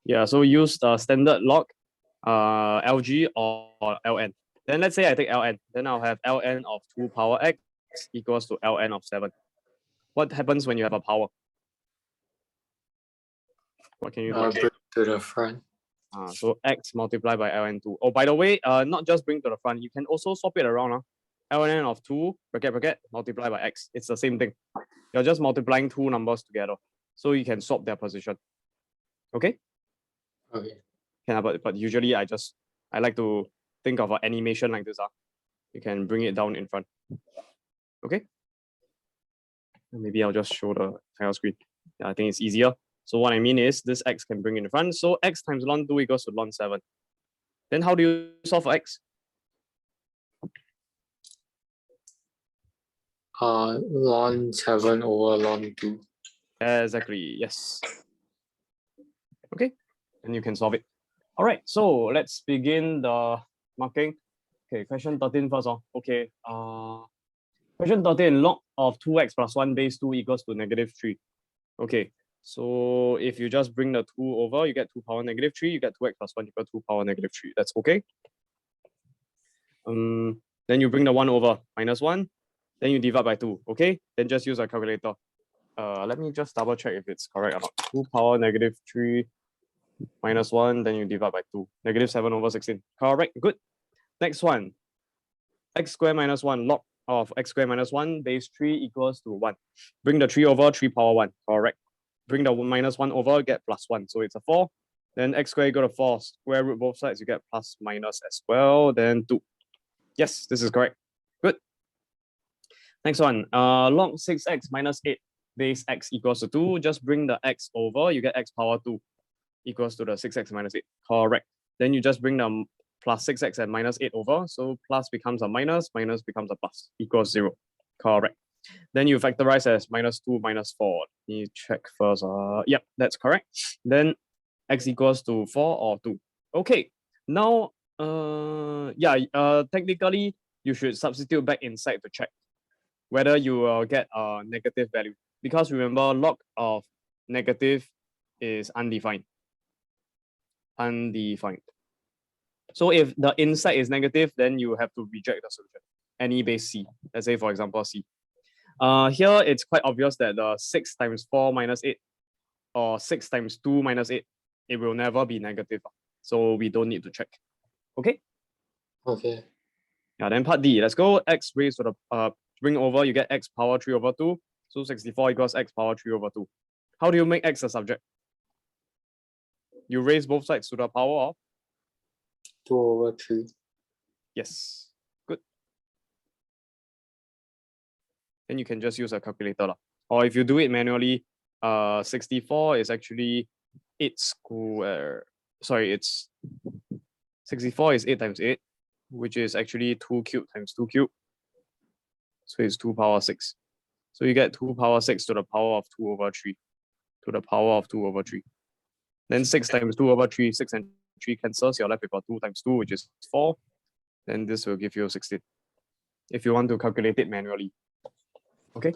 Yeah, so use the standard log, LG or ln. Then let's say I take ln, then I'll have ln of 2 power x equals to ln of 7. What happens when you have a power? What can you do? Bring to the front. So x multiplied by ln2. Oh, by the way, not just bring to the front, you can also swap it around. Ln of 2, bracket, multiply by x. It's the same thing. You're just multiplying two numbers together. So you can swap their position. Okay? Okay. Yeah, but usually I like to think of an animation like this. You can bring it down in front. Okay? Maybe I'll just show the entire screen. Yeah, I think it's easier. So what I mean is this x can bring in front. So x times ln 2 equals to ln 7. Then how do you solve for x? Ln 7 over ln 2. Exactly, yes. Okay, and you can solve it. All right, so let's begin the marking. Okay, question 13 first. Okay, question 13, log of 2x plus 1 base 2 equals to -3. Okay, so if you just bring the 2 over, you get 2 power -3, you get 2x plus 1 equal 2 power -3. That's okay. Then you bring the 1 over, -1, then you divide by 2, okay? Then just use a calculator. Let me just double check if it's correct or not. 2 power -3 -1, then you divide by 2. -7 over 16. Correct, good. Next one, x squared minus 1, log of x squared minus 1 base 3 equals to 1. Bring the 3 over, 3 power 1, correct. Bring the -1 over, get +1, so it's a 4. Then x squared equal to 4, square root both sides, you get plus minus as well, then 2. Yes, this is correct. Good. Next one, log 6x minus 8 base x equals to 2. Just bring the x over, you get x power 2 equals to the 6x minus 8. Correct. Then you just bring the plus 6x and minus 8 over. So plus becomes a minus, minus becomes a plus, equals 0. Correct. Then you factorize as -2 minus 4. Let me check first. Yep, that's correct. Then x equals to 4 or 2. Okay. Now, technically, you should substitute back inside to check whether you will get a negative value. Because remember, log of negative is undefined. Undefined. So if the inside is negative, then you have to reject the solution. Any base c. Let's say, for example, c. Here, it's quite obvious that the 6 times 4 minus 8 or 6 times 2 minus 8, it will never be negative. So we don't need to check. Okay? Okay. Yeah, then part D. Let's go. X raised to the bring over, you get x power 3 over 2. So 64 equals x power 3 over 2. How do you make x a subject? You raise both sides to the power of 2 over 3. Yes. Good. Then you can just use a calculator. Or if you do it manually, 64 is actually 8 square. Sorry, it's 64 is 8 times 8, which is actually 2 cubed times 2 cubed. So it's 2 power 6. So you get 2 power 6 to the power of 2 over 3. To the power of 2 over 3. Then 6 times 2 over 3, 6 and 3 cancels. You're left with 2 times 2, which is 4. Then this will give you 16. If you want to calculate it manually. Okay.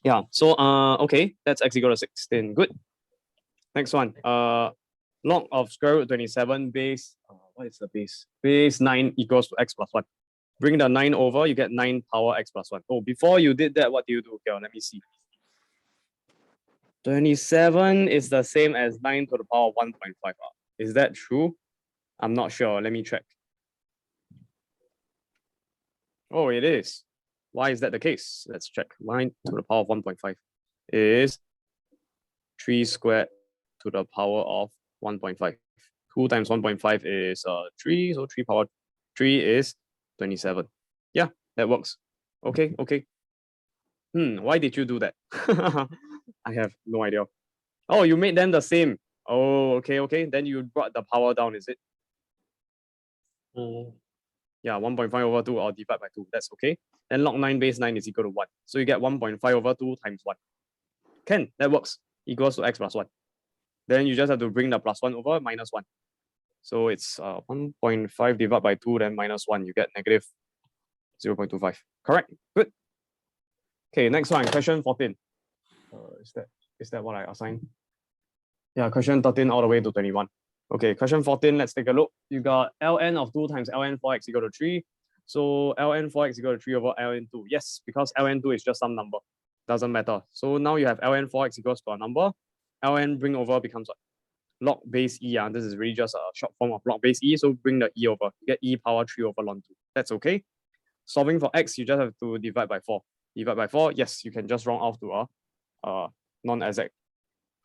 Yeah. So okay, that's x equal to 16. Good. Next one. Log of square root 27 base. What is the base? Base 9 equals to x plus 1. Bring the 9 over, you get 9 power x plus 1. Oh, before you did that, what do you do? Okay, let me see. 27 is the same as 9 to the power of 1.5. Is that true? I'm not sure. Let me check. Oh, it is. Why is that the case? Let's check. 9 to the power of 1.5 is 3 squared to the power of 1.5. 2 times 1.5 is 3. So 3 power 3 is 27. Yeah, that works. Okay, okay. Why did you do that? I have no idea. Oh, you made them the same. Oh, okay, okay. Then you brought the power down, is it? Yeah, 1.5 over 2 or divide by 2. That's okay. Then log 9 base 9 is equal to 1. So you get 1.5 over 2 times 1. Can, that works. Equals to x plus 1. Then you just have to bring the plus 1 over minus 1. So it's 1.5 divided by 2, then minus 1. You get negative 0.25. Correct. Good. Okay, next one, question 14. Is that what I assigned? Yeah, question 13 all the way to 21. Okay, question 14, let's take a look. You got ln of 2 times ln 4x equal to 3. So ln 4x equal to 3 over ln 2. Yes, because ln 2 is just some number. Doesn't matter. So now you have ln 4x equals to a number. Ln bring over becomes what? Log base e. This is really just a short form of log base e. So bring the e over. You get e power 3 over ln 2. That's okay. Solving for x, you just have to divide by 4. Divide by 4, yes, you can just round off to a non-exact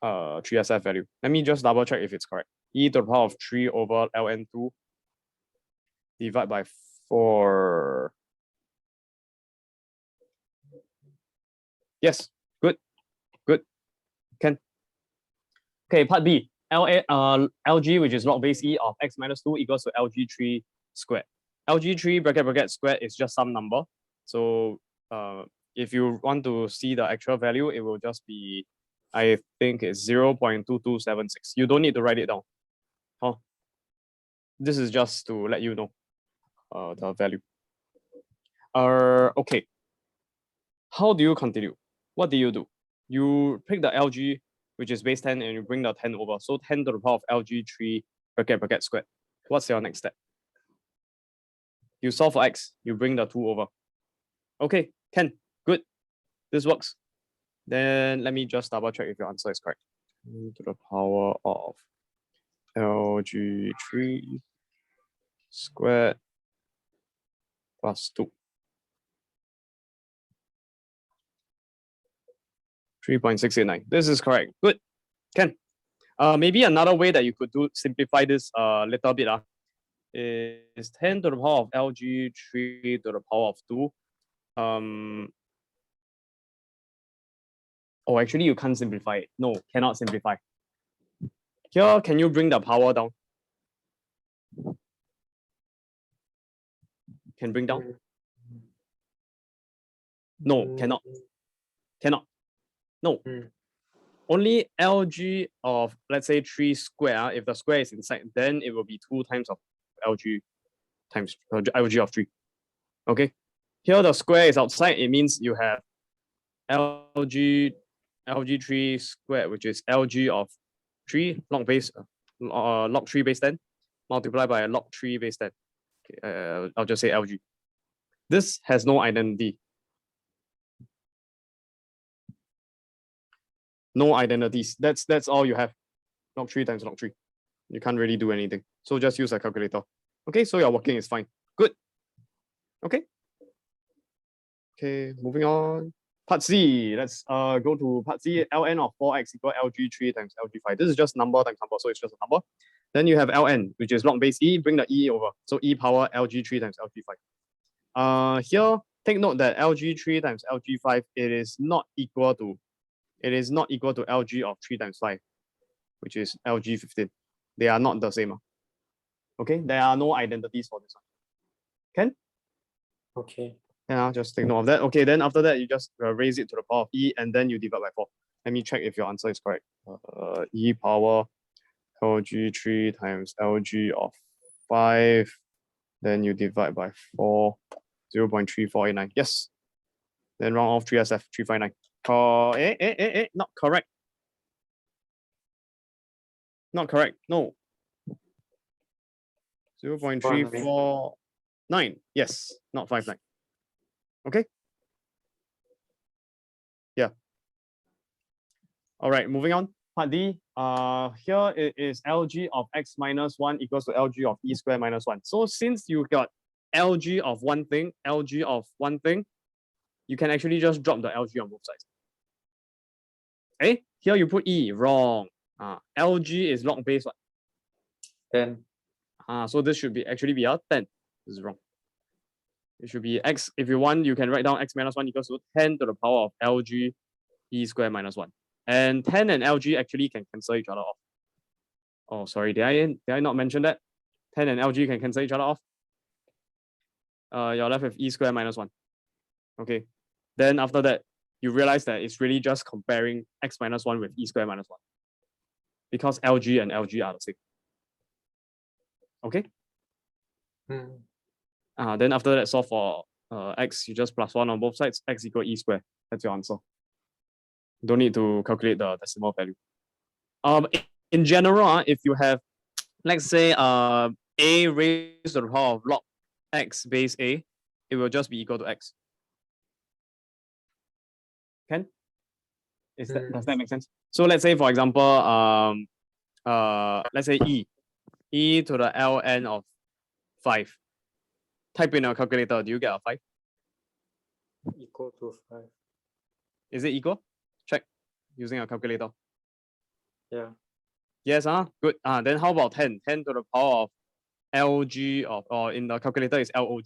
3SF value. Let me just double check if it's correct. E to the power of 3 over ln2 divide by 4. Yes, good, good, can. Okay, part B. Lg, which is log base e of x minus 2 equals to Lg3 squared. Lg3 bracket squared is just some number. So if you want to see the actual value, it will just be, I think it's 0.2276. You don't need to write it down. Huh? This is just to let you know the value. Okay. How do you continue? What do? You pick the Lg, which is base 10, and you bring the 10 over. So 10 to the power of Lg3 bracket squared. What's your next step? You solve for x, you bring the 2 over. Okay, can. Good. This works. Then let me just double check if your answer is correct. 10 to the power of Lg3 squared plus 2. 3.689. This is correct. Good. Can. Maybe another way that you could simplify this a little bit is 10 to the power of Lg3 to the power of 2. Oh, actually, you can't simplify it. No, cannot simplify. Here, can you bring the power down? Can bring down? No, cannot. Cannot. No. Only Lg of, let's say, 3 square. If the square is inside, then it will be 2 times of Lg times Lg of 3. Okay. Here, the square is outside. It means you have Lg3 squared, which is Lg of 3 log 3 base 10 multiplied by log 3 base 10. Okay, I'll just say Lg. This has no identity. No identities. That's all you have. Log 3 times log 3. You can't really do anything. So just use a calculator. Okay, so your working is fine. Good. Okay. Okay, moving on. Part C. Let's go to part C. Ln of 4x equal Lg3 times Lg5. This is just number times number, so it's just a number. Then you have Ln, which is log base e. Bring the e over. So e power Lg3 times Lg5. Here, take note that Lg3 times Lg5, it is not equal to Lg of 3 times 5, which is Lg15. They are not the same. Okay, there are no identities for this one. Can? Okay. Yeah, just take note of that. Okay, then after that, you just raise it to the power of e, and then you divide by 4. Let me check if your answer is correct. E power Lg3 times Lg of 5. Then you divide by 4, 0.3489. Yes. Then round off 3SF, 359. Not correct. Not correct. No. 0.349. Yes, not 59. Okay. Yeah. All right, moving on. Part D. Here it is Lg of x minus 1 equals to Lg of e squared minus 1. So since you got Lg of one thing, you can actually just drop the Lg on both sides. Here you put e, wrong. Lg is log base what? 10. So this should actually be a 10. This is wrong. It should be x. If you want, you can write down x minus 1 equals to 10 to the power of Lg e squared minus 1. And 10 and Lg actually can cancel each other off. Oh, sorry, did I not mention that? 10 and Lg can cancel each other off. You're left with e squared minus 1. Okay. Then after that, you realize that it's really just comparing x minus 1 with e squared minus 1. Because Lg and Lg are the same. Okay? Then after that, solve for x, you just plus 1 on both sides, x equal e squared. That's your answer. Don't need to calculate the decimal value. In general, if you have, let's say, a raised to the power of log x base a, it will just be equal to x. Can? Does that make sense? So let's say, for example, let's say e to the ln of 5. Type in a calculator, do you get a 5? Equal to 5. Is it equal? Check using a calculator. Yeah. Yes, good. Then how about 10? 10 to the power of lg of, or in the calculator is log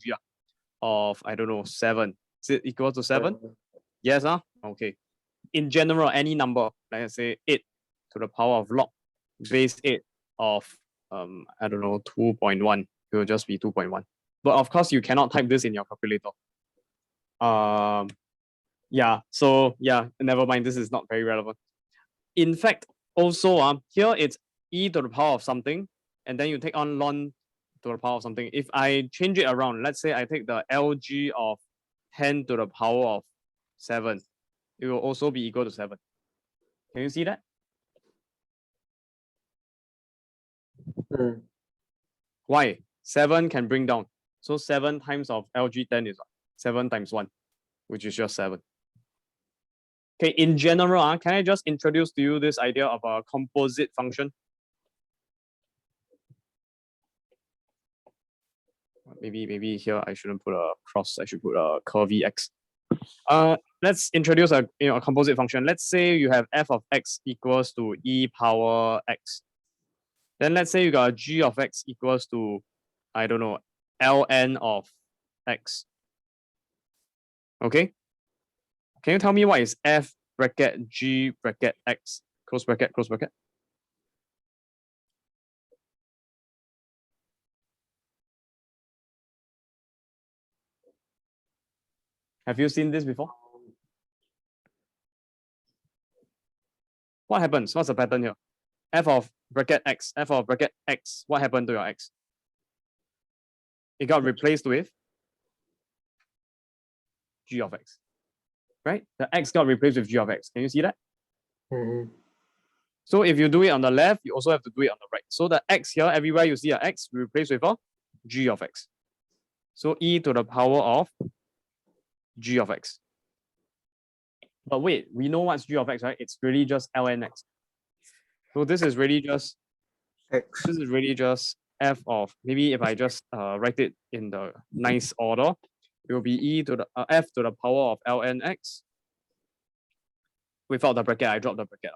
of, I don't know, 7. Is it equal to 7? Yes, okay. In general, any number, let's say 8 to the power of log base 8 of, I don't know, 2.1, it will just be 2.1. But of course, you cannot type this in your calculator. Yeah, so yeah, never mind, this is not very relevant. In fact, also, here it's e to the power of something, and then you take on ln to the power of something. If I change it around, let's say I take the lg of 10 to the power of 7, it will also be equal to 7. Can you see that? Why? 7 can bring down. So 7 times of lg10 is 7 times 1, which is just 7. Okay, in general, can I just introduce to you this idea of a composite function? Maybe here I shouldn't put a cross, I should put a curvy x. Let's introduce a composite function. Let's say you have f of x equals to e power x. Then let's say you got g of x equals to, I don't know, ln of x. Okay? Can you tell me what is f bracket g bracket x, close bracket, close bracket? Have you seen this before? What happens? What's the pattern here? F of bracket x, f of bracket x. What happened to your x? It got replaced with g of x, right? The x got replaced with g of x. Can you see that? So if you do it on the left, you also have to do it on the right. So the x here, everywhere you see a x, we replace with a g of x. So e to the power of g of x. But wait, we know what's g of x, right? It's really just ln x. So this is really just X. This is really just f of, maybe if I just write it in the nice order, it will be e to the f to the power of ln x. Without the bracket, I drop the bracket.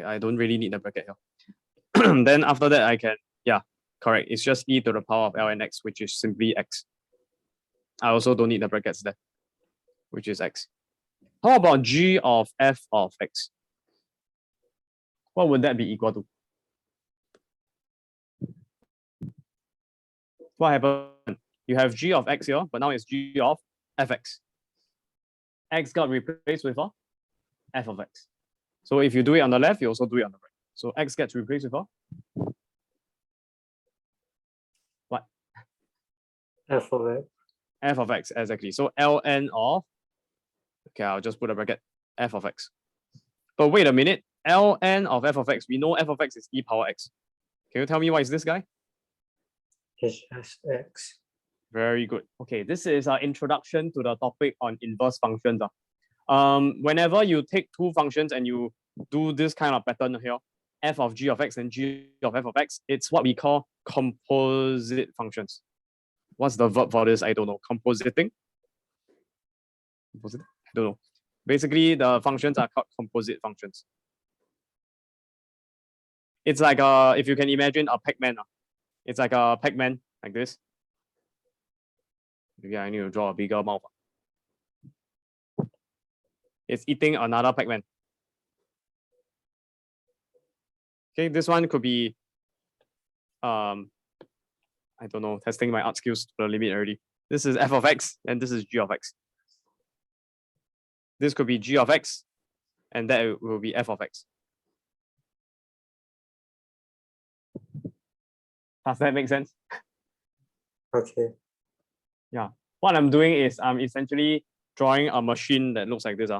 I don't really need the bracket here. Then after that, I can, yeah, correct. It's just e to the power of ln x, which is simply x. I also don't need the brackets there, which is x. How about g of f of x? What would that be equal to? What happened? You have g of x here, but now it's g of fx. X got replaced with a f of x. So if you do it on the left, you also do it on the right. So x gets replaced with a what? F of x. F of x, exactly. So ln of, okay, I'll just put a bracket, f of x. But wait a minute, ln of f of x, we know f of x is e power x. Can you tell me what is this guy? It's just x. Very good. Okay, this is our introduction to the topic on inverse functions. Whenever you take two functions and you do this kind of pattern here, f of g of x and g of f of x, it's what we call composite functions. What's the verb for this? I don't know. Compositing? Composite? I don't know. Basically, the functions are called composite functions. It's like if you can imagine a Pac-Man. It's like a Pac-Man like this. Maybe I need to draw a bigger mouth. It's eating another Pac-Man. Okay, this one could be I don't know, testing my art skills to the limit already. This is f of x and this is g of x. This could be g of x and that will be f of x. Does that make sense? Okay. Yeah. What I'm doing is I'm essentially drawing a machine that looks like this.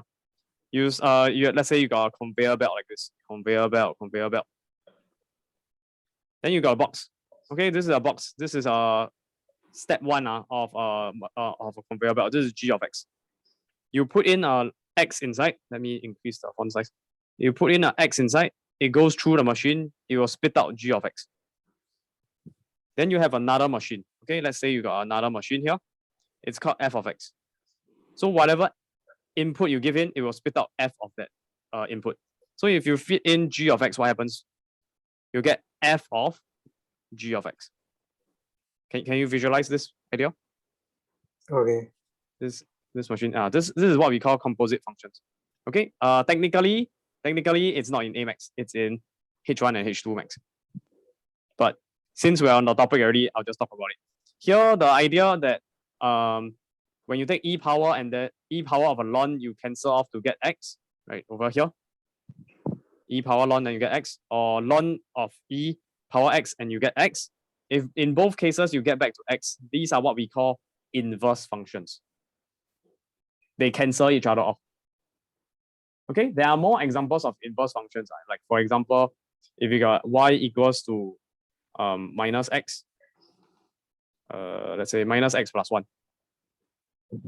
Let's say you got a conveyor belt like this. Conveyor belt, conveyor belt. Then you got a box. Okay, this is a box. This is a step one of a conveyor belt. This is g of x. You put in a x inside. Let me increase the font size. You put in a x inside. It goes through the machine. It will spit out g of x. Then you have another machine. Okay, let's say you got another machine here. It's called f of x. So whatever input you give in, it will spit out f of that input. So if you feed in g of x, what happens? You get f of g of x. Can you visualize this idea? Okay. This machine, this is what we call composite functions. Okay. Technically it's not in A max, it's in H1 and H2 max. But since we're on the topic already, I'll just talk about it. Here, the idea that when you take e power and the e power of a ln, you cancel off to get x, right? Over here, e power ln and you get x, or ln of e power x and you get x. If in both cases you get back to x, these are what we call inverse functions. They cancel each other off. Okay, there are more examples of inverse functions. Like for example, if you got y equals to minus x, let's say minus x plus 1.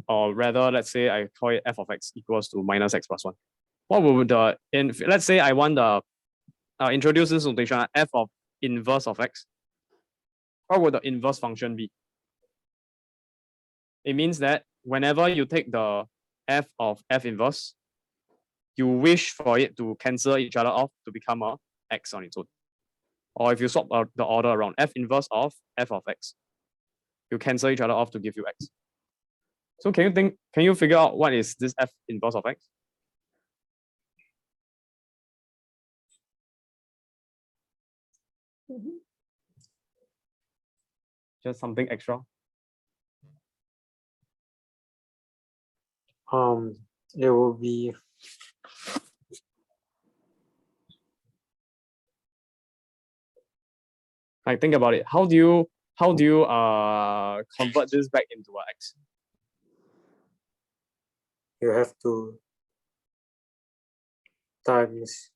Or rather, let's say I call it f of x equals to minus x plus 1. What would the, let's say I want the, introduce this notation, f of inverse of x. What would the inverse function be? It means that whenever you take the f of f inverse, you wish for it to cancel each other off to become a x on its own. Or if you swap the order around, f inverse of f of x, you cancel each other off to give you x. So can you figure out what is this f inverse of x? Just something extra. It will be like, think about it. How do you convert this back into an x? you have to times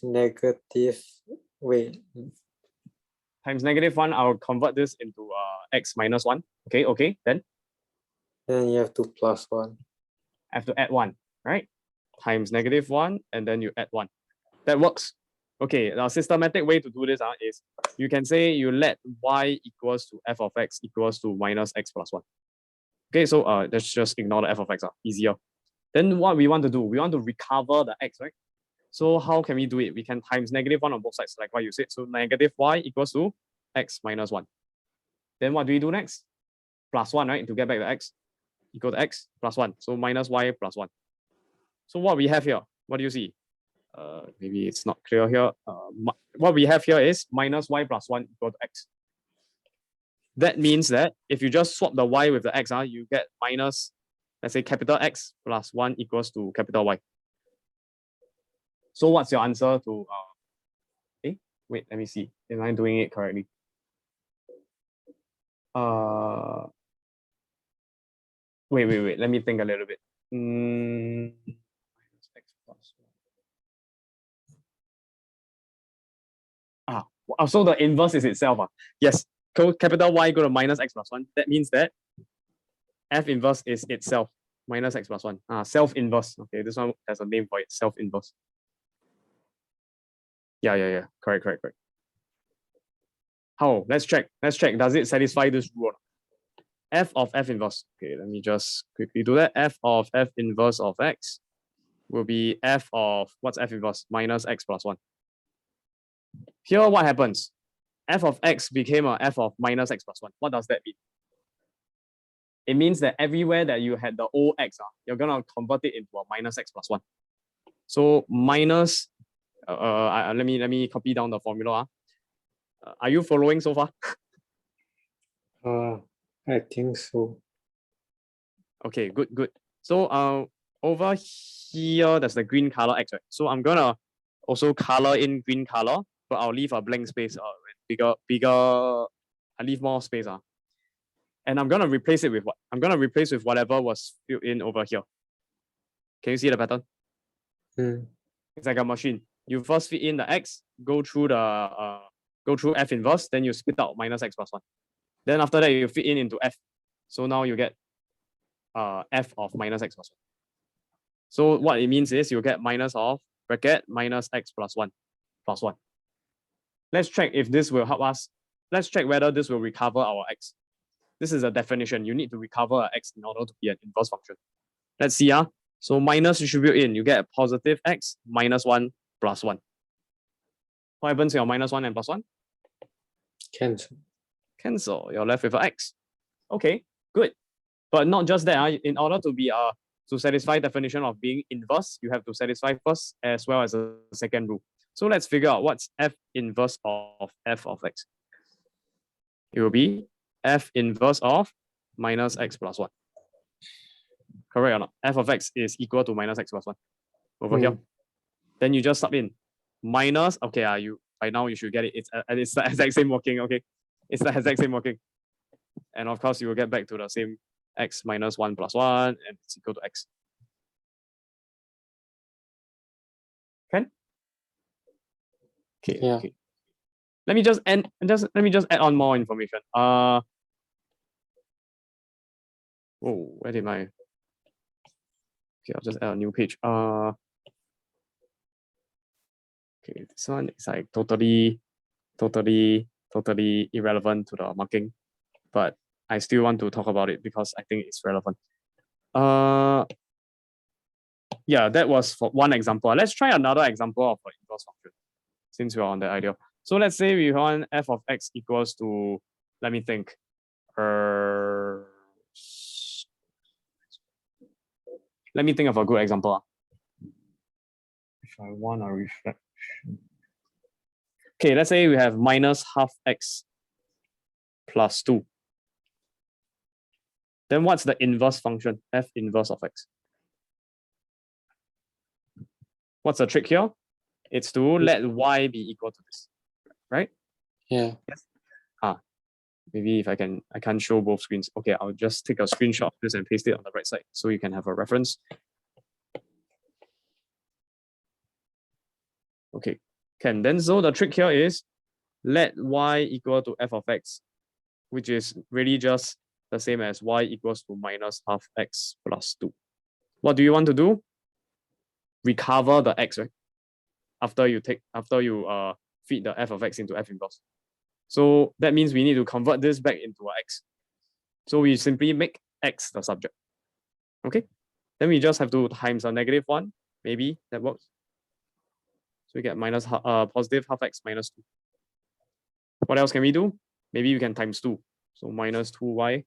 negative, wait, Times -1, I'll convert this into x minus 1. Okay, then you have to plus 1. I have to add 1, right? Times -1, and then you add 1. That works. Okay, the systematic way to do this is you can say you let y equals to f of x equals to minus x plus 1. Okay, so let's just ignore the f of x, easier. Then what we want to do, we want to recover the x, right? So how can we do it? We can times -1 on both sides, like what you said. So negative y equals to x minus 1. Then what do we do next? Plus 1, right? To get back the x, equal to x plus 1. So minus y plus 1. So what we have here, what do you see? Maybe it's not clear here. What we have here is minus y plus 1 equal to x. That means that if you just swap the y with the x, you get minus, let's say, capital X plus 1 equals to capital Y. So what's your answer to, wait, let me see. Am I doing it correctly? Wait, let me think a little bit. Minus x plus 1. So the inverse is itself. Yes, capital Y go to minus x plus 1. That means that f inverse is itself, minus x plus 1. Self-inverse. Okay, this one has a name for it, self-inverse. Yeah. Correct. How? Let's check. Does it satisfy this rule? F of f inverse. Okay, let me just quickly do that. F of f inverse of x will be f of, what's f inverse? Minus x plus 1. Here, what happens? F of x became a f of minus x plus 1. What does that mean? It means that everywhere that you had the old x, you're gonna convert it into a minus x plus 1. So minus, let me copy down the formula. Are you following so far? I think so. Okay, good. So over here, there's the green color x, right? So I'm gonna also color in green color, but I'll leave a blank space, bigger, I leave more space. And I'm gonna replace it with what? I'm gonna replace with whatever was filled in over here. Can you see the pattern? It's like a machine. you first feed in the x, go through f inverse, then you spit out minus x plus 1. Then after that, you feed in into f. So now you get f of minus x plus 1. So what it means is you get minus of bracket minus x plus 1 plus 1. Let's check if this will help us. Let's check whether this will recover our x. This is a definition. You need to recover x in order to be an inverse function. Let's see. So minus distribute in, you get a positive x minus 1 plus 1. What happens to your minus 1 and plus 1? Cancel. Cancel. You're left with an x. Okay, good. But not just that. In order to be to satisfy definition of being inverse, you have to satisfy first as well as a second rule. So let's figure out what's f inverse of f of x. It will be f inverse of minus x plus 1. Correct or not? F of x is equal to minus x plus 1 over here. Then you just sub in minus, okay, you by now you should get it. It's the exact same working, okay? It's the exact same working. And of course, you will get back to the same x minus 1 plus 1, and it's equal to x. Can? Okay, Yeah. okay. Let me just add on more information. Oh, where did my... Okay, I'll just add a new page. Okay, this one is like totally irrelevant to the marking, but I still want to talk about it because I think it's relevant. Yeah, that was for one example. Let's try another example of an inverse function, since we're on the idea. So let's say we want f of x equals to, let me think. Let me think of a good example. If I want a reflection. Okay, let's say we have minus half x plus 2. Then what's the inverse function? F inverse of x. What's the trick here? It's to let y be equal to this, right? Yeah. Yes. Maybe if I can't show both screens. Okay, I'll just take a screenshot of this and paste it on the right side so you can have a reference. Okay, then so the trick here is let y equal to f of x, which is really just the same as y equals to minus half x plus 2. What do you want to do? Recover the x, right? After you feed the f of x into f inverse. So that means we need to convert this back into an x. So we simply make x the subject. Okay, then we just have to times a -1. Maybe that works. So we get positive half x minus 2. What else can we do? Maybe we can times 2. So minus 2y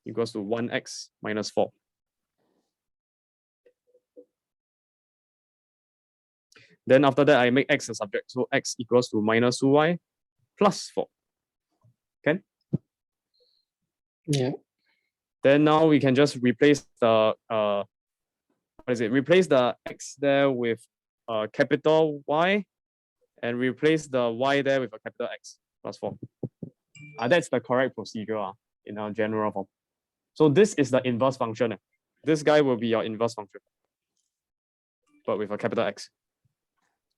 equals to 1x minus 4. Then after that, I make x a subject. So x equals to minus 2y plus 4. Can? Yeah. Then now we can just replace the replace the x there with a capital Y and replace the y there with a capital X plus 4. That's the correct procedure in our general form. So this is the inverse function. This guy will be your inverse function, but with a capital X.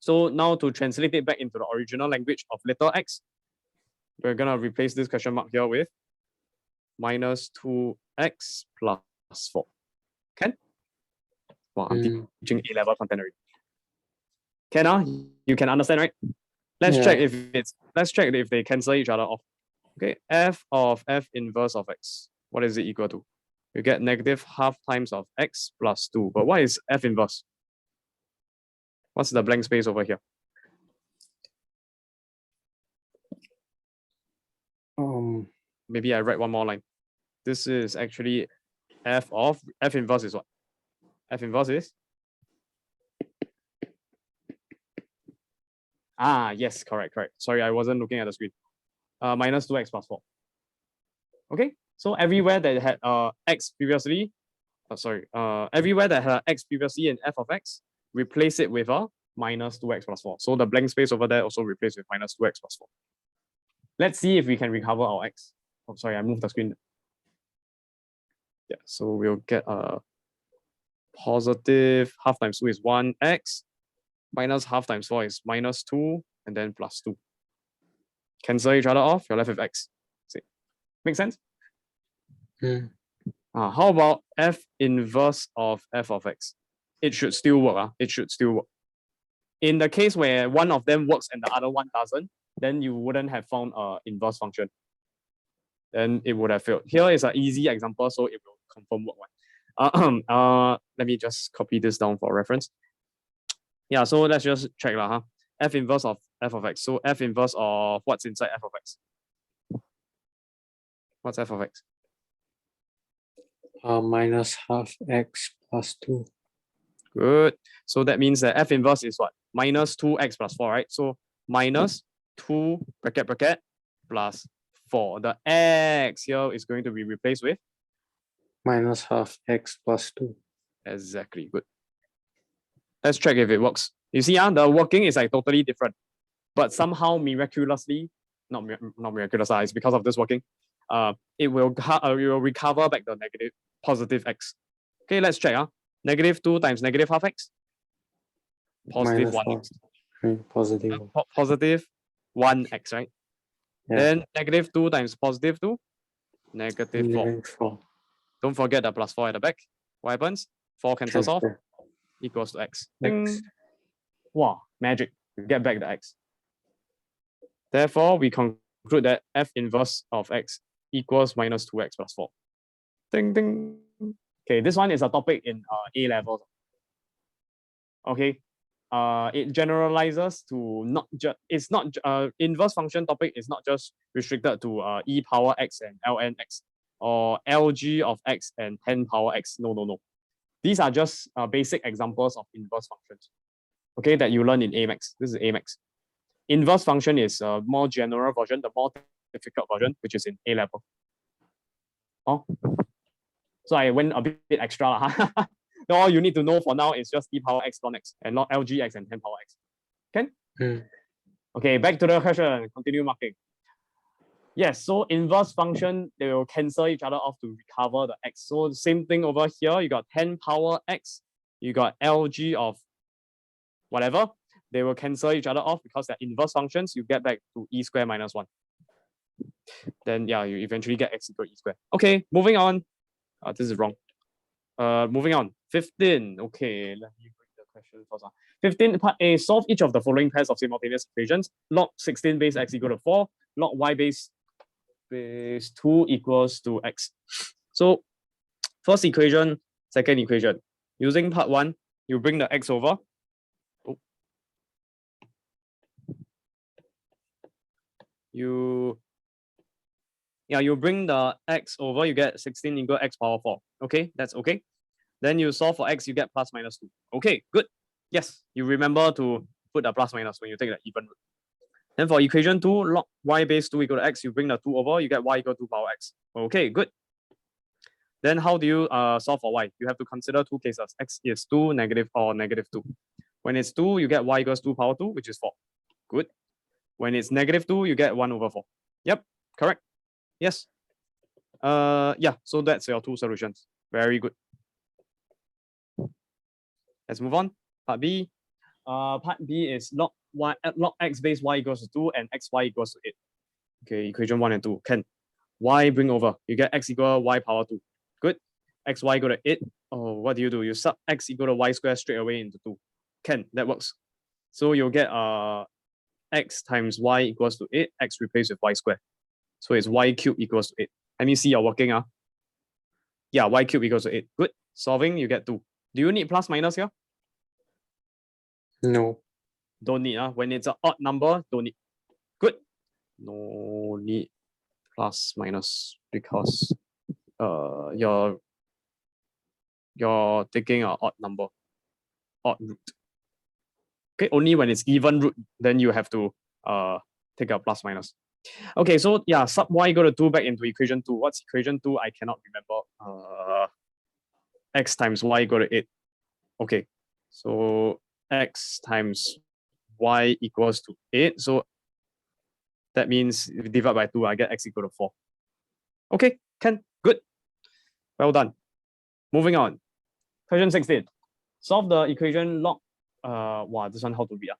So now to translate it back into the original language of little x, we're gonna replace this question mark here with minus 2x plus 4. Can? Wow, I'm teaching A-level content already. Can you can understand, right? Let's check if they cancel each other off. Okay, f of f inverse of x. What is it equal to? You get negative half times of x plus 2. But what is f inverse? What's the blank space over here? Maybe I write one more line. This is actually f inverse is what? F inverse is? Yes, correct. Sorry, I wasn't looking at the screen. Minus 2x plus 4. Okay, so everywhere that had x previously, everywhere that had x previously in f of x, replace it with a minus 2x plus 4. So the blank space over there also replace with minus 2x plus 4. Let's see if we can recover our x. Oh, sorry, I moved the screen. Yeah, so we'll get a positive half times 2 is 1x. minus half times 4 is minus 2 and then plus 2. Cancel each other off, you're left with x. See? Make sense? How about f inverse of f of x? It should still work. It should still work. In the case where one of them works and the other one doesn't, then you wouldn't have found an inverse function. Then it would have failed. Here is an easy example, so it will confirm work one. Let me just copy this down for reference. Yeah, so let's just check f inverse of f of x. So f inverse of what's inside f of x? What's f of x? Minus half x plus 2. Good. So that means that f inverse is what? Minus 2x plus 4, right? So minus 2 bracket plus 4. The x here is going to be replaced with? Minus half x plus 2. Exactly. Good. Let's check if it works. You see, the working is like totally different. But somehow miraculously, not miraculous, it's because of this working, it will recover back the positive x. Okay, let's check. Negative 2 times negative half x. Positive 1x. Positive. Positive 1x, right? Yeah. Then negative 2 times positive 2. Negative 4. Don't forget the plus 4 at the back. What happens? 4 cancels off. Equals to x. Ding. Wow, magic. We get back the x. Therefore, we conclude that f inverse of x equals minus 2x plus 4. Ding, ding. Okay, this one is a topic in A levels. Okay, it generalizes to not just, it's not, inverse function topic is not just restricted to e power x and ln x or lg of x and 10 power x. No. These are just basic examples of inverse functions, okay, that you learn in AMAX. This is AMAX. Inverse function is a more general version, the more difficult version, which is in A level. Oh, so I went a bit extra. No, all you need to know for now is just e power x ln x and not lgx and 10 power x. Okay? Okay, back to the question. Continue marking. Yes, so inverse function, they will cancel each other off to recover the x. So the same thing over here, you got 10 power x, you got lg of whatever. They will cancel each other off because they're inverse functions. You get back to e squared minus 1. Then yeah, you eventually get x equal e squared. Okay, moving on. This is wrong. Moving on. 15. Okay, let me bring the question first. 15, part A, solve each of the following pairs of simultaneous equations. Log 16 base x equal to 4. Log y base 2 equals to x. So first equation, second equation. Using part 1, you bring the x over. You bring the x over, you get 16 equal x power 4. Okay, that's okay. Then you solve for x, you get plus minus 2. Okay, good. Yes, you remember to put the plus minus when you take the even root. Then for equation 2, log y base 2 equal to x, you bring the 2 over, you get y equal to 2 power x. Okay, good. Then how do you solve for y? You have to consider two cases. X is 2, negative, or negative 2. When it's 2, you get y equals 2 power 2, which is 4. Good. When it's negative 2, you get 1 over 4. Yep, correct. Yes. Yeah, so that's your two solutions. Very good. Let's move on. Part B. Part B is log x base y equals to 2 and xy equals to 8. Okay, equation 1 and 2. Can y bring over? You get x equal y power 2. Good. Xy equal to 8. Oh, what do? You sub x equal to y squared straight away into 2. Can, that works. So you'll get x times y equals to 8, x replaced with y squared. So it's y cubed equals to 8. Let me see your working. Yeah, y cubed equals to 8. Good. Solving, you get 2. Do you need plus minus here? No. Don't need. When it's an odd number, don't need. Good. No need plus minus because you're taking an odd number, odd root. Okay, only when it's even root, then you have to take a plus minus. Okay, so yeah, sub y equal to 2 back into equation 2. What's equation 2? I cannot remember. X times y equal to 8. Okay, so x times y equals to 8. So that means if you divide by 2, I get x equal to 4. Okay, can, good. Well done. Moving on. Question 16. Solve the equation log wow, this one how to read?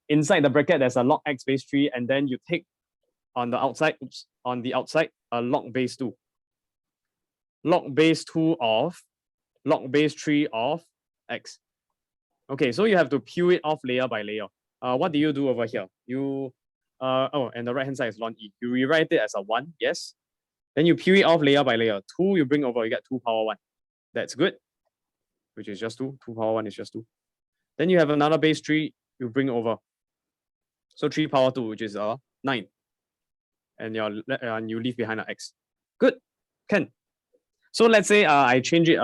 Inside the bracket, there's a log x base 3, and then you take on the outside, a log base 2. Log base 2 of log base 3 of x. Okay, so you have to peel it off layer by layer. What do you do over here? You, and the right hand side is ln e. You rewrite it as a 1, yes. Then you peel it off layer by layer. 2, you bring over, you get 2 power 1. That's good, which is just 2. 2 power 1 is just 2. Then you have another base 3, you bring over. So 3 power 2, which is 9. And you leave behind an x. Good, can. So let's say I change it.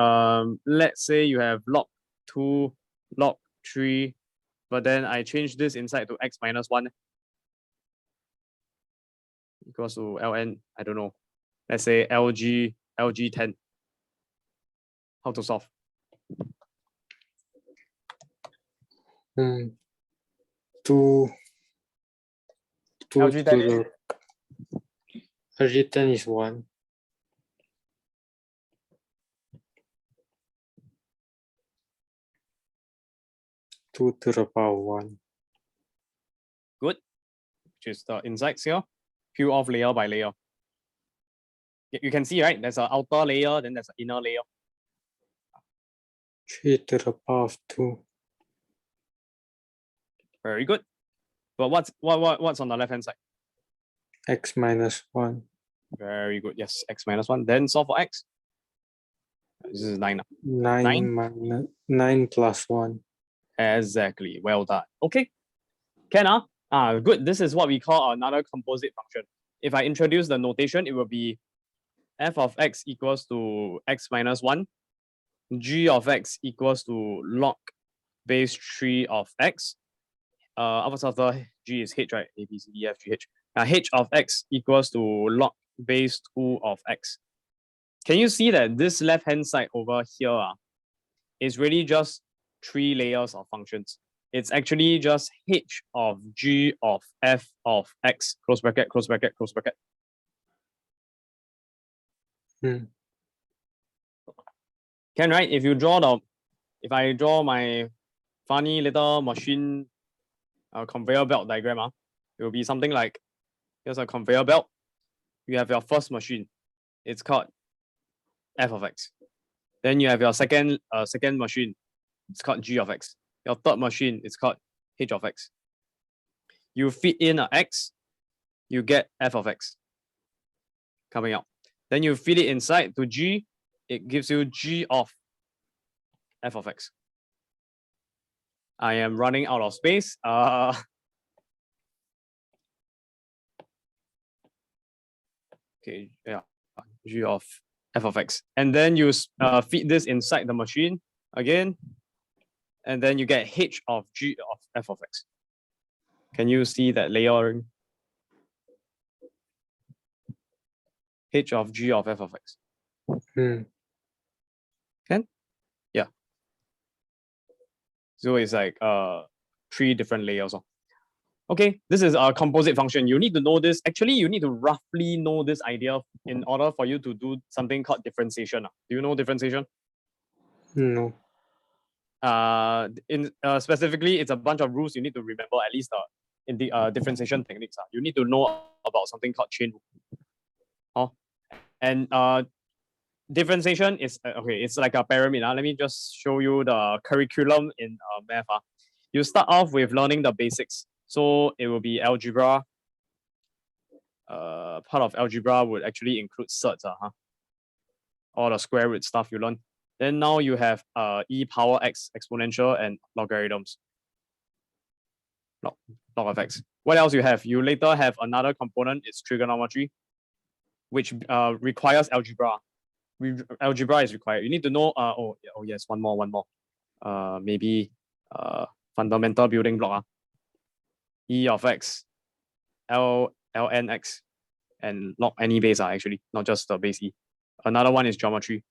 Let's say you have log 2, log 3, but then I change this inside to x minus 1 equals to ln, I don't know. Let's say LG10. How to solve? Two LG10 to the LG10 is 1. 2 to the power 1. Good. Which is the insides here. Peel off layer by layer. You can see, right? There's an outer layer, then there's an inner layer. 3 to the power of 2. Very good. But what's on the left hand side? X minus 1. Very good. Yes, x minus 1. Then solve for x. This is 9 now. 9 plus 1. Exactly. Well done. Okay. Can good. This is what we call another composite function. If I introduce the notation, it will be f of x equals to x minus 1. G of x equals to log base 3 of x. After G is h, right? A, B, C, D, F, G, H. H of x equals to log base 2 of x. Can you see that this left-hand side over here is really just 3 layers of functions? It's actually just h of g of f of x, close bracket, close bracket, close bracket. Can, right? If I draw my funny little machine conveyor belt diagram, it will be something like, here's a conveyor belt. You have your first machine. It's called f of x. Then you have your second machine. It's called g of x. Your third machine is called h of x. You feed in an x, you get f of x coming out. Then you feed it inside to g, it gives you g of f of x. I am running out of space. Okay, yeah, g of f of x. And then you feed this inside the machine again, and then you get h of g of f of x. Can you see that layering? H of g of f of x. Can? Yeah. So it's like 3 different layers. Okay, this is a composite function. You need to know this. Actually, you need to roughly know this idea in order for you to do something called differentiation. Do you know differentiation? No. Specifically, it's a bunch of rules you need to remember, at least in the differentiation techniques. You need to know about something called chain rule. And differentiation is okay. It's like a pyramid. Let me just show you the curriculum in math. You start off with learning the basics. So it will be algebra. Part of algebra would actually include surds. All the square root stuff you learn. Then now you have e power x exponential and logarithms. Log of x. What else you have? You later have another component. It's trigonometry, which requires algebra. Algebra is required. You need to know. Oh yes, one more. Maybe fundamental building block. E of x, ln x, and log any base actually, not just the base e. Another one is geometry.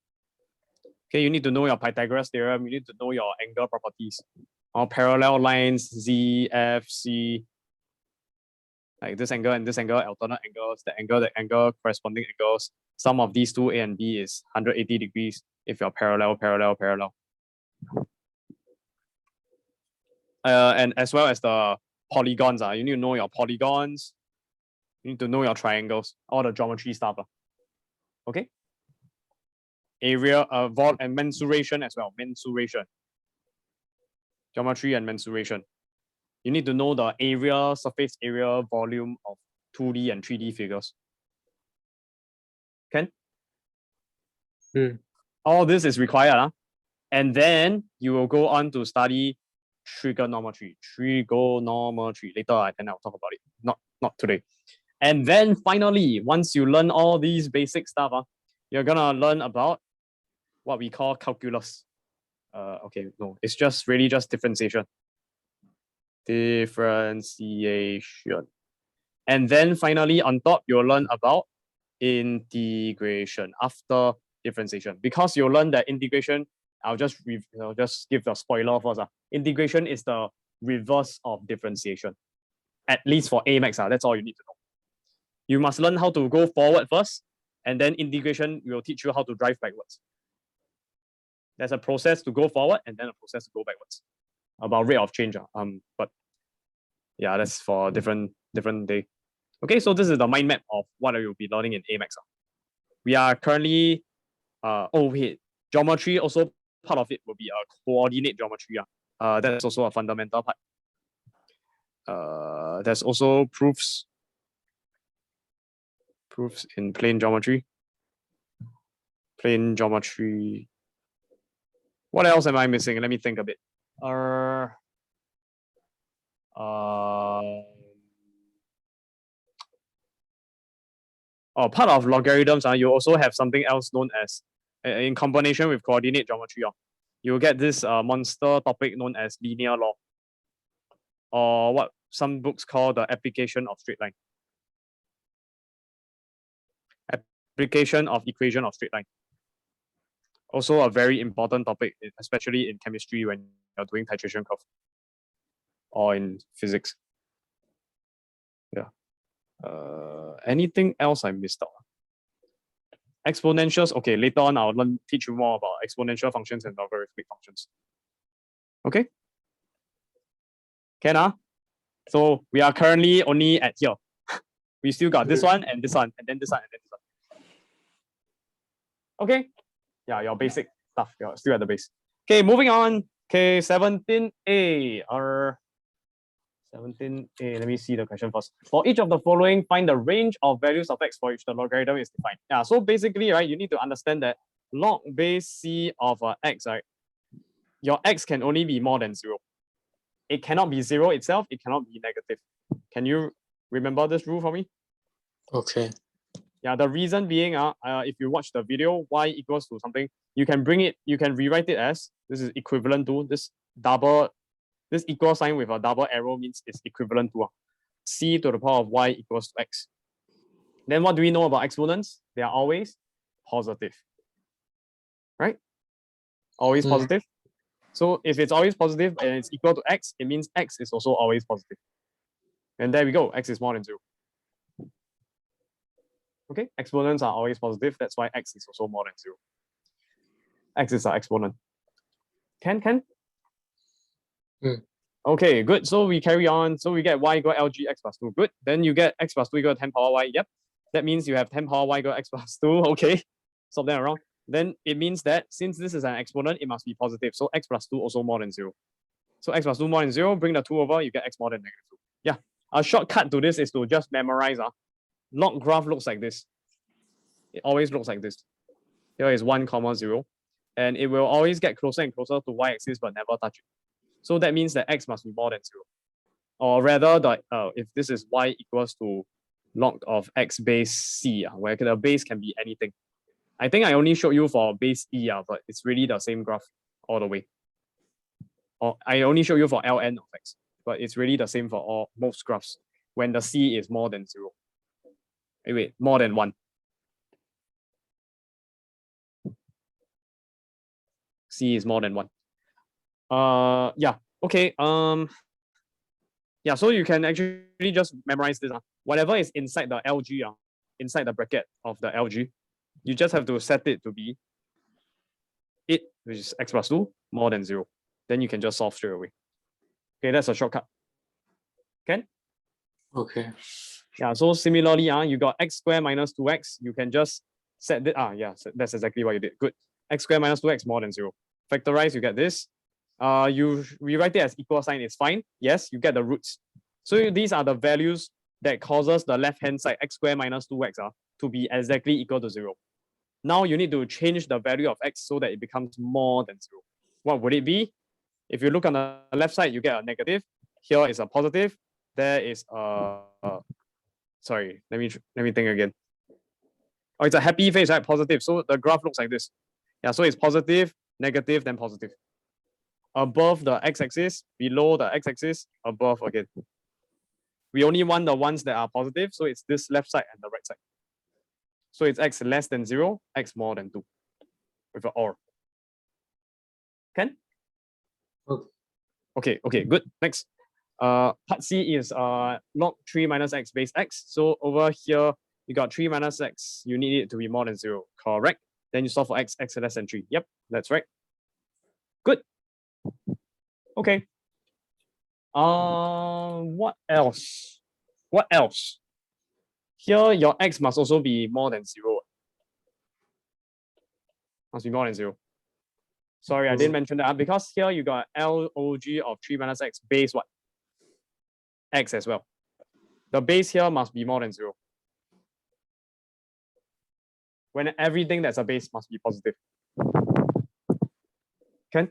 Okay, you need to know your Pythagoras theorem. You need to know your angle properties. Parallel lines, z, f, c. Like this angle and this angle, alternate angles, that angle, corresponding angles. Sum of these two, A and B, is 180 degrees if you're parallel. and as well as the polygons. You need to know your polygons. You need to know your triangles, all the geometry stuff. Okay. Area, vol, and mensuration as well. Mensuration. Geometry and mensuration. You need to know the area, surface area, volume of 2D and 3D figures. Can? All this is required. And then you will go on to study trigonometry. Trigonometry. Later, I'll talk about it. Not today. And then finally, once you learn all these basic stuff, you're gonna learn about what we call calculus. Okay, no, it's just really just differentiation. Differentiation. And then finally, on top, you'll learn about integration after differentiation. Because you'll learn that integration, I'll just give a spoiler first. Integration is the reverse of differentiation. At least for A max, that's all you need to know. You must learn how to go forward first, and then integration will teach you how to drive backwards. There's a process to go forward and then a process to go backwards. About rate of change. But yeah, that's for a different day. Okay, so this is the mind map of what I will be learning in A max. We are currently geometry also part of it will be a coordinate geometry. That's also a fundamental part. There's also proofs in plane geometry. Plane geometry. What else am I missing? Let me think a bit. Part of logarithms, you also have something else known as, in combination with coordinate geometry, you'll get this monster topic known as linear law, or what some books call the application of straight line. Application of equation of straight line. Also a very important topic, especially in chemistry when you're doing titration curve, or in physics. Yeah. Anything else I missed out? Exponentials. Okay, later on I'll teach you more about exponential functions and logarithmic functions. Okay. Can So we are currently only at here. We still got this one and this one and then this one and then this one. Okay. Yeah, your basic stuff. You're still at the base. Okay, moving on. Okay, 17A. 17A, let me see the question first. For each of the following, find the range of values of x for which the logarithm is defined. Yeah, so basically, right, you need to understand that log base c of x, right, your x can only be more than 0. It cannot be 0 itself, it cannot be negative. Can you remember this rule for me? Okay. Yeah, the reason being, if you watch the video, y equals to something, you can rewrite it as, this is equivalent to this equal sign with a double arrow means it's equivalent to c to the power of y equals to x. Then what do we know about exponents? They are always positive, right? Always positive. So if it's always positive and it's equal to x, it means x is also always positive. And there we go, x is more than 0. Okay, exponents are always positive. That's why x is also more than 0. X is our exponent. Can? Okay, good. So we carry on. So we get y equal lg x plus 2. Good. Then you get x plus 2 equal 10 power y. Yep. That means you have 10 power y equal x plus 2. Okay. Stop them around. Then it means that since this is an exponent, it must be positive. So x plus 2 also more than 0. So x plus 2 more than 0, bring the 2 over, you get x more than negative 2. Yeah. A shortcut to this is to just memorize. Log graph looks like this. It always looks like this. Here is 1, 0. And it will always get closer and closer to y-axis but never touch it. So that means that x must be more than 0. Or rather, if this is y equals to log of x base c, where the base can be anything. I think I only showed you for base e, but it's really the same graph all the way. Or I only showed you for ln of x, but it's really the same for most graphs when the c is more than 0. Wait, more than 1. C is more than 1. Yeah, okay. Yeah, so you can actually just memorize this. Whatever is inside the LG, inside the bracket of the LG, you just have to set it to be it, which is x plus 2, more than 0. Then you can just solve straight away. Okay, that's a shortcut. Can? Okay. Yeah, so similarly, you got x squared minus 2x. You can just set this. Yeah, so that's exactly what you did. Good. X squared minus 2x more than 0. Factorize, you get this. You rewrite it as equal sign, it's fine. Yes, you get the roots. So these are the values that causes the left-hand side, x squared minus 2x, to be exactly equal to 0. Now you need to change the value of x so that it becomes more than 0. What would it be? If you look on the left side, you get a negative. Here is a positive. There is a sorry, let me think again. Oh, it's a happy face, right? Positive. So the graph looks like this. Yeah, so it's positive, negative, then positive. Above the x-axis, below the x-axis, above again. We only want the ones that are positive, so it's this left side and the right side. So it's x less than 0, x more than 2 with an OR. Can? Okay, good. Next. Part C is log 3 minus x base x. So over here, you got 3 minus x. You need it to be more than 0. Correct. Then you solve for x less than 3. Yep, that's right. Good. Okay. What else? What else? Here, your x must also be more than 0. Must be more than 0. Sorry, I didn't mention that because here you got log of 3 minus x base what? X as well. The base here must be more than 0. When everything that's a base must be positive. Can?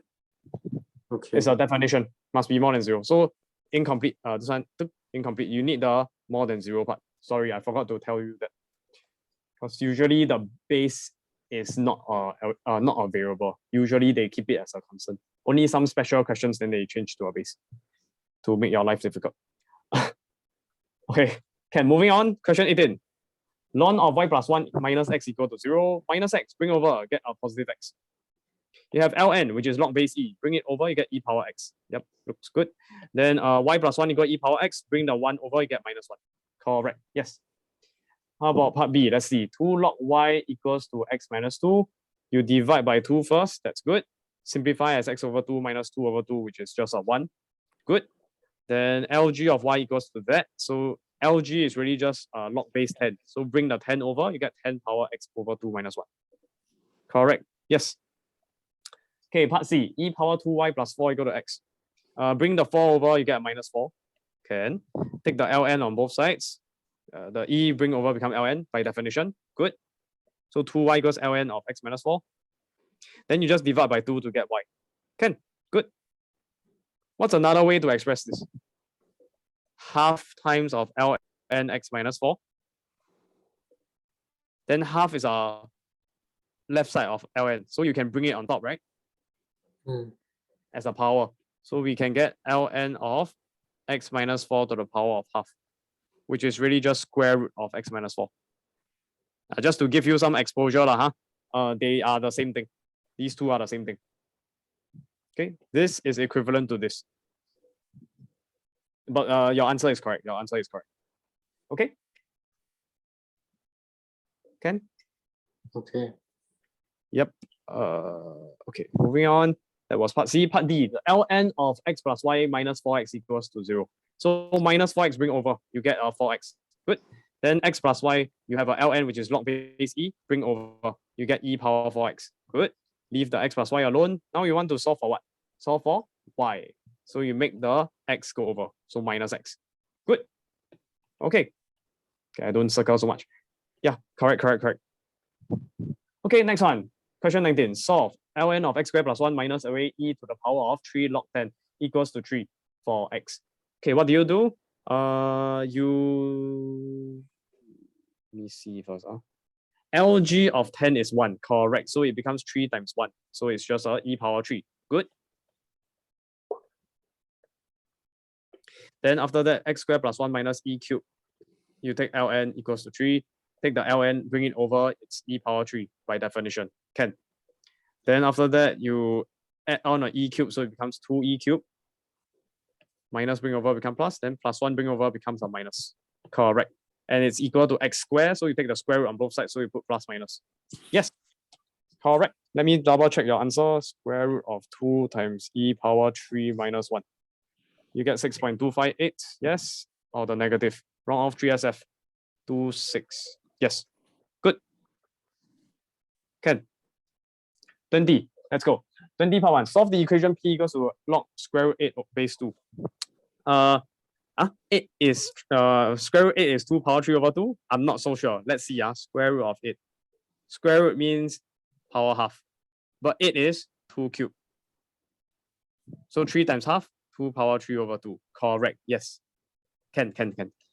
Okay. It's a definition. Must be more than 0. So incomplete. This one incomplete. You need the more than 0 part. Sorry, I forgot to tell you that. Because usually the base is not a variable. Usually they keep it as a constant. Only some special questions then they change to a base to make your life difficult. Okay, moving on. Question 18. Ln of y plus 1 minus x equal to 0. Minus x, bring over, get a positive x. You have ln, which is log base e. Bring it over, you get e power x. Yep, looks good. Then y plus 1 equal e power x. Bring the 1 over, you get minus 1. Correct, yes. How about part B? Let's see. 2 log y equals to x minus 2. You divide by 2 first. That's good. Simplify as x over 2 minus 2 over 2, which is just a 1. Good. Then lg of y equals to that. So lg is really just log base 10. So bring the 10 over, you get 10 power x over 2 minus 1. Correct. Yes. Okay, part C. E power 2y plus 4 equal to x. Bring the 4 over, you get minus 4. Can. Take the ln on both sides. The e bring over become ln by definition. Good. So 2y equals ln of x minus 4. Then you just divide by 2 to get y. Can. Good. What's another way to express this? Half times of ln x minus 4. Then half is our left side of ln. So you can bring it on top, right? As a power. So we can get ln of x minus 4 to the power of half, which is really just square root of x minus 4. Just to give you some exposure, they are the same thing. These two are the same thing. Okay, this is equivalent to this. But your answer is correct. Your answer is correct. Okay? Can? Okay. Yep. Okay, moving on. That was part C. Part D, the ln of x plus y minus 4x equals to 0. So minus 4x bring over, you get a 4x. Good. Then x plus y, you have a ln, which is log base e, bring over, you get e power 4x. Good. Leave the x plus y alone. Now you want to solve for what? Solve for y. So you make the x go over, so minus x. Good. Okay, I don't circle so much. Yeah, correct. Okay, next one. Question 19. Solve ln of x squared plus 1 minus array e to the power of 3 log 10 equals to 3 for x. Okay, what do? Let me see first. Lg of 10 is 1, correct. So it becomes 3 times 1. So it's just e power 3. Good. Then after that, x squared plus 1 minus e cubed. You take ln equals to 3. Take the ln, bring it over, it's e power 3 by definition. Can. Then after that, you add on an e cubed, so it becomes 2e cubed. Minus bring over become plus, then plus 1 bring over becomes a minus. Correct. And it's equal to x squared, so you take the square root on both sides, so you put plus minus. Yes, correct. Let me double check your answer. Square root of 2 times e power 3 minus 1. You get 6.258. Yes. Or the negative. Round off 3SF. 26. Yes. Good. Can. 20. Let's go. 20 part 1. Solve the equation P equals to log square root 8 base 2. 8 is square root 8 is 2 power 3 over 2. I'm not so sure. Let's see. Square root of 8. Square root means power half. But 8 is 2 cubed. So 3 times half, 2 power 3 over 2. Correct. Yes. Can.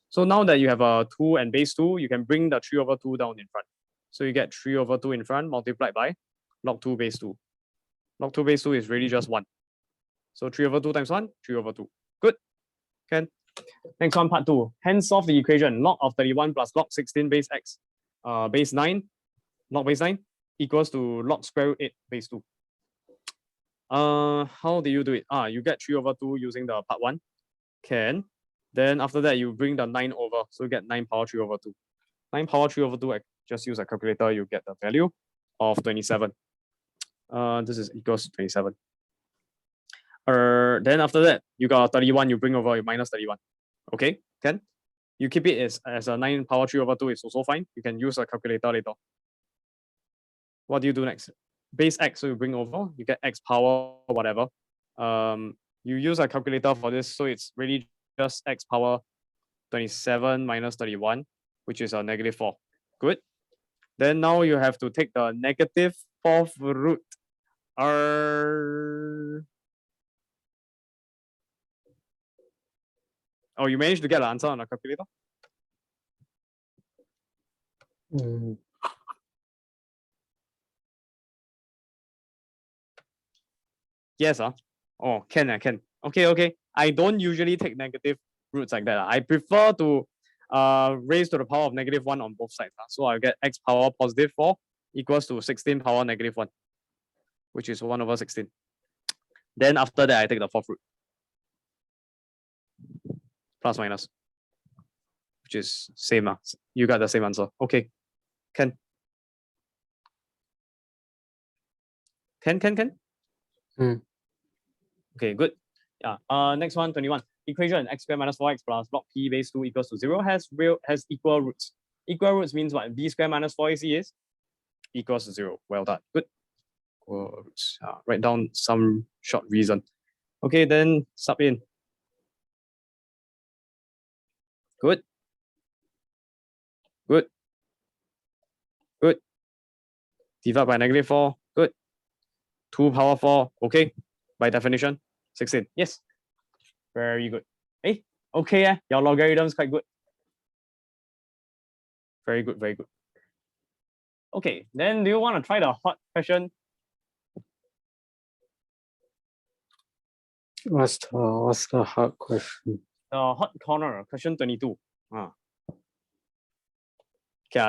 So now that you have a 2 and base 2, you can bring the 3 over 2 down in front. So you get 3 over 2 in front multiplied by log 2 base 2. Log 2 base 2 is really just 1. So 3 over 2 times 1, 3 over 2. Good. Can. Next one, part 2. Hence solve the equation log of 31 plus log 16 base x base 9, log base 9 equals to log square root 8 base 2. How do you do it? You get 3 over 2 using the part 1. Can. Then after that, you bring the 9 over. So you get 9 power 3 over 2. 9 power 3 over 2, I just use a calculator, you get the value of 27. This is equals to 27. Then after that, you got 31, you bring over, you minus 31. Okay, can. You keep it as a 9 power 3 over 2 is also fine. You can use a calculator later. What do you do next? Base x, so you bring over, you get x power whatever. You use a calculator for this, so it's really just x power 27 minus 31, which is a negative 4. Good. Then now you have to take the negative 4th root. Oh, you managed to get the answer on a calculator? Yes. Oh, can. Okay. I don't usually take negative roots like that. I prefer to raise to the power of -1 on both sides. So I get x power positive 4 equals to 16 power -1, which is 1 over 16. Then after that, I take the 4th root. Plus minus. Which is same. You got the same answer. Okay. Can. Okay, good. Yeah. Next one, 21. Equation x squared minus 4x plus log p base 2 equals to 0 has equal roots. Equal roots means what? B squared minus 4ac is equals to 0. Well done. Good. Equal roots. Write down some short reason. Okay, then sub in. Good. Divide by -4. Good. 2 power 4. Okay. By definition, 16. Yes. Very good. Hey, okay. Your logarithm is quite good. Very good. Okay, then do you want to try the hot question? What's the hard question? The hot corner, question 22. Okay,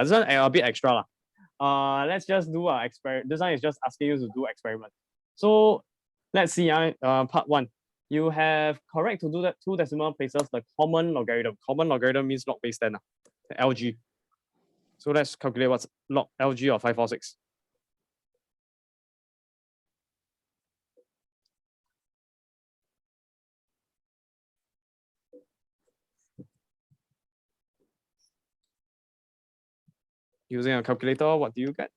this one a bit extra. Let's just do an experiment. This one is just asking you to do experiment. So let's see. Part 1. You have correct to do that 2 decimal places the common logarithm. Common logarithm means log base 10. LG. So let's calculate what's log LG of 546. Using a calculator, what do you get?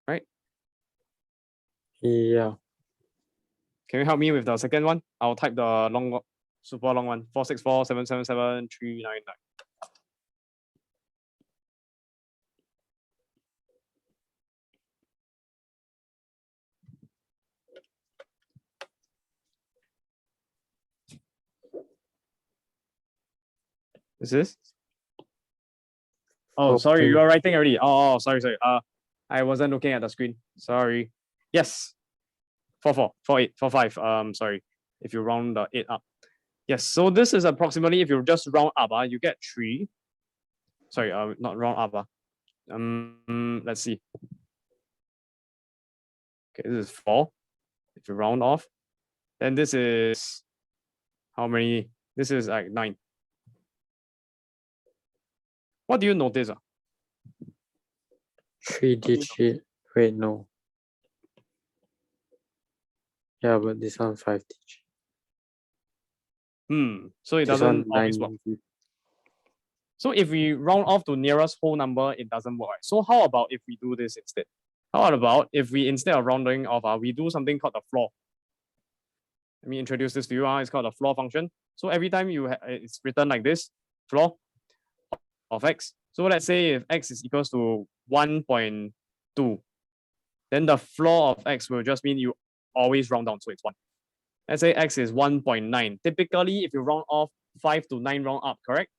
Right? Yeah. Can you help me with the second one? I'll type the long, super long one. 464,777,399. Is this? Oh, sorry, you are writing already. Oh, sorry. I wasn't looking at the screen. Sorry. Yes. 44, 48, 45. Sorry. If you round the 8 up. Yes. So this is approximately, if you just round up, you get 3. Sorry, not round up. Let's see. Okay, this is 4. If you round off, then this is how many? This is like 9. What do you notice? 3 digit. Wait, no. Yeah, but this one 5 digit. So it This doesn't one always work. 9. So if we round off to nearest whole number, it doesn't work. Right? So how about if we do this instead? How about if we, instead of rounding off, we do something called the floor. Let me introduce this to you. It's called a floor function. So every time it's written like this, floor of x. So let's say if x is equals to 1.2, then the floor of x will just mean you always round down, so it's 1. Let's say x is 1.9. Typically, if you round off 5 to 9 round up, correct?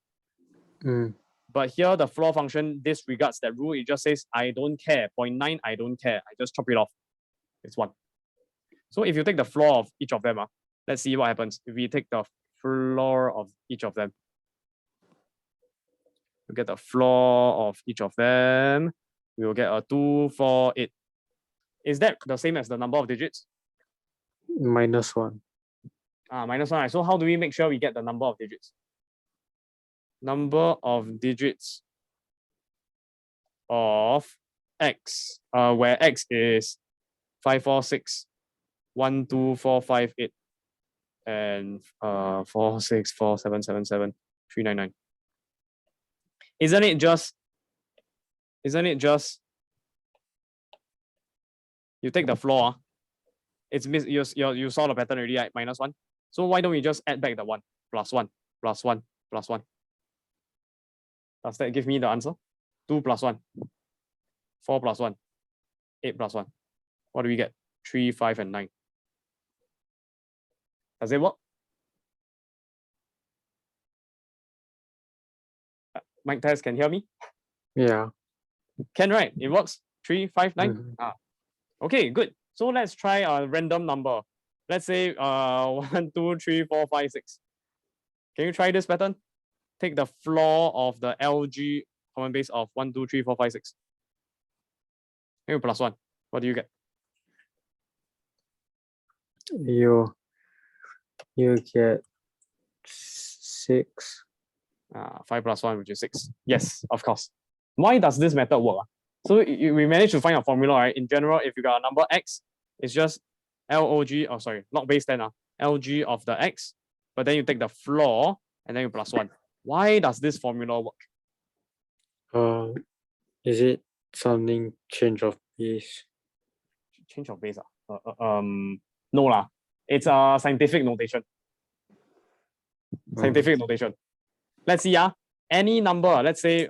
But here the floor function disregards that rule. It just says, I don't care. 0.9, I don't care. I just chop it off. It's 1. So if you take the floor of each of them, let's see what happens. If we take the floor of each of them, we get the floor of each of them. We will get a 2, 4, 8. Is that the same as the number of digits? -1. Minus 1. So how do we make sure we get the number of digits? Number of digits of x, where x is 5, 4, 6, 1, 2, 4, 5, 8, and 4, 6, 4, 7, 7, 7, 3, 9, 9. Isn't it just you take the floor? It's you saw the pattern already, right? -1. So why don't we just add back the 1 plus 1 plus 1 plus 1? Does that give me the answer? 2 plus 1, 4 plus 1, 8 plus 1. What do we get? 3, 5, and 9. Does it work? Mic test, can you hear me? Yeah. Can, right? It works. 3, 5, 9. Okay, good. So let's try a random number. Let's say 1, 2, 3, 4, 5, 6. Can you try this pattern? Take the floor of the LG common base of 1, 2, 3, 4, 5, 6. Maybe plus 1. What do you get? You get 6. 5 plus 1, which is 6. Yes, of course. Why does this method work? So we managed to find a formula, right? In general, if you got a number x, it's just log, oh sorry, not base 10, lg of the x, but then you take the floor and then you plus 1. Why does this formula work? Is it something change of base? Change of base? No lah. It's a scientific notation. Scientific notation. Let's see, any number, let's say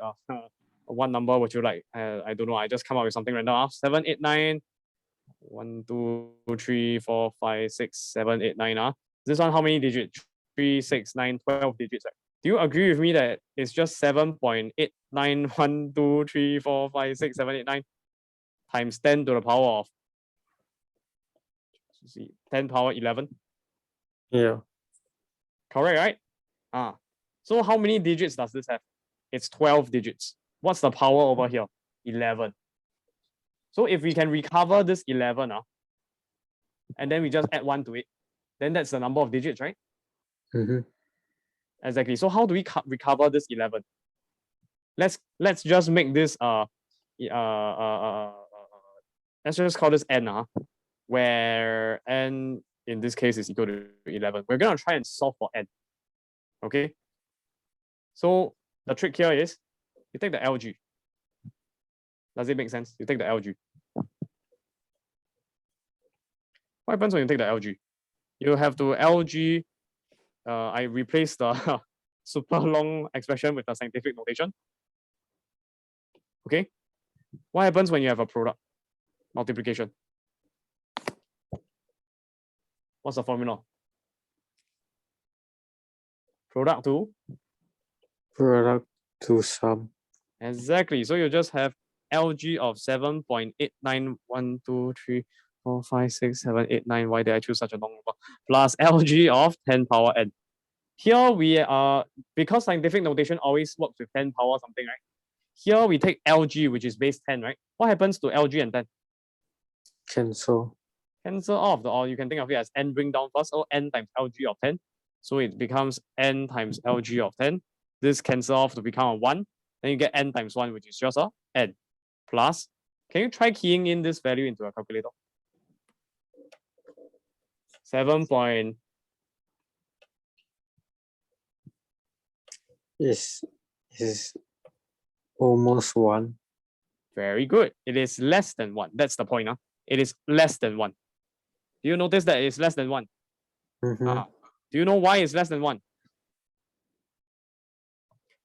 what number would you like? I don't know. I just come up with something random. 7, 8, 9. 1, 2, 3, 4, 5, 6, 7, 8, 9. This one, how many digits? 3, 6, 9, 12 digits. Right? Do you agree with me that it's just 7.89, 1, 2, 3, 4, 5, 6, 7, 8, 9 times 10 to the power of 10 power 11? Yeah. Correct, right? So how many digits does this have? It's 12 digits. What's the power over here? 11. So if we can recover this 11, and then we just add 1 to it, then that's the number of digits, right? Exactly. So how do we recover this 11? Let's just make this let's just call this n, where n in this case is equal to 11. We're gonna try and solve for n. Okay. So the trick here is you take the LG. Does it make sense? You take the LG. What happens when you take the LG? You have to LG. I replace the super long expression with the scientific notation. Okay. What happens when you have a product? Multiplication. What's the formula? Product to sum. Exactly. So you just have LG of 7.8912345678 9. Why did I choose such a long number? Plus LG of 10 power n. Here we are, because scientific notation always works with 10 power something, right? Here we take LG, which is base 10, right? What happens to LG and 10? Cancel off. Or you can think of it as n bring down first. So n times LG of 10. So it becomes n times LG of 10. This cancel off to become a 1. Then you get n times 1, which is just a n plus Can you try keying in this value into a calculator? 7 point. Is almost 1. Very good. It is less than 1. That's the point. It is less than 1. Do you notice that it's less than 1? Mm-hmm. Do you know why it's less than 1?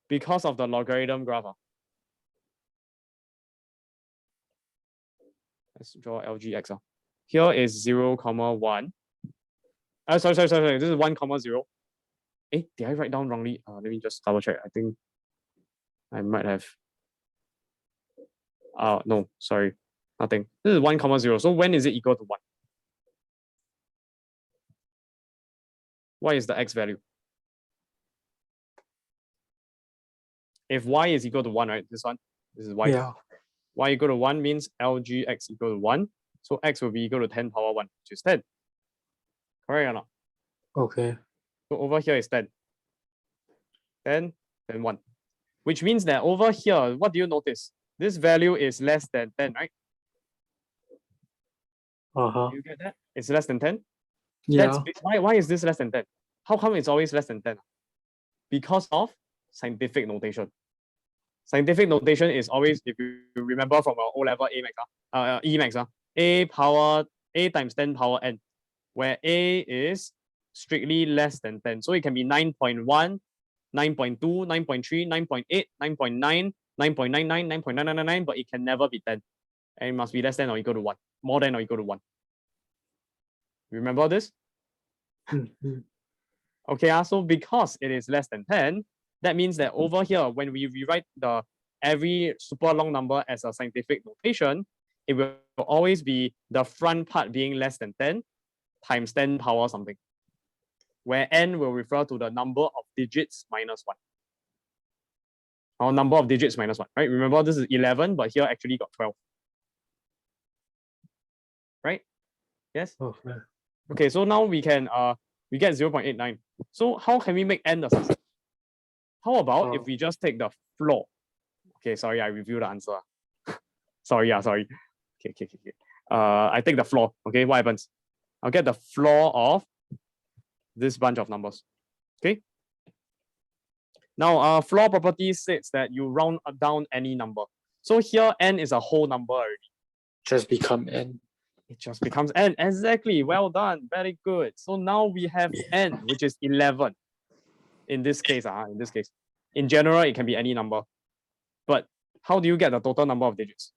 Because of the logarithm graph. Let's draw LGX. Here is 0, 1. Sorry. This is 1, 0. Did I write down wrongly? Let me just double check. I think I might have. No, sorry. Nothing. This is 1, 0. So when is it equal to 1? What is the x value? If y is equal to 1, right? This is y. Yeah. Y equal to 1 means LGX equal to 1. So x will be equal to 10 power 1, which is 10. Correct or not? Okay. So over here is 10. 10, then 1. Which means that over here, what do you notice? This value is less than 10, right? Uh-huh. Do you get that? It's less than 10? Yeah. Why is this less than 10? How come it's always less than 10? Because of scientific notation. Scientific notation is always, if you remember from our O-level Emax, A power, A times 10 power n, where A is strictly less than 10. So it can be 9.1, 9.2, 9.3, 9.8, 9.9, 9.99, 9.9999, but it can never be 10. And it must be less than or equal to 1, more than or equal to 1. Remember this? Mm-hmm. Okay, so because it is less than 10, that means that over here, when we rewrite every super long number as a scientific notation, it will always be the front part being less than 10 times 10 power something, where n will refer to the number of digits minus 1. Or number of digits minus 1, right? Remember, this is 11, but here actually got 12. Right? Yes? Okay. Okay, so now we get 0.89. So how can we make n the success? How about if we just take the floor? Okay, sorry, I reviewed the answer. sorry. Okay. I take the floor. Okay, what happens? I'll get the floor of this bunch of numbers. Okay. Now, floor property states that you round down any number. So here, n is a whole number already. Just become n. It just becomes n. Exactly. Well done. Very good. So now we have n, which is 11. In this case, in general, it can be any number. But how do you get the total number of digits?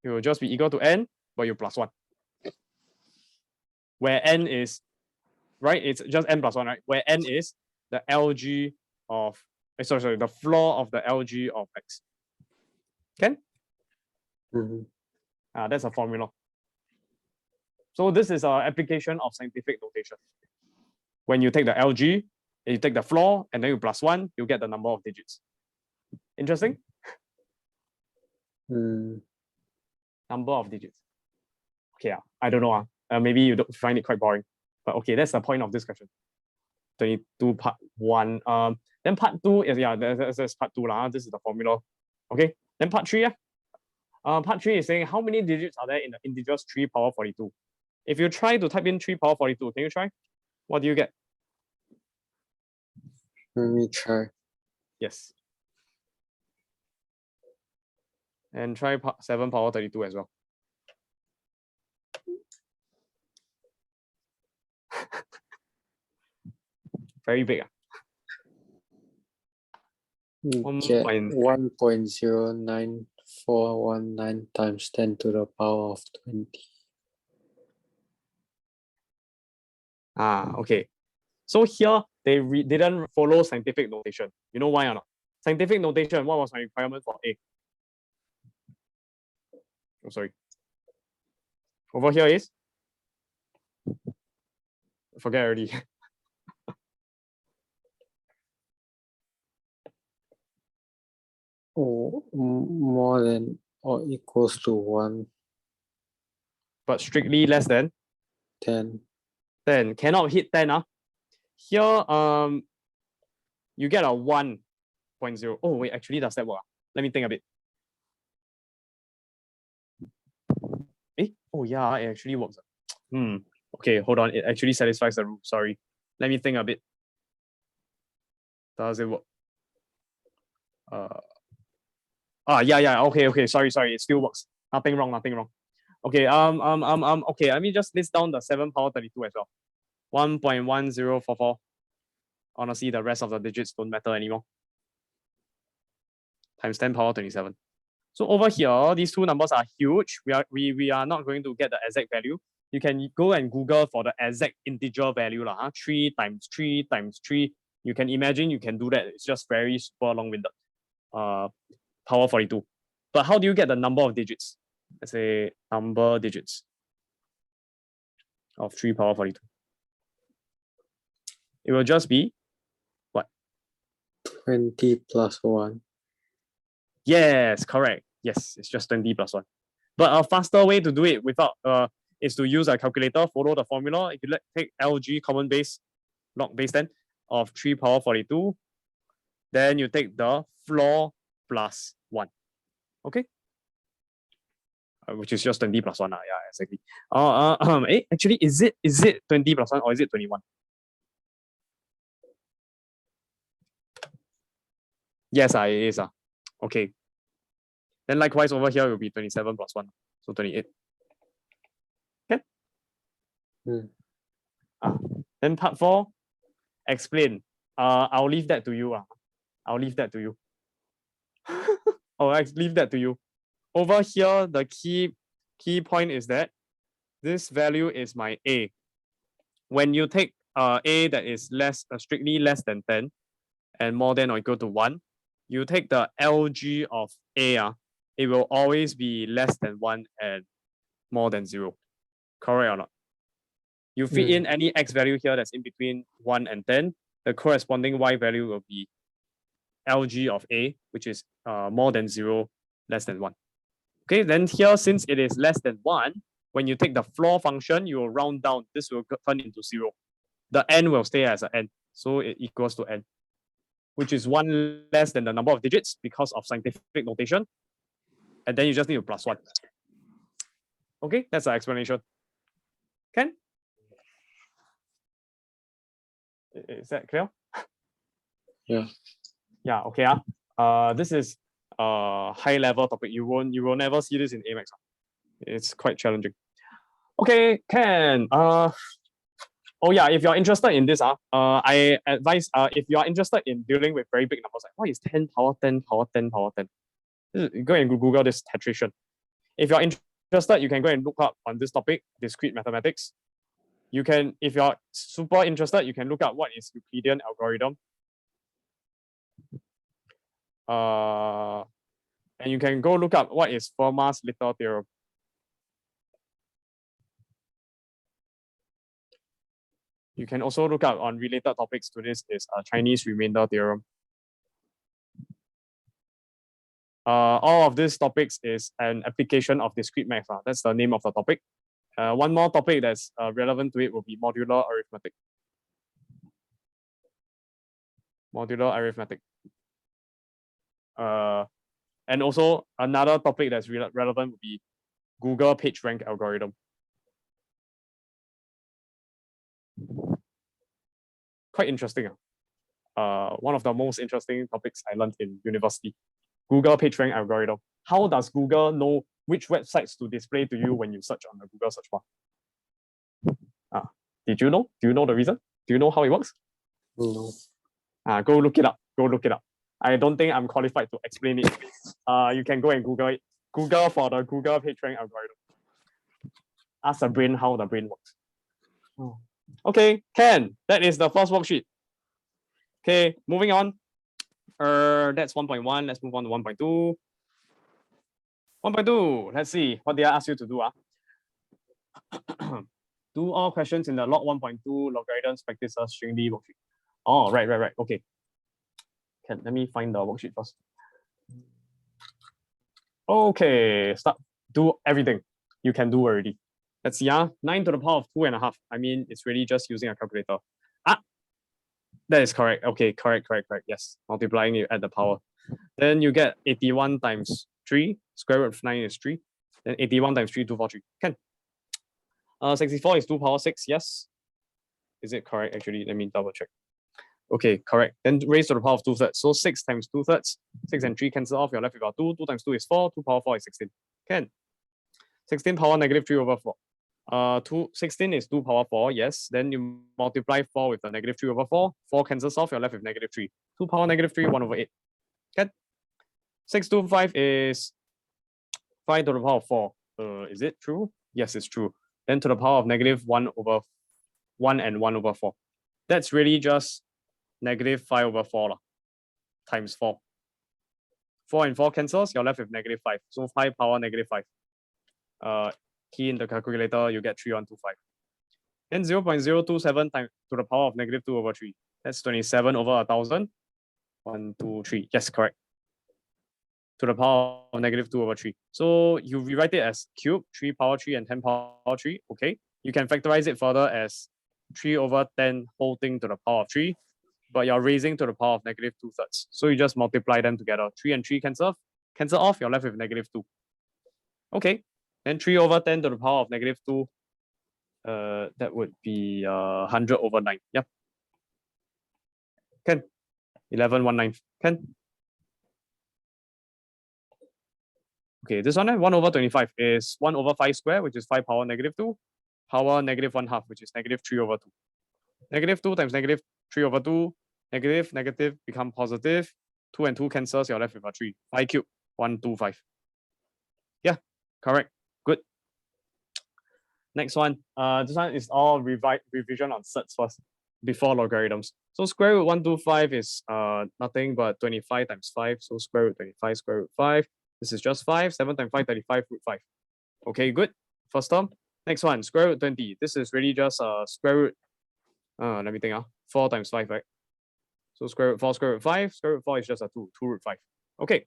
It will just be equal to n, but you plus 1. Where n is, right? It's just n plus 1, right? Where n is the LG of, the floor of the LG of x. Can? Mm-hmm. That's a formula. So this is an application of scientific notation. When you take the LG, and you take the floor, and then you plus 1, you get the number of digits. Interesting? Number of digits. Okay, I don't know. Maybe you don't find it quite boring. But okay, that's the point of this question. 22 part 1. Then part 2 is, that's part 2. This is the formula. Okay, then part 3. Part 3 is saying how many digits are there in the integers 3 power 42. If you try to type in 3 power 42, can you try? What do you get? Let me try. Yes. And try 7 power 32 as well. Very big. Get 1.09419 times 10 to the power of 20. Okay. So here, they didn't follow scientific notation. You know why or not? Scientific notation, what was my requirement for A? Oh, sorry. Over here is? Forget already. More than or equals to 1. But strictly less than 10. 10. Cannot hit 10. Here, you get a 1.0. Oh, wait, actually, does that work? Let me think a bit. Oh yeah, it actually works. Okay, hold on. It actually satisfies the rule. Sorry. Let me think a bit. Does it work? Yeah. Okay. Sorry. It still works. Nothing wrong. Okay. Okay. Let me just list down the 7 power 32 as well. 1.1044. Honestly, the rest of the digits don't matter anymore. Times 10 power 27. So over here, these two numbers are huge. We are not going to get the exact value. You can go and Google for the exact integer value. 3 times 3 times 3. You can imagine you can do that. It's just very super long-winded. Power 42. But how do you get the number of digits? Let's say number digits of 3 power 42. It will just be what? 20 plus 1. Yes, correct. Yes, it's just 20 plus 1. But a faster way to do it without is to use a calculator, follow the formula. If you take LG common base, log base 10 of 3 power 42, then you take the floor plus 1. Okay? Which is just 20 plus 1. Yeah, exactly. Actually, is it 20 plus 1 or is it 21? Yes, it is. Okay. Then likewise over here will be 27 plus 1. So 28. Okay? Then part 4, explain. I'll leave that to you. I'll leave that to you. I'll leave that to you. Over here, the key point is that this value is my A. When you take A that is strictly less than 10 and more than or equal to 1, you take the LG of A. It will always be less than 1 and more than 0. Correct or not? You feed in any X value here that's in between 1 and 10, the corresponding Y value will be LG of A, which is more than 0, less than 1. Okay, then here, since it is less than 1, when you take the floor function, you will round down. This will turn into 0. The n will stay as an n, so it equals to n, which is 1 less than the number of digits because of scientific notation. And then you just need to plus 1. Okay, that's the explanation. Can? Is that clear? Yeah. Yeah, okay. This is a high level topic. You will never see this in AMAX. It's quite challenging. Okay, Ken. Oh yeah, if you're interested in this, I advise if you are interested in dealing with very big numbers, like what is 10 power 10 power 10 power 10? Go and Google this tetration. If you're interested, you can go and look up on this topic, discrete mathematics. You can, if you're super interested, you can look up what is Euclidean algorithm. And you can go look up what is Fermat's little theorem. You can also look up on related topics to this is Chinese remainder theorem. All of these topics is an application of discrete math. That's the name of the topic. One more topic that's relevant to it will be modular arithmetic. Modular arithmetic. And also another topic that's relevant would be Google PageRank algorithm. Quite interesting. One of the most interesting topics I learned in university. Google PageRank algorithm. How does Google know which websites to display to you when you search on the Google search bar? Did you know? Do you know the reason? Do you know how it works? No. Go look it up. Go look it up. I don't think I'm qualified to explain it. You can go and Google it. Google for the Google PageRank algorithm. Ask the brain how the brain works. Okay, Ken, that is the first worksheet. Okay, moving on. That's 1.1. Let's move on to 1.2. 1.2. Let's see. What did I ask you to do? Do all questions in the log 1.2 logarithms practices stringly worksheet. Oh, right. Okay. Let me find the worksheet first. Okay, start. Do everything you can do already. Let's see. 9 to the power of 2.5. I mean, it's really just using a calculator. That is correct. Okay, correct. Yes, multiplying it at the power. Then you get 81 times 3. Square root of 9 is 3. Then 81 times 3, 243. Can. 64 is 2 power 6. Yes. Is it correct? Actually, let me double check. Okay, correct. Then raised to the power of 2/3. So 6 times 2/3. 6 and 3 cancel off. You're left with about 2. 2 times 2 is 4. 2 power 4 is 16. Can. 16 power negative 3 over 4. 16 is 2 power 4. Yes. Then you multiply 4 with the negative 3 over 4. 4 cancels off. You're left with negative 3. 2 power negative 3, 1 over 8. Can. 625 is 5 to the power of 4. Is it true? Yes, it's true. Then to the power of negative 1 over 1 and 1 over 4. That's really just negative 5 over 4 times 4. 4 and 4 cancels, you're left with negative 5. So 5 power negative 5. Key in the calculator, you get 3125. Then 0.027 times to the power of negative 2 over 3. That's 27 over 1,000. 1, 2, 3. Yes, correct. To the power of negative 2 over 3. So you rewrite it as cube, 3 power 3 and 10 power 3. Okay. You can factorize it further as 3 over 10 whole thing to the power of 3. But you're raising to the power of negative 2/3. So you just multiply them together. 3 and 3 cancel off, you're left with negative 2. Okay. Then 3 over 10 to the power of negative 2. That would be 100 over 9. Yep. Can. 11 1/9. Can. Okay, this one 1 over 25 is 1 over 5 square, which is 5 power negative 2. Power negative 1/2, which is negative 3 over 2. Negative 2 times negative 3 over 2. Negative become positive. 2 and 2 cancels, you're left with a 3. 5 cube, 125. Yeah, correct. Good. Next one. This one is all revision on surds first before logarithms. So square root 125 is nothing but 25 times 5. So square root 25, square root 5. This is just 5. 7 times 5, 35 root 5. Okay, good. First term. Next one, square root 20. This is really just square root. Let me think. 4 times 5, right? So square root 4, square root 5. Square root 4 is just a 2. 2 root 5. Okay.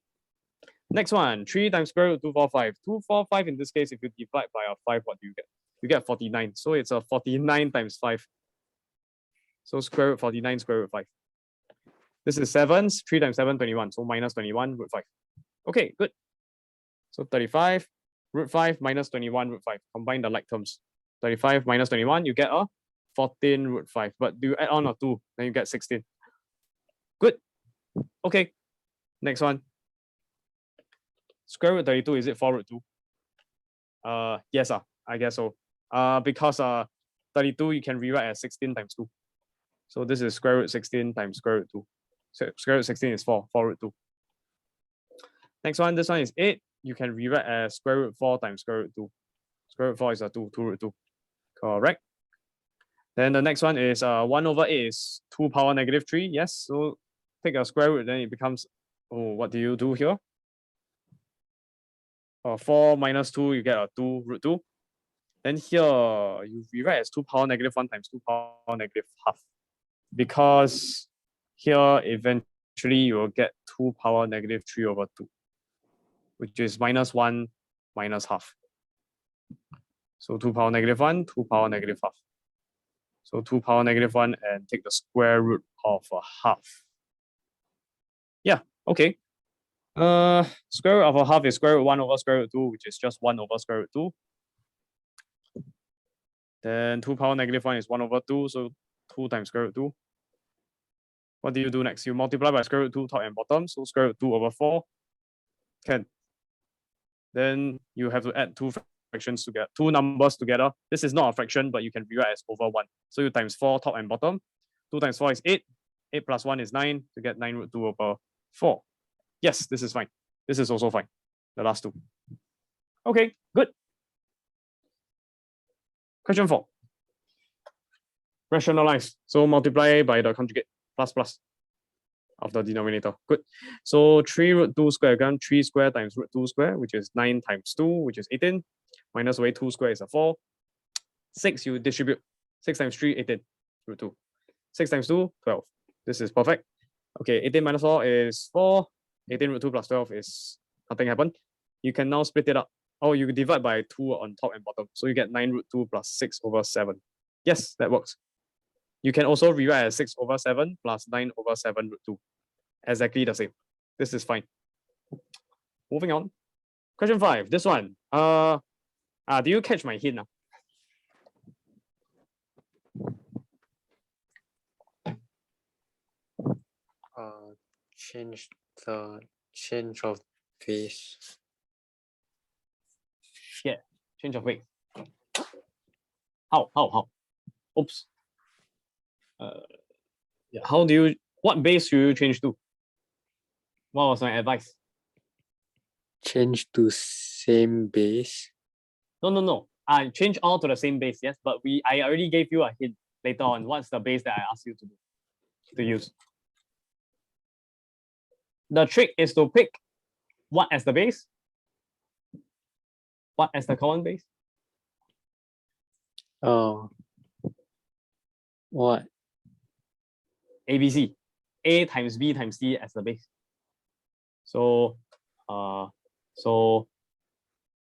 Next one, 3 times square root 245. 245 in this case, if you divide by a 5, what do you get? You get 49. So it's a 49 times 5. So square root 49, square root 5. This is 7. 3 times 7, 21. So minus 21 root 5. Okay, good. So 35 root 5 minus 21 root 5. Combine the like terms. 35 minus 21, you get a 14 root 5. But do you add on a 2? Then you get 16. Good. Okay. Next one. Square root 32, is it 4 root 2? Yes, I guess so. Because 32 you can rewrite as 16 times 2. So this is square root 16 times square root 2. So square root 16 is 4 root 2. Next one, this one is 8. You can rewrite as square root 4 times square root 2. Square root 4 is a 2 root 2. Correct. Then the next one is 1 over 8 is 2 power negative 3. Yes, so take a square root, then it becomes, what do you do here? 4 minus 2, you get a 2 root 2. Then here, you rewrite as 2 power negative 1 times 2 power negative half. Because here, eventually, you will get 2 power negative 3 over 2, which is minus 1 minus half. So 2 power negative 1, 2 power negative half. So 2 power negative 1 and take the square root of a half. Yeah, okay. Square root of a half is square root 1 over square root 2, which is just 1 over square root 2. Then 2 power negative 1 is 1 over 2, so 2 times square root 2. What do you do next? You multiply by square root 2 top and bottom, so square root 2 over 4. Can. Then you have to add two fractions together, two numbers together. This is not a fraction, but you can rewrite as over 1. So you times 4 top and bottom. 2 times 4 is 8. 8 plus 1 is 9 to get 9 root 2 over 4. Yes, this is fine. This is also fine. The last two. Okay, good. Question 4. Rationalize. So multiply by the conjugate plus plus of the denominator. Good. So 3 root 2 square again, 3 square times root 2 square, which is 9 times 2, which is 18. Minus away 2 square is a 4. 6 you distribute. 6 times 3, 18. Root 2. 6 times 2, 12. This is perfect. Okay, 18 minus 4 is 4. 18 root 2 plus 12 is nothing happened. You can now split it up. Oh, you divide by 2 on top and bottom. So you get 9 root 2 plus 6 over 7. Yes, that works. You can also rewrite as 6 over 7 plus 9 over 7 root 2. Exactly the same. This is fine. Moving on. Question 5. This one. Do you catch my hint? Change the change of base. Yeah, change of weight. How? Oops. Yeah. What base should you change to? What was my advice? Change to same base. No. I change all to the same base, yes, but I already gave you a hint later on. What's the base that I asked you to use? The trick is to pick what as the base, what as the common base. Oh. What? ABC. A times B times C as the base. So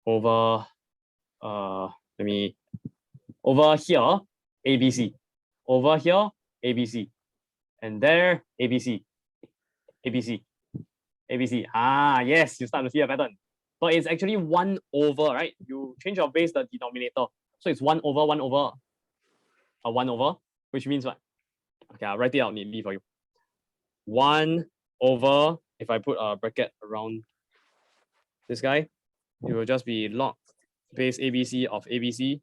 over over here ABC, over here ABC, and there ABC. Yes, you start to see a pattern. But it's actually 1 over, right? You change your base, the denominator. So it's 1 over 1 over. 1 over, which means what? Okay, I'll write it out neatly for you. 1 over, if I put a bracket around this guy, it will just be log base ABC of ABC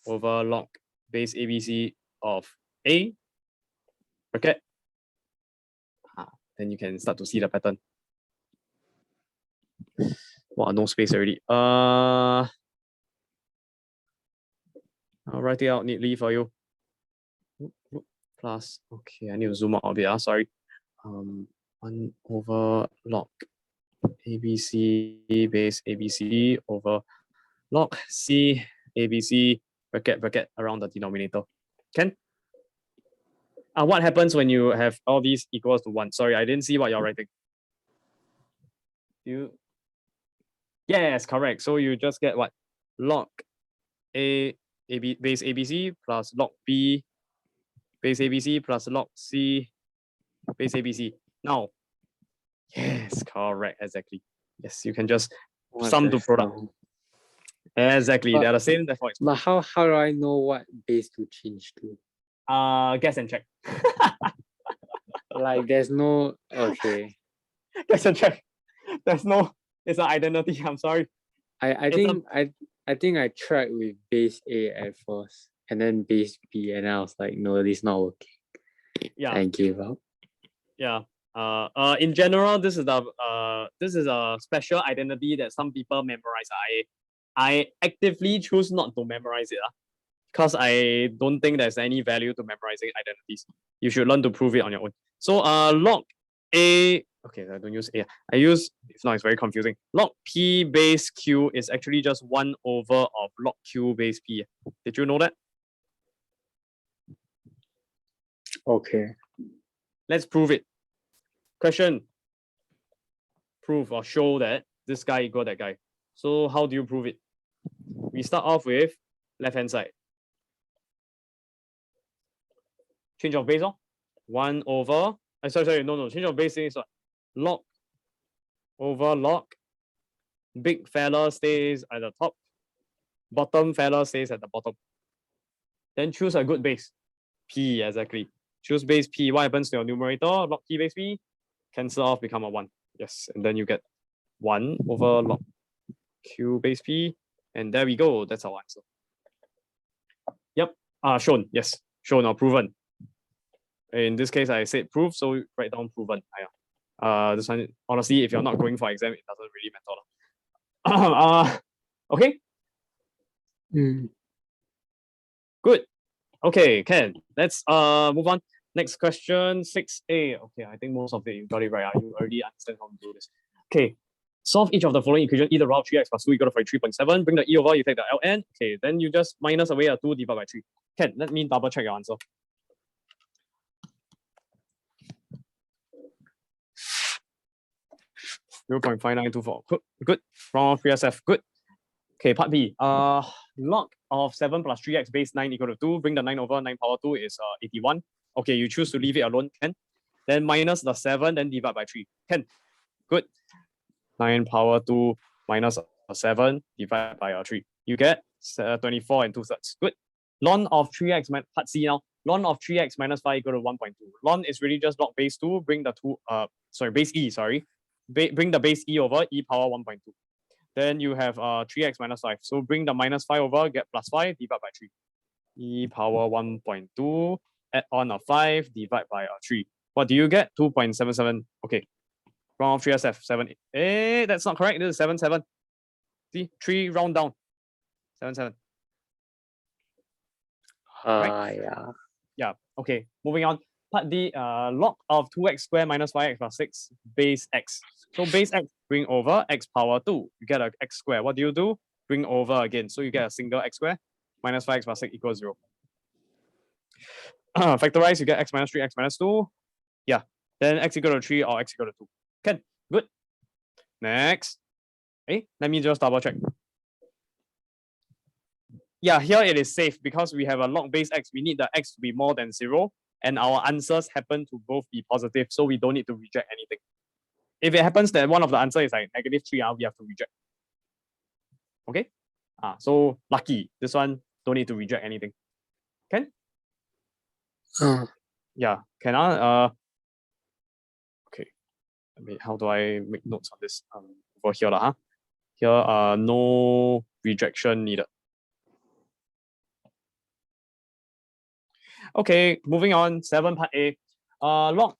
over log base ABC of A, bracket. Then you can start to see the pattern. Wow, no space already. I'll write it out neatly for you. Plus, okay, I need to zoom out a bit. Sorry. 1 over log ABC base ABC over log C ABC bracket around the denominator. Can? What happens when you have all these equals to 1? Sorry, I didn't see what you're writing. Yes, correct. So you just get what? Log A base ABC plus log B base ABC plus log C base ABC. Now, yes, correct, exactly. Yes, you can just sum to product. Exactly, they're the same. Therefore, but how do I know what base to change to? Guess and check. Like there's no okay. Guess and check. There's no. It's an identity. I'm sorry. I think I tried with base A at first, and then base B, and I was like, no, this is not working. Yeah. I gave up. Yeah. In general, this is a special identity that some people memorize. I actively choose not to memorize it, because I don't think there's any value to memorizing identities. You should learn to prove it on your own. So log A, okay, I don't use A. I use, if not, it's very confusing. Log P base Q is actually just 1 over of log Q base P. Did you know that? Okay. Let's prove it. Question. Prove or show that this guy equal that guy. So how do you prove it? We start off with left-hand side. Change of base, 1 over, no, change of base is what? Log over log. Big fella stays at the top. Bottom fella stays at the bottom. Then choose a good base. P, exactly. Choose base P. What happens to your numerator? Log P base P. Cancel off, become a 1. Yes, and then you get 1 over log Q base P. And there we go. That's our answer. Yep. Shown. Yes. Shown or proven. In this case, I said proof, so write down proven. This one, honestly, if you're not going for exam, it doesn't really matter. Okay. Good. Okay, Ken. Let's move on. Next question, 6A. Okay, I think most of it you got it right. You already understand how to do this. Okay. Solve each of the following equation, e to the power 3x plus 2 equal to 3.7. Bring the e over, you take the ln. Okay, then you just minus away a 2 divided by 3. Ken, let me double check your answer. .5924. Good. From 3SF. Good. Okay, part B. Log of 7 plus 3x base 9 equal to 2. Bring the 9 over 9 power 2 is 81. Okay, you choose to leave it alone, Ken. Then minus the 7, then divide by 3. Ken, Good. 9 power 2 minus 7 divided by 3. You get 24 and 2/3. Good. Ln of 3x minus part C now. Ln of 3x minus 5 equal to 1.2. Ln is really just log base 2, bring the base e, bring the base e over e power 1.2. Then you have 3x minus 5. So bring the minus 5 over, get plus 5, divide by 3. E power 1.2, add on a 5, divide by 3. What do you get? 2.77. Okay. Round off 3SF, 7. That's not correct. This is 7, 7. See, 3 round down. 7, 7. Right? Yeah. Yeah. Okay. Moving on. Part D, log of 2x squared minus 5x plus 6 base x. So base x, bring over x power 2. You get a x squared. What do? Bring over again. So you get a single x squared. Minus 5x plus 6 equals 0. Factorize, you get x minus 3, x minus 2. Yeah. Then x equal to 3 or x equal to 2. Can. Good. Next. Let me just double check. Yeah, here it is safe because we have a log base x. We need the x to be more than 0. And our answers happen to both be positive. So we don't need to reject anything. If it happens that one of the answer is like -3, we have to reject. Okay? So lucky. This one don't need to reject anything. Can? Yeah. Can I? Okay. How do I make notes on this? Over here, huh? Here, no rejection needed. Okay, moving on. 7 part A. Log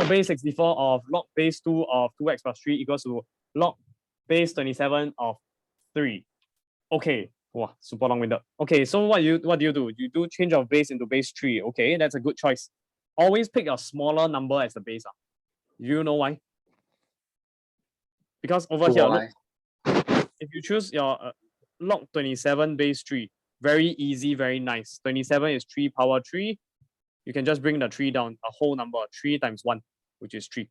base 64 of log base 2 of 2x plus 3 equals to log base 27 of 3. Okay. Wow, super long-winded. Okay, so what do you do? You do change of base into base 3. Okay, that's a good choice. Always pick a smaller number as the base. Do you know why? Because over here, look, if you choose your log 27 base 3, very easy, very nice. 27 is 3 power 3. You can just bring the 3 down, a whole number, 3 times 1, which is 3.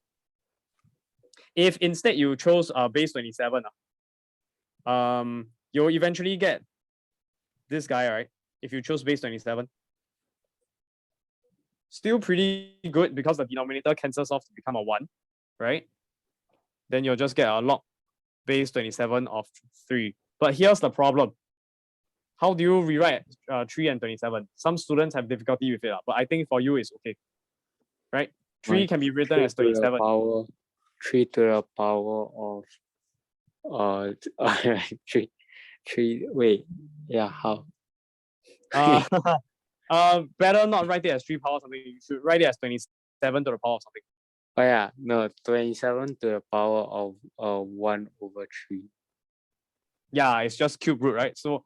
If instead you chose base 27, you'll eventually get this guy, right? If you chose base 27. Still pretty good because the denominator cancels off to become a 1, right? Then you'll just get a log base 27 of 3. But here's the problem. How do you rewrite 3 and 27? Some students have difficulty with it, but I think for you it's okay, right? 3 can be written as 27. 3 to the power of 3. Wait, yeah, how? Better not write it as 3 power something. You should write it as 27 to the power of something. Oh yeah, no, 27 to the power of 1 over 3. Yeah, it's just cube root, right? So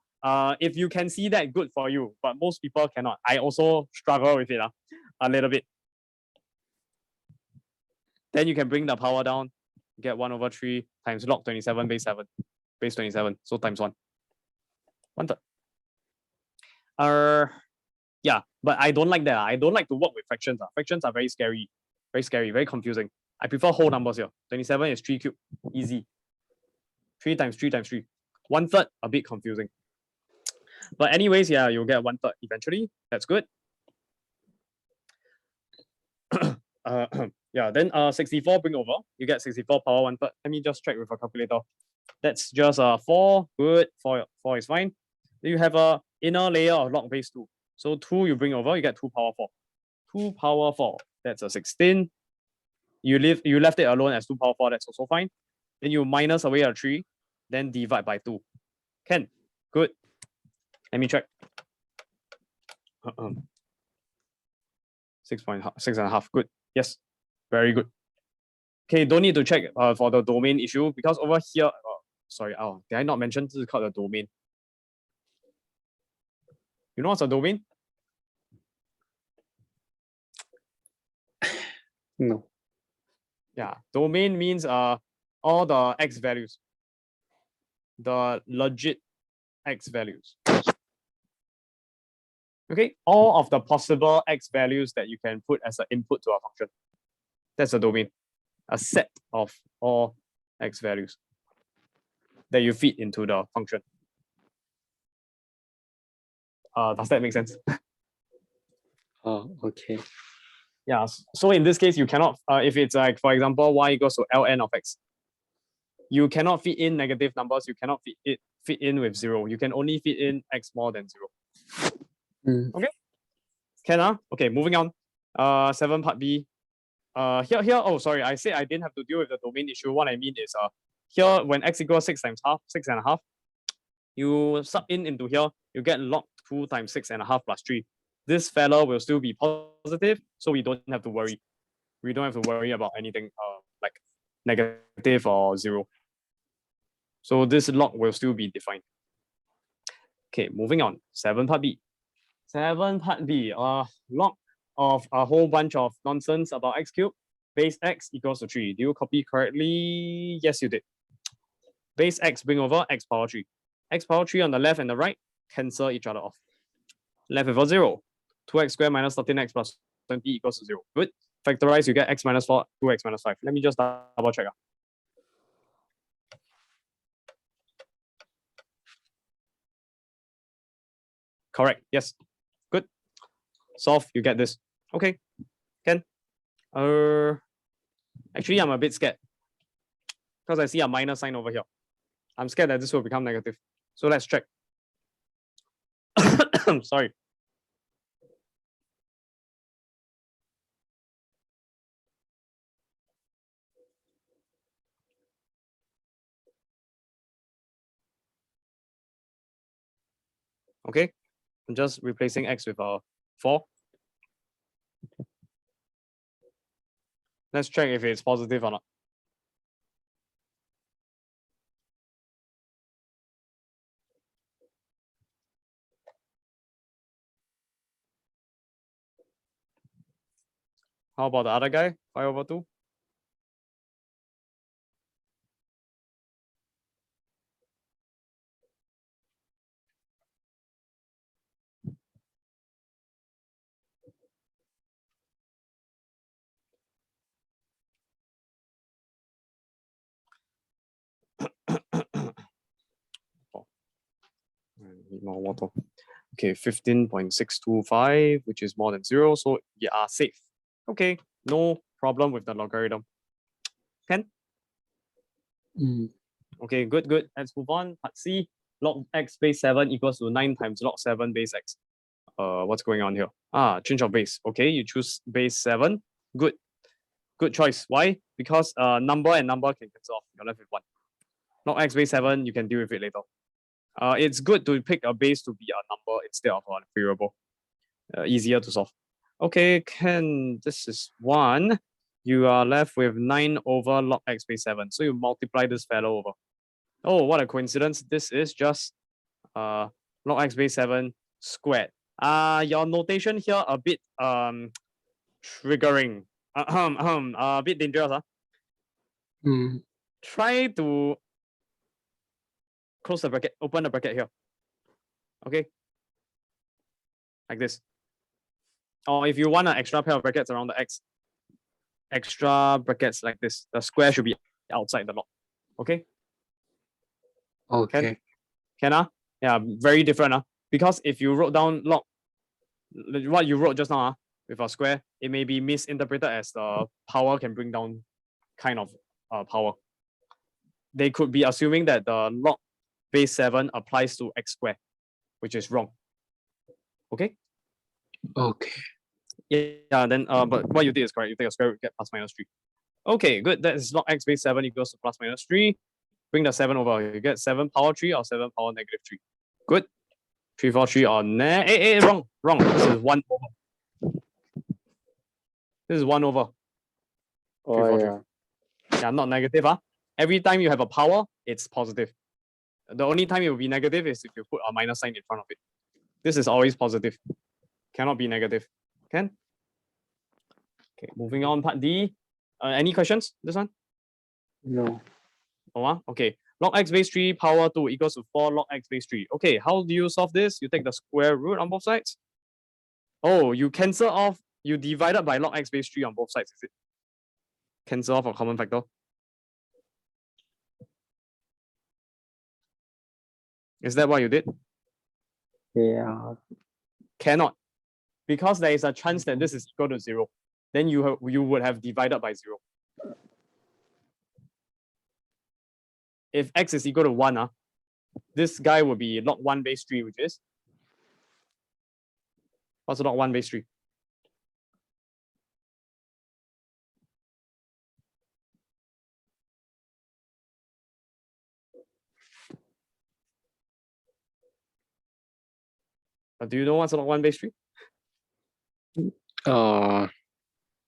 if you can see that, good for you. But most people cannot. I also struggle with it a little bit. Then you can bring the power down, get 1 over 3 times log 27 base 7. Base 27, so times 1. 1/3. Yeah, but I don't like that. I don't like to work with fractions. Fractions are very scary, very confusing. I prefer whole numbers here. 27 is 3 cubed, easy. 3 times 3 times 3. 1/3, a bit confusing. But anyways, yeah, you'll get 1/3 eventually. That's good. Yeah, then 64 bring over. You get 64 power 1/3. Let me just check with a calculator. That's just 4. Good. 4 is fine. Then you have a inner layer of log base 2. So 2 you bring over, you get 2 power 4. 2 power 4. That's a 16. You left it alone as 2 power 4. That's also fine. Then you minus away a 3. Then divide by 2. Can. Good. Let me check. 6.5. Good. Yes. Very good. Okay, don't need to check for the domain issue because over here, sorry, did I not mention this is called the domain? You know what's a domain? No. Yeah, domain means all the x values, the legit x values. Okay, all of the possible x values that you can put as an input to a function. That's a domain, a set of all x values that you feed into the function. Does that make sense? Oh, okay. Yeah, so in this case, you cannot, if it's like, for example, y equals to ln of x, you cannot fit in negative numbers, you cannot fit in with 0. You can only fit in x more than 0. Okay, can okay, moving on. 7 part B. Here, oh sorry, I said I didn't have to deal with the domain issue. What I mean is here when x equals 6 times half, 6.5, you sub into here, you get log 2 times 6.5 plus 3. This fella will still be positive, so we don't have to worry. We don't have to worry about anything like negative or 0. So this log will still be defined. Okay, moving on. 7 part B. 7 part B. Log of a whole bunch of nonsense about x cubed. Base x equals to 3. Do you copy correctly? Yes, you did. Base x bring over x power 3. X power 3 on the left and the right cancel each other off. Left with a 0. 2x squared minus 13x plus 20 equals to 0. Good. Factorize, you get x minus 4, 2x minus 5. Let me just double check. Correct. Yes. Good. Solve, you get this. Okay. Can. Actually, I'm a bit scared because I see a minus sign over here. I'm scared that this will become negative. So let's check. Sorry. Okay. I'm just replacing x with a 4. Let's check if it's positive or not. How about the other guy? 5/2? Need more water. Okay, 15.625, which is more than 0. So you are safe. Okay, no problem with the logarithm. Can? Okay, good. Let's move on. Part C. Log x base 7 equals to 9 times log 7 base x. What's going on here? Change of base. Okay, you choose base 7. Good. Good choice. Why? Because number and number can cancel off. You're left with 1. Log x base 7, you can deal with it later. It's good to pick a base to be a number instead of a variable. Easier to solve. Okay, this is 1. You are left with 9 over log x base 7. So you multiply this fellow over. Oh, what a coincidence. This is just log x base 7 squared. Your notation here a bit triggering. A bit dangerous. Try to close the bracket, open the bracket here. Okay. Like this. Or if you want an extra pair of brackets around the x, extra brackets like this. The square should be outside the log. Okay? Okay. Can? Yeah, very different. Because if you wrote down log, what you wrote just now with a square, it may be misinterpreted as the power can bring down kind of power. They could be assuming that the log base 7 applies to x squared, which is wrong. Okay? Okay. Yeah, then but what you did is correct. You take a square root, get plus minus 3. Okay, good. That is log x base 7 equals to plus minus 3. Bring the 7 over. You get 7 power 3 or 7 power negative 3. Good. 3, 4, 3 or wrong. This is 1 over. This is 1 over. 3, 4, 3. Yeah, not negative. Every time you have a power, it's positive. The only time it will be negative is if you put a minus sign in front of it. This is always positive. Cannot be negative. Can? Okay, moving on, part D. Any questions? This one? No. Oh, okay. Log x base 3 power 2 equals to 4 log x base 3. Okay, how do you solve this? You take the square root on both sides. Oh, you cancel off, you divided by log x base 3 on both sides, is it? Cancel off a common factor. Is that what you did? Yeah. Cannot. Because there is a chance that this is equal to 0. then you would have divided by 0. If x is equal to 1, this guy will be log 1 base 3, which is, what's log 1 base 3? Do you know what's log 1 base 3?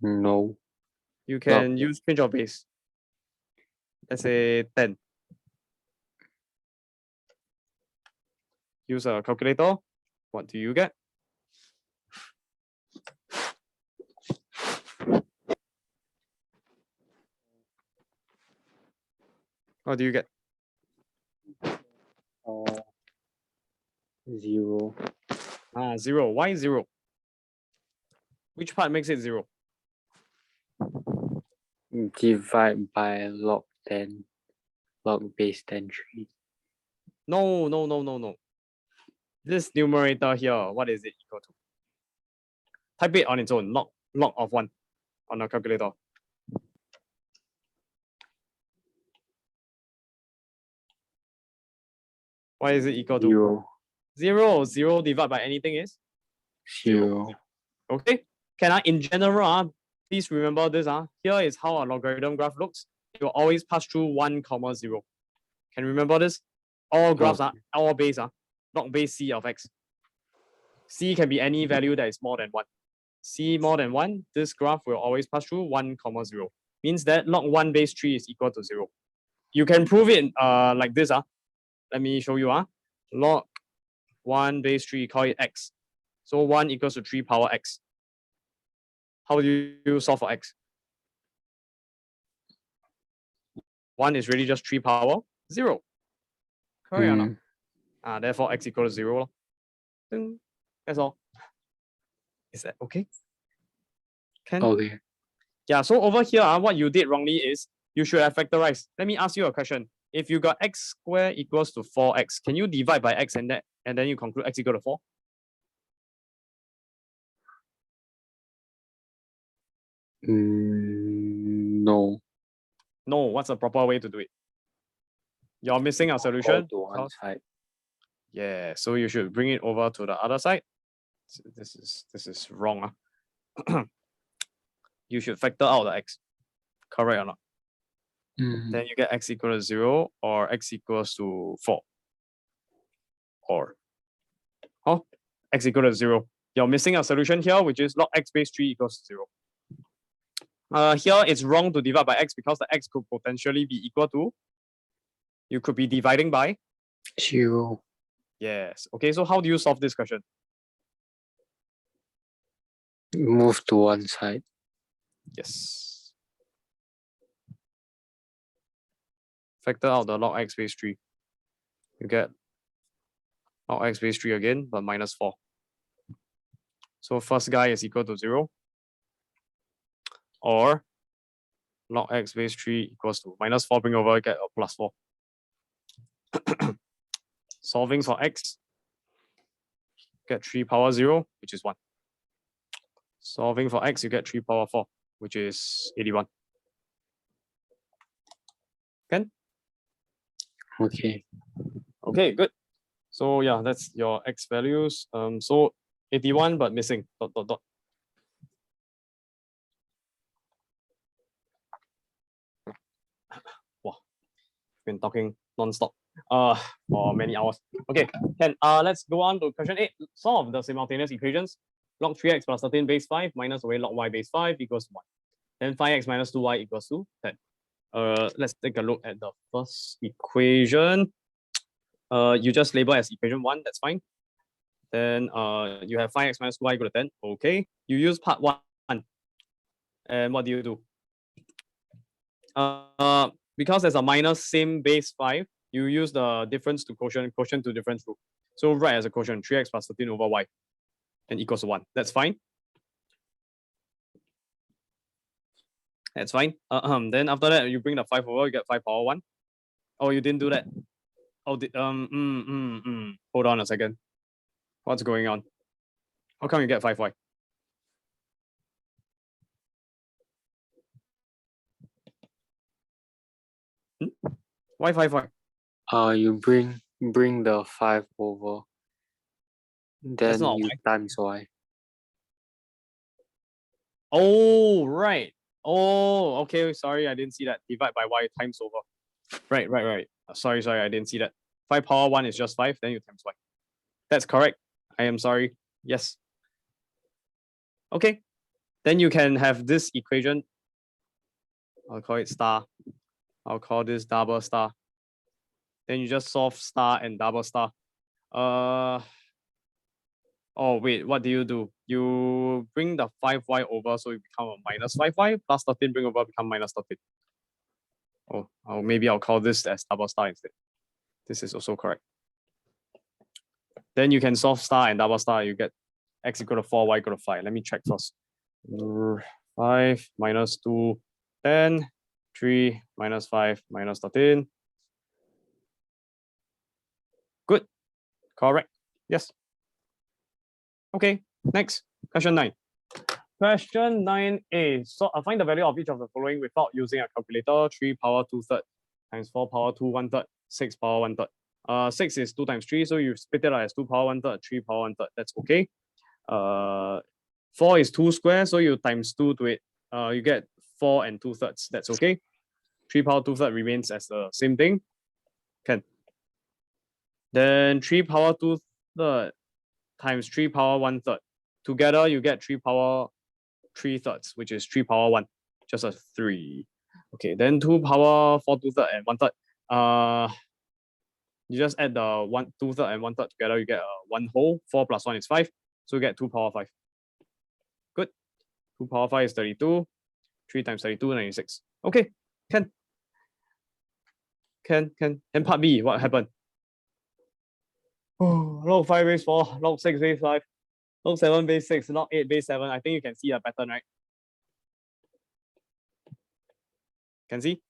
No. You can use change of base. Let's say 10. Use a calculator. What do you get? What do you get? 0. 0. Why 0? Which part makes it 0? Divide by log 10. Log base 10 3. No. This numerator here, what is it equal to? Type it on its own, log of 1 on a calculator. Why is it equal to 0? 0 divided by anything is 0. Okay. Can I, in general, please remember this. Here is how a logarithm graph looks. It will always pass through 1, 0. Can you remember this? All graphs are all base log base c of x. C can be any value that is more than 1. C more than 1, this graph will always pass through 1, 0. Means that log 1 base 3 is equal to 0. You can prove it like this. Let me show you. Log 1 base 3, call it x. So 1 equals to 3 power x. How do you solve for x? 1 is really just 3 power 0. Correct or not? Therefore, x equals to 0. That's all. Is that okay? Okay. Yeah, so over here, what you did wrongly is you should have factorized. Let me ask you a question. If you got x squared equals to 4x, can you divide by x and then you conclude x equal to 4? No. No, what's the proper way to do it? You're missing a solution. To one side. Yeah, so you should bring it over to the other side. This is wrong. You should factor out the x. Correct or not? Then you get x equal to 0 or x equals to 4. Or x equal to 0. You're missing a solution here, which is log x base 3 equals 0. Here it's wrong to divide by x because the x could potentially be equal to, you could be dividing by 0. Yes. Okay, so how do you solve this question? Move to one side. Yes. Factor out the log x base 3. You get log x base 3 again, but minus 4. So first guy is equal to 0. Or log x base 3 equals to minus 4, bring over, get a plus 4. Solving for x, get 3 power 0, which is 1. Solving for x, you get 3 power 4, which is 81. Can? Okay. Okay, good. So yeah, that's your x values. So 81 but missing ... Wow, been talking non-stop for many hours. Okay, let's go on to question 8. Solve the simultaneous equations. Log 3x plus 13 base 5 minus away log y base 5 equals 1. Then 5x minus 2y equals to 10. Let's take a look at the first equation. You just label as equation 1, that's fine. Then you have 5x minus 2y equal to 10. Okay, you use part 1. And what do you do? Because there's a minus same base 5, you use the difference to quotient to difference rule. So write as a quotient 3x plus 13 over y and equals to 1. That's fine. That's fine. Then after that, you bring the 5 over, you get 5 power 1. Oh, you didn't do that. Oh, hold on a second. What's going on? How come you get 5y? Why 5, why? You bring the 5 over, That's then not you why. times y. Oh, right. Oh, okay. Sorry, I didn't see that. Divide by y times over. Right. Sorry, I didn't see that. 5 power 1 is just 5, then you times y. That's correct. I am sorry. Yes. Okay. Then you can have this equation. I'll call it star. I'll call this double star. Then you just solve star and double star. Oh wait, what do? You bring the 5y over, so it become a minus 5y, plus 13 bring over become minus 13. Oh, maybe I'll call this as double star instead. This is also correct. Then you can solve star and double star. You get x equal to 4, y equal to 5. Let me check first. 5 minus 2, 10. 3 minus 5 minus 13. Good. Correct. Yes. Okay. Next. Question 9. Question 9a. So find the value of each of the following without using a calculator. 3 power 2/3 times 4 power 2 1/3, 6 power 1/3. 6 is 2 times 3, so you split it out as 2 power 1/3, 3 power 1/3. That's okay. 4 is 2 square, so you times 2 to it. You get 4 and 2/3. That's okay. 3 power 2/3 remains as the same thing. Can. Then 3 power 2/3 times 3 power 1/3. Together you get 3 power 3/3, which is 3 power 1, just a 3. Okay, then 2 power 4 2/3 and 1/3. You just add the 1 2/3 and 1/3 together, you get 1 whole. 4 plus 1 is 5, so you get 2 power 5. Good. 2 power 5 is 32. 3 times 32, 96. Okay, can. And part B, what happened? Oh, log 5 base 4, log 6 base 5, log 7 base 6, log 8 base 7. I think you can see a pattern, right? Can see?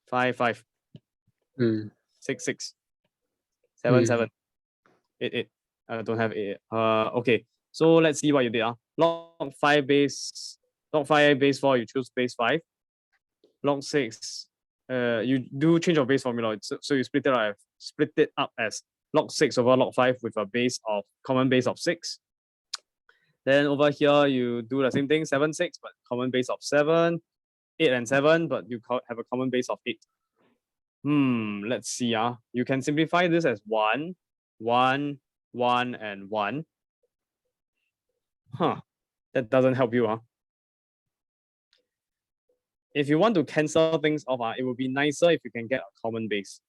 5 5, 6 6, 7 7, 8 8. I don't have 8. Okay. So let's see what you did. Log 5 base 4, you choose base 5. Log 6, you do change of base formula. So you split it up as log 6 over log 5 with a common base of 6. Then over here, you do the same thing, 7 6, but common base of 7. 8 and 7, but you have a common base of 8. Let's see. You can simplify this as 1, 1, 1, and 1. That doesn't help you. If you want to cancel things off, it would be nicer if you can get a common base.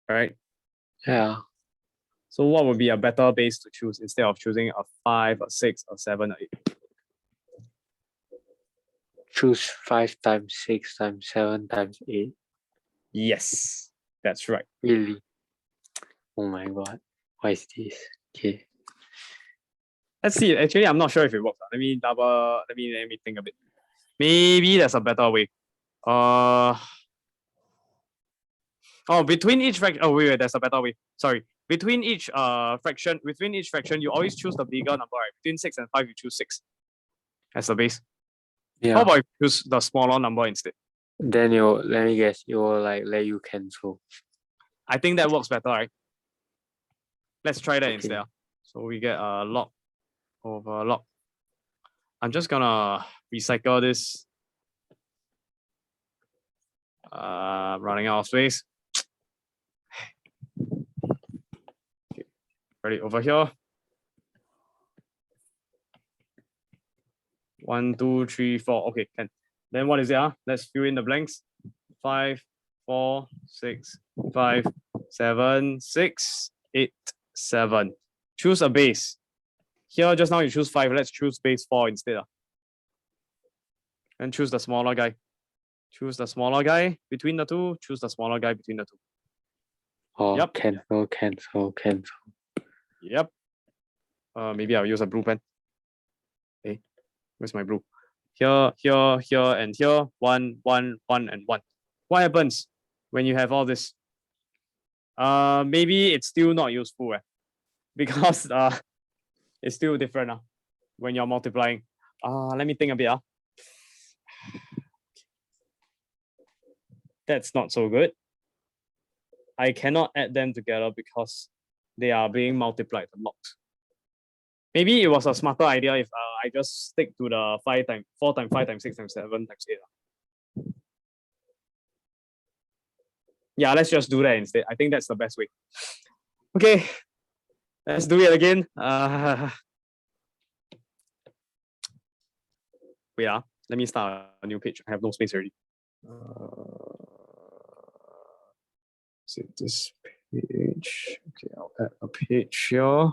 All right? Yeah. So what would be a better base to choose instead of choosing a 5, a 6, a 7, or 8? Choose 5 times 6 times 7 times 8. Yes, that's right. Really? Oh my god. Why is this? Okay. Let's see. Actually, I'm not sure if it works. Let me think a bit. Maybe there's a better way. Between each fraction. Oh wait, there's a better way. Sorry. Between each fraction, you always choose the bigger number, right? Between 6 and 5, you choose 6 as the base. Yeah. How about you choose the smaller number instead? Then let me guess, it will like let you cancel. I think that works better, right? Let's try that Okay. instead. So we get a log over log. I'm just gonna recycle this. Running out of space. Okay. Ready over here. 1 2 3 4. Okay, can. Then what is it? Let's fill in the blanks. 5 4 6 5 7 6 8 7. Choose a base. Here just now you choose 5. Let's choose base 4 instead. And choose the smaller guy. Choose the smaller guy between the two. Choose the smaller guy between the two. Yep. Cancel. Yep. Maybe I'll use a blue pen. Okay. Where's my blue? Here, and here. 1, 1, 1, and 1. What happens when you have all this? Maybe it's still not useful, because it's still different when you're multiplying. Let me think a bit. That's not so good. I cannot add them together because they are being multiplied, the logs. Maybe it was a smarter idea if I just stick to the 4 times 5 times 6 times 7 times 8. Yeah, let's just do that instead. I think that's the best way. Okay, let's do it again. Wait, let me start a new page. I have no space already. Is it this page? Okay, I'll add a page here.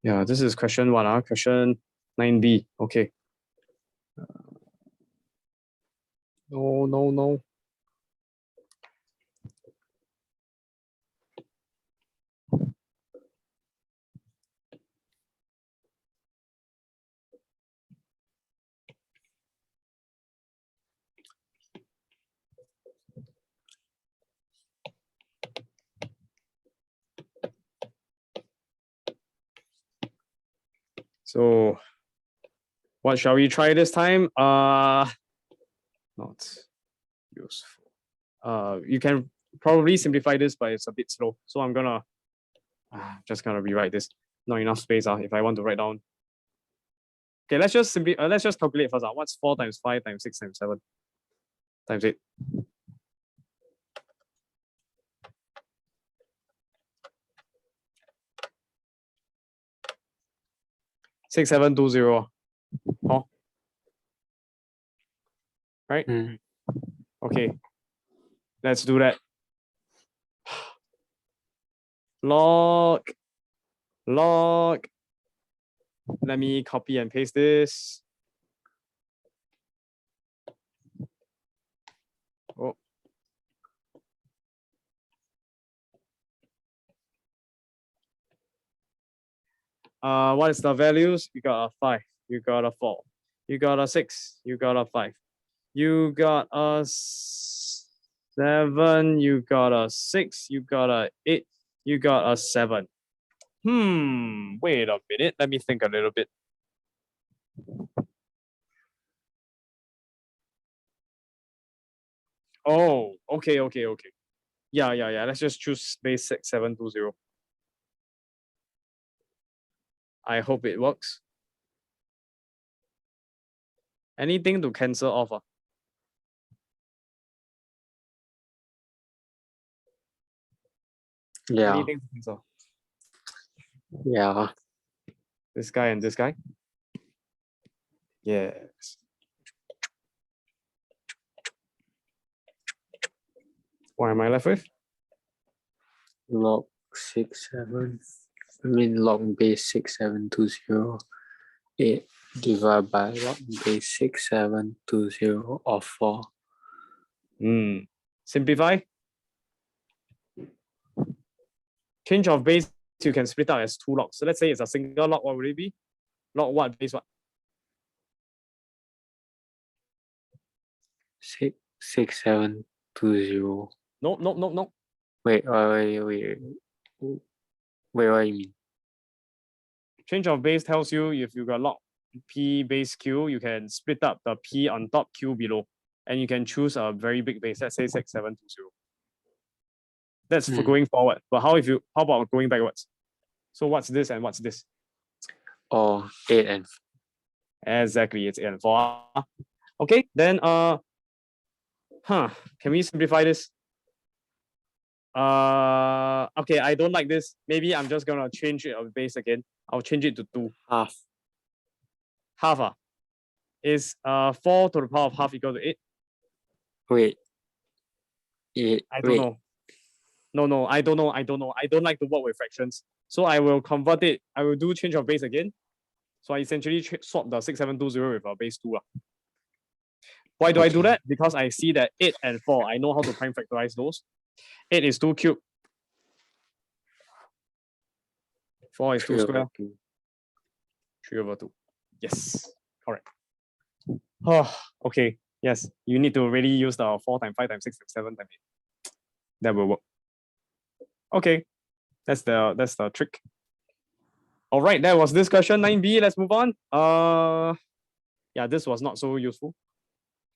Yeah, this is question 1, question 9B. Okay. No. So what shall we try this time? Not useful. You can probably simplify this, but it's a bit slow. So I'm gonna just gonna rewrite this. Not enough space if I want to write down. Okay, let's just calculate first. What's 4 times 5 times 6 times 7 times 8? Six, 7, 2, 0. Oh. Right? Okay. Let's do that. Log. Let me copy and paste this. Oh. What is the values? You got a 5, you got a 4, you got a 6, you got a 5, you got a 7, you got a 6, you got a 8, you got a 7. Wait a minute. Let me think a little bit. Oh, okay. Yeah. Let's just choose base 6, 7, 2, 0. I hope it works. Anything to cancel off? Yeah. Anything to cancel? Yeah. This guy and this guy? Yes. What am I left with? Log base 67208 divided by log base 6720 of 4. Simplify. Change of base, you can split out as 2 logs. So let's say it's a single log. What would it be? Log what? Base what? 6720. No. Wait, what do you mean? Change of base tells you if you got log P base Q, you can split up the P on top, Q below. And you can choose a very big base, let's say 6720. That's for going forward. But how about going backwards? So what's this and what's this? Oh, 8 and 4. Exactly, it's 8 and 4. Okay, then can we simplify this? Okay, I don't like this. Maybe I'm just gonna change it of base again. I'll change it to 2. Half. Is 4 to the power of half equal to 8? Wait. 8. I don't know. No, I don't know. I don't like to work with fractions. So I will convert it. I will do change of base again. So I essentially swap the 6720 with a base 2. Why do I do that? Because I see that 8 and 4, I know how to prime factorize those. 8 is 2 cubed. 4 is 2 square. 3/2. Yes, correct. Oh, okay. Yes, you need to really use the 4 times 5 times 6 times 7 times 8. That will work. Okay, that's the trick. All right, that was this question 9B. Let's move on. Yeah, this was not so useful.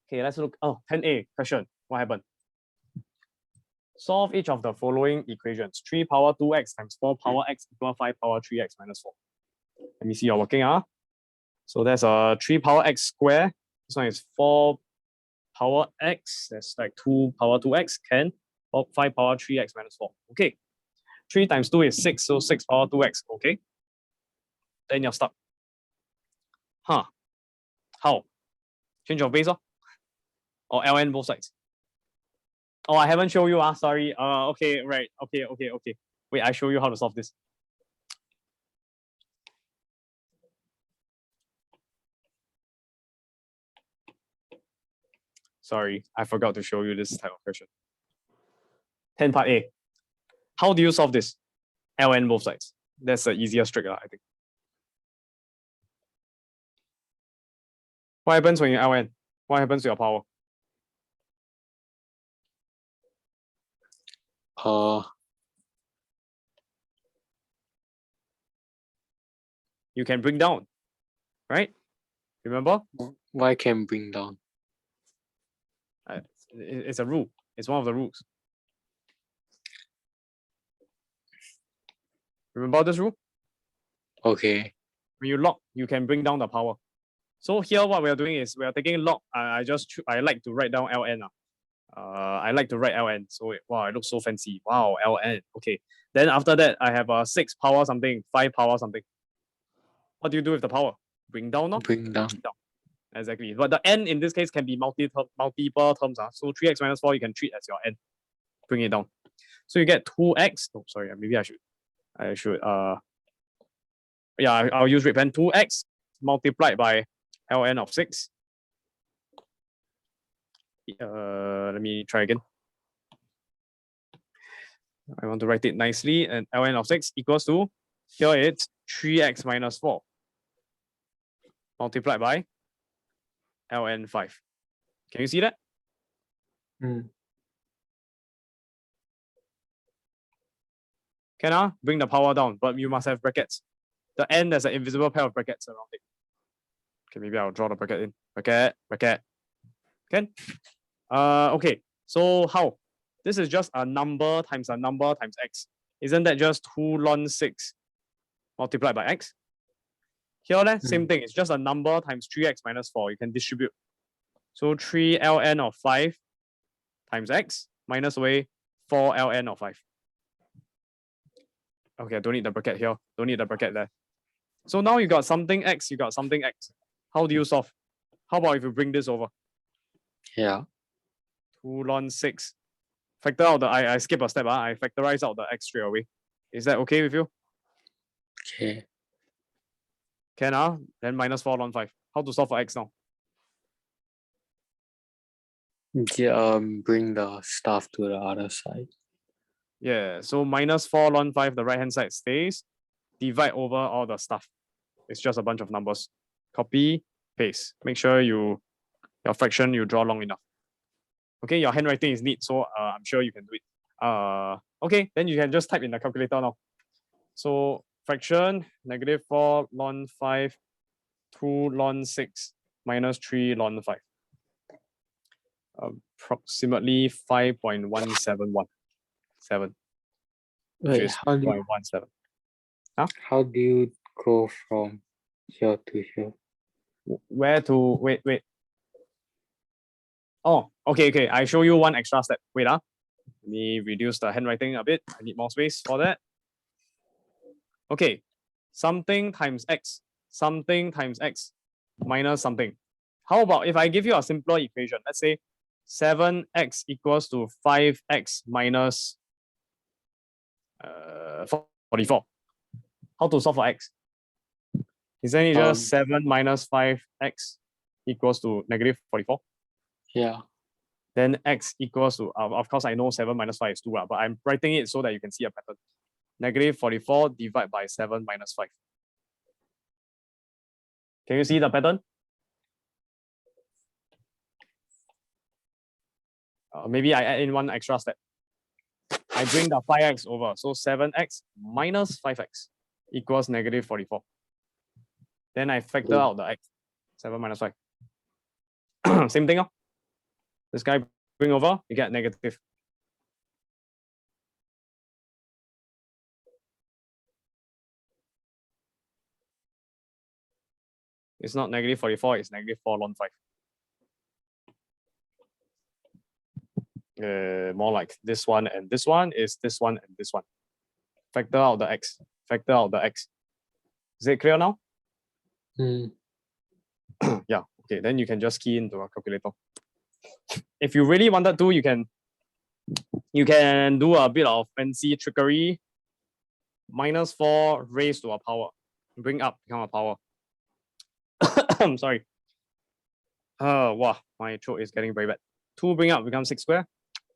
Okay, let's look. Oh, 10A question. What happened? Solve each of the following equations. 3 power 2x times 4 power x equal 5 power 3x minus 4. Let me see your working. So there's a 3 power x square. This one is 4 power x. That's like 2 power 2x. Can. 5 power 3x minus 4. Okay. 3 times 2 is 6. So 6 power 2x. Okay. Then you're stuck. Huh. How? Change of base or ln both sides. Oh, I haven't shown you. Sorry. Okay, right. Okay. Wait, I show you how to solve this. Sorry, I forgot to show you this type of question. 10 part A. How do you solve this? ln both sides. That's the easiest trick, I think. What happens when you ln? What happens to your power? You can bring down, right? Remember? Why can bring down? It's a rule. It's one of the rules. Remember this rule? Okay. When you log, you can bring down the power. So here, what we are doing is we are taking log. I like to write down ln. I like to write ln. So wow, it looks so fancy. Wow, ln. Okay. Then after that, I have 6 power something, 5 power something. What do you do with the power? Bring down, no? Bring down. Exactly. But the n in this case can be multiple terms. So 3x minus 4 you can treat as your n. Bring it down. So you get 2x. Oh, sorry. Maybe I should. Yeah, I'll use red pen. 2x multiplied by ln of 6. Let me try again. I want to write it nicely. And ln of 6 equals to, here it's 3x minus 4 multiplied by ln 5. Can you see that? Can bring the power down, but you must have brackets. The n, there's an invisible pair of brackets around it. Okay, maybe I'll draw the bracket in. Bracket. Can? Okay, so how? This is just a number times x. Isn't that just 2 ln 6 multiplied by x? Here, same thing. It's just a number times 3x minus 4. You can distribute. So 3 ln of 5 times x minus away 4 ln of 5. Okay, I don't need the bracket here. Don't need the bracket there. So now you got something x, you got something x. How do you solve? How about if you bring this over? Yeah. 2 ln 6. Factor out the, I skip a step. I factorize out the x straight away. Is that okay with you? Okay. Can, then minus 4 ln 5. How to solve for x now? Bring the stuff to the other side. Yeah, so minus 4 ln 5, the right hand side stays. Divide over all the stuff. It's just a bunch of numbers. Copy, paste. Make sure your fraction you draw long enough. Okay, your handwriting is neat, so I'm sure you can do it. Okay, then you can just type in the calculator now. So fraction, negative 4 ln 5, 2 ln 6, minus 3 ln 5. Approximately 5.171. 7. Wait, how do you, 0.17. how do you go from here to here? Where to, wait. Oh, okay. I show you one extra step. Wait, let me reduce the handwriting a bit. I need more space for that. Okay, something times x minus something. How about if I give you a simpler equation? Let's say 7x equals to 5x minus 44. How to solve for x? Isn't it just 7 minus 5x equals to negative 44? Yeah. Then x equals to, of course I know 7 minus 5 is 2, but I'm writing it so that you can see a pattern. Negative 44 divided by 7 minus 5. Can you see the pattern? Maybe I add in one extra step. I bring the 5x over. So 7x minus 5x equals negative 44. Then I factor out the x. 7 minus 5. Same thing. This guy bring over, you get negative. It's not negative 44, it's negative 4 ln 5. More like this one and this one is this one and this one. Factor out the x. Factor out the x. Is it clear now? Yeah. Okay. Then you can just key into a calculator. If you really wanted to, you can do a bit of fancy trickery. -4 raised to a power. Bring up, become a power. I'm sorry. Wow, my throat is getting very bad. 2 bring up become 6 square.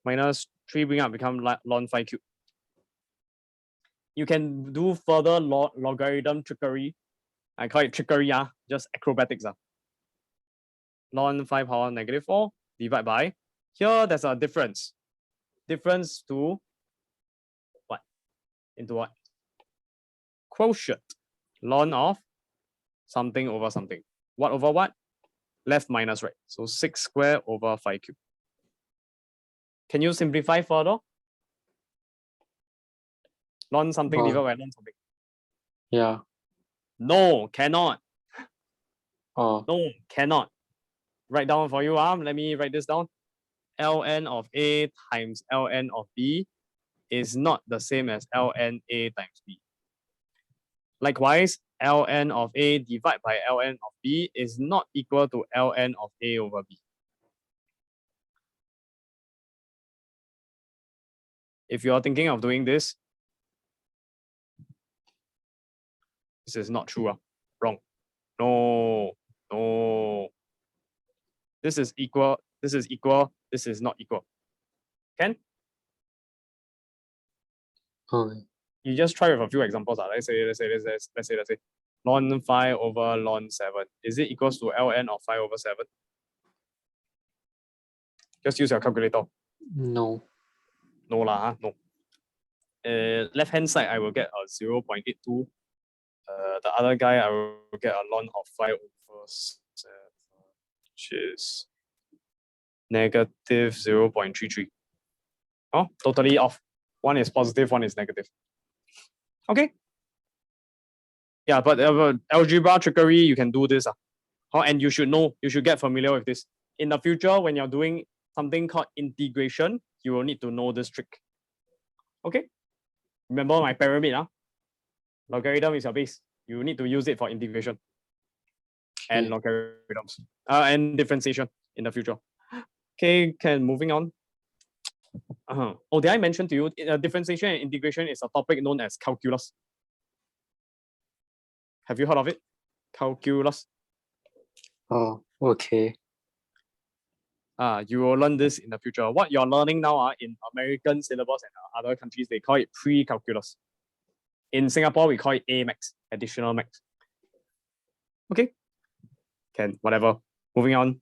-3 bring up become ln 5 cube. You can do further logarithm trickery. I call it trickery, just acrobatics. Ln 5 power -4 divide by. Here there's a difference. Difference to what? Into what? Quotient. Ln of something over something. What over what? Left minus right. So 6 square over 5 cube. Can you simplify further? Ln something divided by ln something. Yeah. No, cannot. Oh. No, cannot. Write down for you. Let me write this down. Ln of A times Ln of B is not the same as Ln A times B. Likewise, Ln of A divided by Ln of B is not equal to Ln of A over B. If you are thinking of doing this, this is not true. Wrong. No. This is equal. This is equal. This is not equal. Can? Okay. You just try with a few examples. Let's say ln 5 over ln 7. Is it equals to Ln of 5 over 7? Just use your calculator. No. No lah, no. Left hand side, I will get a 0.82. The other guy, I will get a ln of 5 over 7, which is negative 0.33. Oh, totally off. One is positive, one is negative. Okay. Yeah, but algebra trickery, you can do this. And you should know, you should get familiar with this. In the future, when you're doing something called integration, you will need to know this trick. Okay? Remember my pyramid, logarithm is your base. You need to use it for integration and logarithms and differentiation in the future. Okay, moving on. Oh, did I mention to you differentiation and integration is a topic known as calculus? Have you heard of it? Calculus. Oh, okay. You will learn this in the future. What you're learning now in American syllabus and other countries, they call it pre-calculus. In Singapore, we call it A-max, additional max. Okay, whatever. Moving on.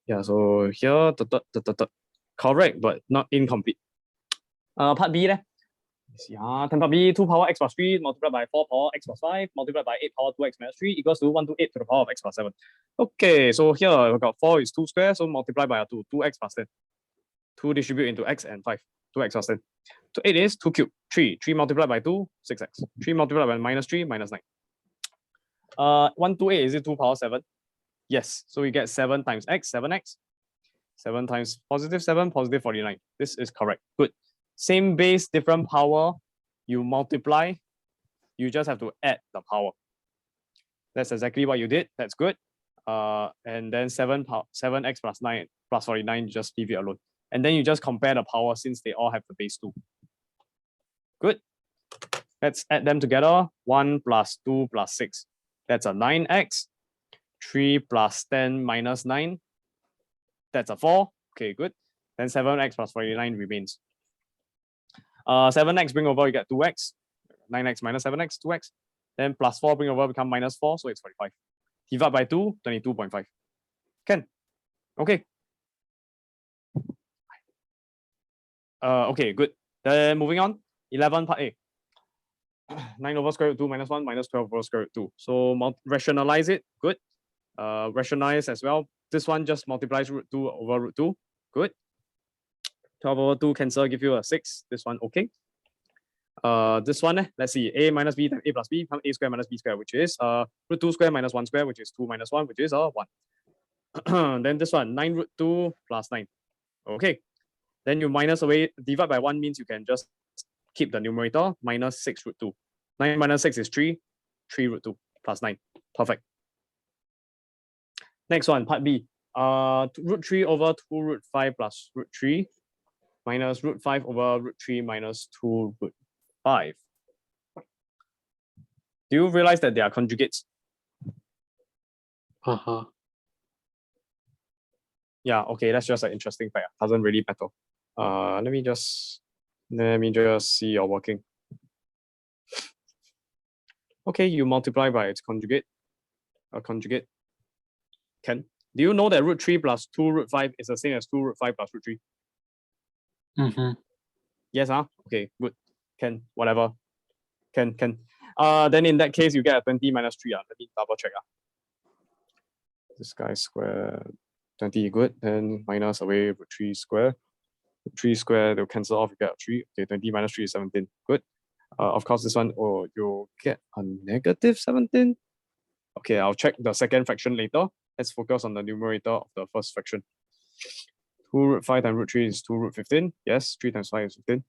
Yeah, so here, correct, but not incomplete. Part B, see, 10 part B, 2 power x plus 3 multiplied by 4 power x plus 5 multiplied by 8 power 2x minus 3 equals to 128 to the power of x plus 7. Okay, so here we got 4 is 2 square, so multiply by 2, 2x plus 10. 2 distribute into x and 5, 2x plus 10. So 8 is 2 cube, 3 multiplied by 2, 6x. 3 multiplied by minus 3, minus 9. 128, is it 2 power 7? Yes, so we get 7 times x, 7x. 7 times positive 7, positive 49. This is correct. Good. Same base, different power. You multiply. You just have to add the power. That's exactly what you did. That's good. And then 7x plus 9 plus 49, just leave it alone. And then you just compare the power since they all have the base 2. Good. Let's add them together. 1 plus 2 plus 6. That's a 9x. 3 plus 10 minus 9. That's a 4. Okay, good. Then 7x plus 49 remains. 7x bring over, you get 2x. 9x minus 7x, 2x. Then plus 4 bring over, become minus 4, so it's 45. Divide by 2, 22.5. Can. Okay. Okay, good. Then moving on, 11 part A. 9 over square root 2 minus 1 minus 12 over square root 2. So rationalize it. Good. Rationalize as well. This one just multiplies root 2 over root 2. Good. 12 over 2 cancel, give you a 6. This one, okay. This one, let's see, a minus b times a plus b becomes a square minus b square, which is root 2 square minus 1 square, which is 2 minus 1, which is 1. Then this one, 9 root 2 plus 9. Okay. Then you minus away, divide by 1 means you can just keep the numerator, minus 6 root 2. 9 minus 6 is 3, 3 root 2 plus 9. Perfect. Next one, part B. Root 3 over 2 root 5 plus root 3 minus root 5 over root 3 minus 2 root 5. Do you realize that they are conjugates? Uh-huh. Yeah, okay, that's just an interesting fact. Doesn't really matter. Let me just see your working. Okay, you multiply by its conjugate. A conjugate. Can. Do you know that root 3 plus 2 root 5 is the same as 2 root 5 plus root 3? Mm-hmm. Yes, huh? Okay, good. Can, whatever. Can. Then in that case, you get a 20 minus 3. Let me double check. This guy square 20, good. Then minus away root 3 square. Root 3 square, they'll cancel off, you get a 3. Okay, 20 minus 3 is 17. Good. Of course, this one, oh, you'll get a negative 17. Okay, I'll check the second fraction later. Let's focus on the numerator of the first fraction. 2 root 5 times root 3 is 2 root 15. Yes, 3 times 5 is 15.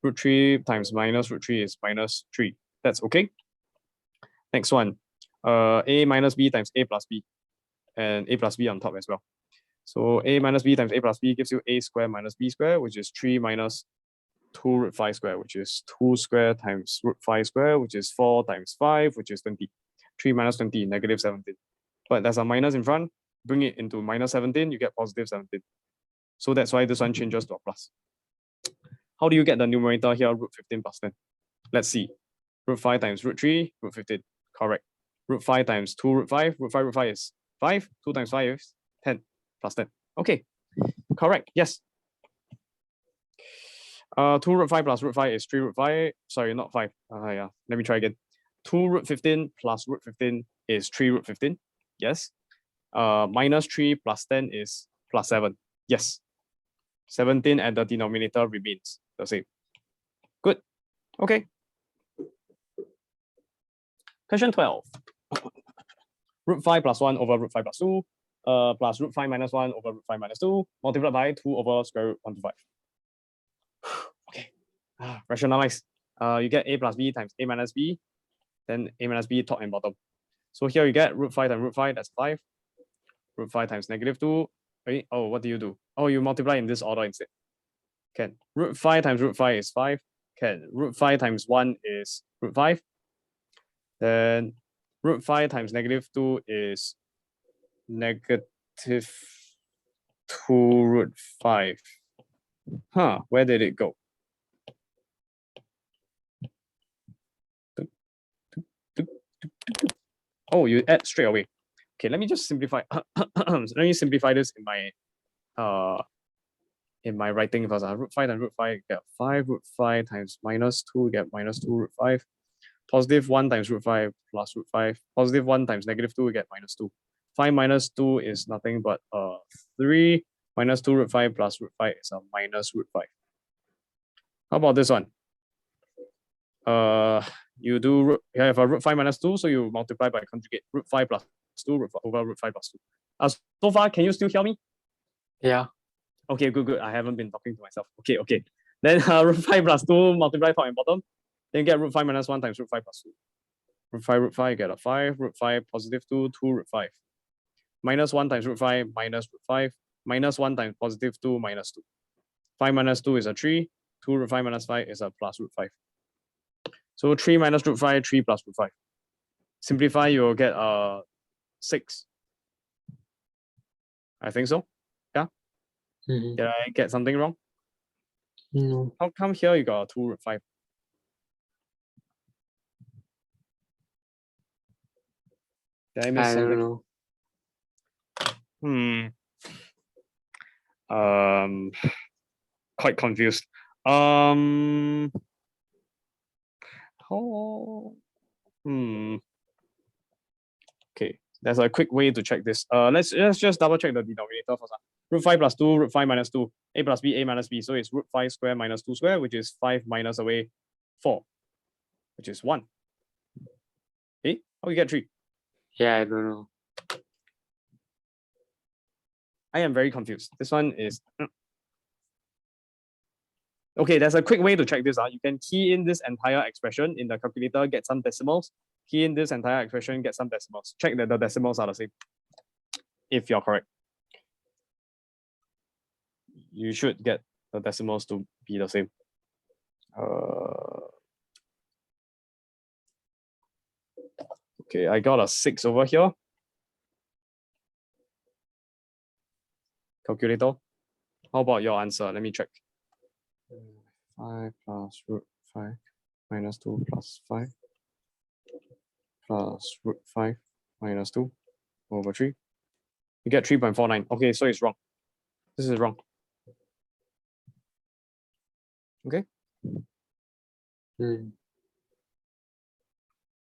Root 3 times minus root 3 is minus 3. That's okay. Next one, a minus b times a plus b, and a plus b on top as well. So a minus b times a plus b gives you a square minus b square, which is 3 minus 2 root 5 square, which is 2 square times root 5 square, which is 4 times 5, which is 20. 3 minus 20, negative 17. But there's a minus in front. Bring it into minus 17, you get positive 17. So that's why this one changes to a plus. How do you get the numerator here, root 15 plus 10? Let's see. Root 5 times root 3, root 15. Correct. Root 5 times 2 root 5. Root 5 is 5. 2 times 5 is 10 plus 10. Okay. Correct. Yes. 2 root 5 plus root 5 is 3 root 5. Sorry, not 5. Yeah. Let me try again. 2 root 15 plus root 15 is 3 root 15. Yes. Minus 3 plus 10 is plus 7. Yes. 17 and the denominator remains the same. Good. Okay. Question 12. Root 5 plus 1 over root 5 plus 2 plus root 5 minus 1 over root 5 minus 2 multiplied by 2 over square root 1 to 5. Okay. Rationalize. You get a plus b times a minus b, then a minus b top and bottom. So here you get root 5 times root 5, that's 5. Root 5 times negative 2. Wait, oh, what do you do? Oh, you multiply in this order instead. Can. Root 5 times root 5 is 5. Can. Root 5 times 1 is root 5. Then root 5 times negative 2 is negative 2 root 5. Huh, where did it go? Oh, you add straight away. Okay, let me just simplify. Let me simplify this in my writing first. Root 5 times root 5 get 5. Root 5 times minus 2 get minus 2 root 5. Positive 1 times root 5 plus root 5. Positive 1 times negative 2 get minus 2. 5 minus 2 is nothing but 3 minus 2 root 5 plus root 5 is a minus root 5. How about this one? You have a root 5 minus 2, so you multiply by conjugate. Root 5 plus 2 over root 5 plus 2. So far, can you still hear me? Yeah. Okay, good. I haven't been talking to myself. Okay. Then root 5 plus 2 multiply top and bottom. Then you get root 5 minus 1 times root 5 plus 2. Root 5, you get a 5. Root 5 positive 2, 2 root 5. Minus 1 times root 5 minus root 5. Minus 1 times positive 2 minus 2. 5 minus 2 is a 3. 2 root 5 minus 5 is a plus root 5. So 3 minus root 5, 3 plus root 5. Simplify, you'll get 6. I think so. Yeah? Mm-hmm. Did I get something wrong? No. How come here you got 2 root 5? Did I miss I something? don't know. Quite confused. Okay, there's a quick way to check this. Let's just double check the denominator first. Root 5 plus 2, root 5 minus 2, a plus b, a minus b. So it's root 5 square minus 2 square, which is 5 minus away 4, which is 1. Eh? How you get 3? Yeah, I don't know. I am very confused. This one is... Okay, there's a quick way to check this out. You can key in this entire expression in the calculator, get some decimals. Key in this entire expression, get some decimals. Check that the decimals are the same. If you're correct, you should get the decimals to be the same. Okay, I got a 6 over here. Calculator. How about your answer? Let me check. 5 plus root 5 minus 2 plus 5 plus root 5 minus 2 over 3. You get 3.49. Okay, so it's wrong. This is wrong. Okay.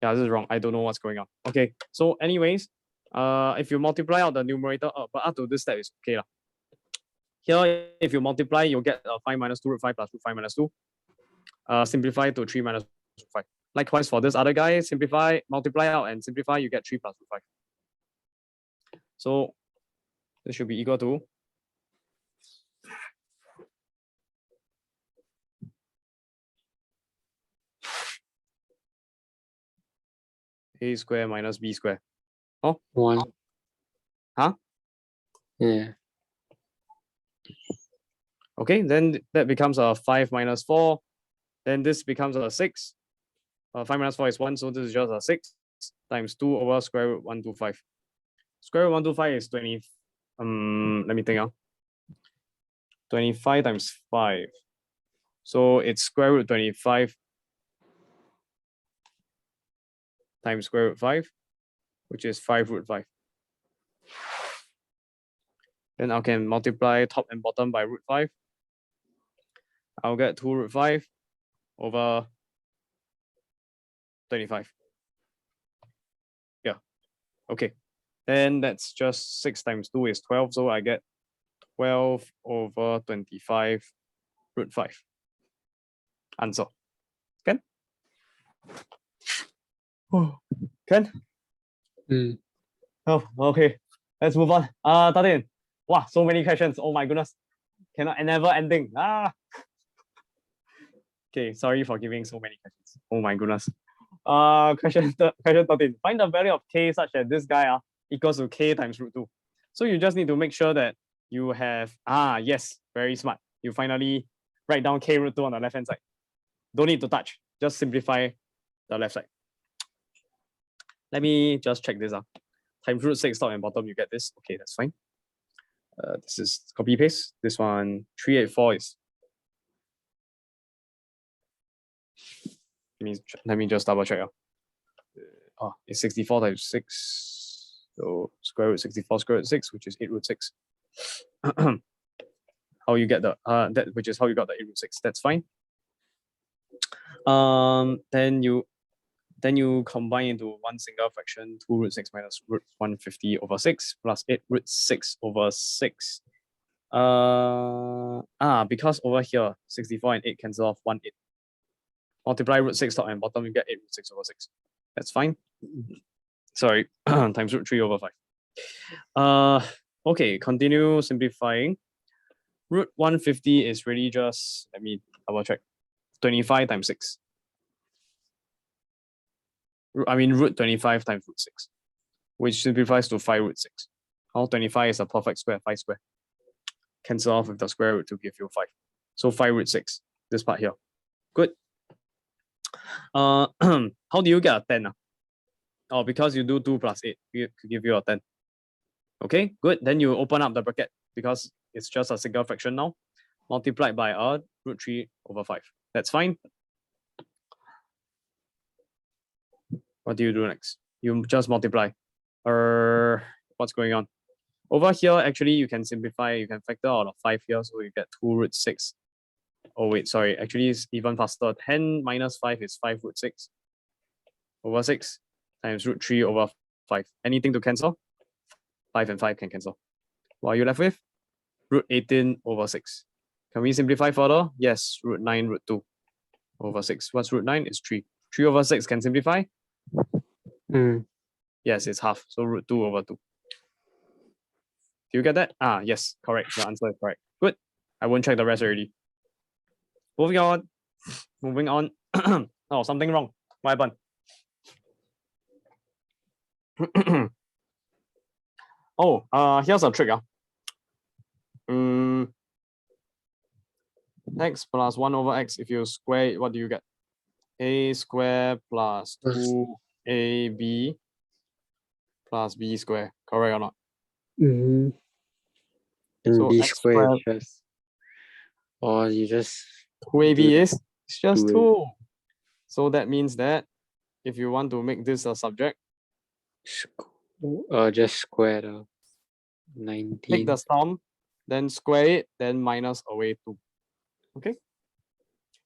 Yeah, this is wrong. I don't know what's going on. Okay, so anyways, if you multiply out the numerator, but up to this step is okay. Here, if you multiply, you'll get 5 minus 2 root 5 plus root 5 minus 2. Simplify to 3 minus root 5. Likewise, for this other guy, simplify, multiply out and simplify, you get 3 plus root 5. So this should be equal to a square minus b square. Oh, 1. Huh? Yeah. Okay, then that becomes a 5 minus 4. Then this becomes a 6. 5 minus 4 is 1, so this is just a 6 times 2 over square root 125. Square root 125 is 20. Let me think. 25 times 5. So it's square root 25 times square root 5, which is 5 root 5. Then I can multiply top and bottom by root 5. I'll get 2 root 5 over 25. Yeah, okay. Then that's just 6 times 2 is 12, so I get 12 over 25 root 5. Answer. Can? Can? Oh, okay. Let's move on. Tadin. Wow, so many questions. Oh my goodness. Cannot, never ending. Okay, sorry for giving so many questions. Oh my goodness. Question 13. Find the value of k such that this guy equals to k times root 2. So you just need to make sure that you have, yes, very smart. You finally write down k root 2 on the left-hand side. Don't need to touch, just simplify the left side. Let me just check this out. Times root 6 top and bottom, you get this. Okay, that's fine. This is copy paste. This one, 384 is. Let me just double check. It's 64 times 6. So square root 64 square root 6, which is 8 root 6. How you get the that, which is how you got the 8 root 6. That's fine. Then you combine into one single fraction, 2 root 6 minus root 150 over 6 plus 8 root 6 over 6. Because over here, 64 and 8 cancel off 1, 8. Multiply root 6 top and bottom, you get 8 root 6 over 6. That's fine. Sorry, times root 3 over 5. Okay, continue simplifying. Root 150 is really just, let me double check, 25 times 6. Root 25 times root 6, which simplifies to 5 root 6. How 25 is a perfect square, 5 square. Cancel off with the square root to give you 5. So 5 root 6, this part here. Good. How do you get a 10? Oh, because you do 2 plus 8, it could give you a 10. Okay, good. Then you open up the bracket because it's just a single fraction now, multiplied by root 3 over 5. That's fine. What do you do next? You just multiply. What's going on? Over here, actually, you can simplify. You can factor out of 5 here, so you get 2 root 6. Oh, wait, sorry. Actually, it's even faster. 10 minus 5 is 5 root 6 over 6 times root 3 over 5. Anything to cancel? 5 and 5 can cancel. What are you left with? Root 18 over 6. Can we simplify further? Yes, root 9, root 2. over 6. What's root 9? It's 3. 3 over 6 can simplify? Yes, it's half. So root 2 over 2. Do you get that? Ah, yes, correct. The answer is correct. Good. I won't check the rest already. Moving on. Moving on. Oh, something wrong. What happened? Oh, here's a trick. X plus 1 over x. If you square it, what do you get? A square plus 2ab plus b square. Correct or not? And So b x squared squared is just, or you just 2ab is it's just 2ab. 2. So that means that if you want to make this a subject, just square the take 19. the sum, then square it, then minus away 2. Okay?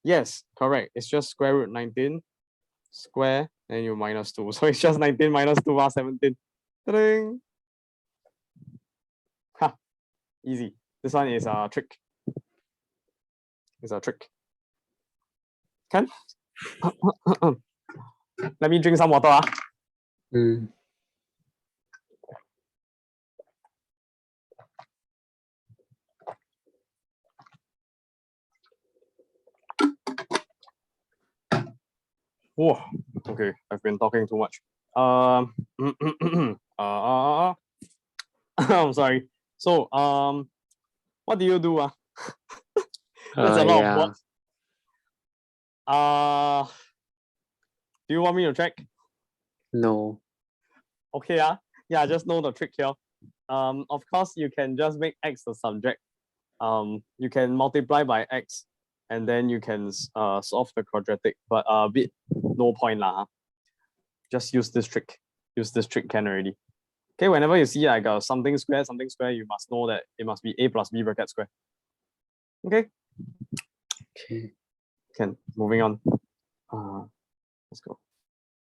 Yes, correct. It's just square root 19 square, then you minus 2. So it's just 19 minus 2 are 17. Ta-ding! Ha! Easy. This one is a trick. It's a trick. Can? Let me drink some water. Oh, okay. I've been talking too much. I'm sorry. So, what do you do? That's a lot of work. Do you want me to check? No. Okay, yeah, just know the trick here. Of course, you can just make x the subject. You can multiply by x, and then you can solve the quadratic. But a bit no point lah. Just use this trick. Use this trick can already. Okay, whenever you see I got something square, you must know that it must be a plus b bracket square. Okay. Okay. Can moving on. Let's go.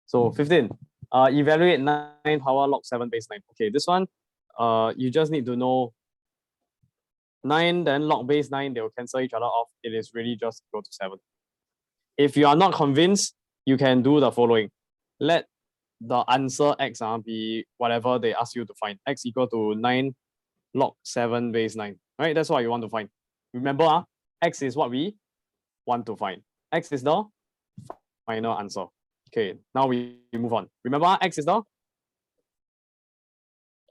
So 15. Evaluate 9 power log 7 base 9. Okay, this one, you just need to know 9 then log base 9, they will cancel each other off. It is really just equal to 7. If you are not convinced, you can do the following. Let the answer x be whatever they ask you to find. X equal to 9 log 7 base 9. Right? That's what you want to find. Remember, x is what we want to find. X is the final answer. Okay, now we move on. Remember, x is the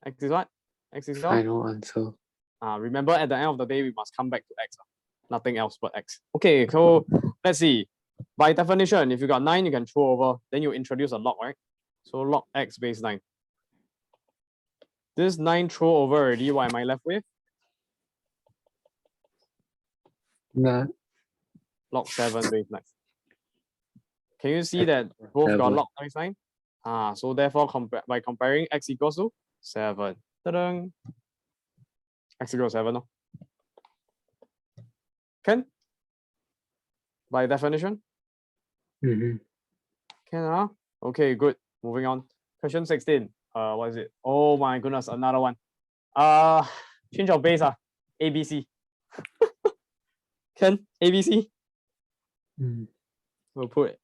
x is what? X is the final answer. Remember, at the end of the day, we must come back to x. Nothing else but x. Okay, so let's see. By definition, if you got 9, you can throw over. Then you introduce a log, right? So log x base 9. This 9 throw over already. What am I left with? Nah. Log 7 base 9. Can you see that both got log base 9? So therefore, by comparing x equals to 7. Ta-da! X equals 7. No? Can? By definition? Can, Okay, good. Moving on. Question 16. What is it? Oh my goodness, another one. Change of base, ABC. Can? ABC? We'll put,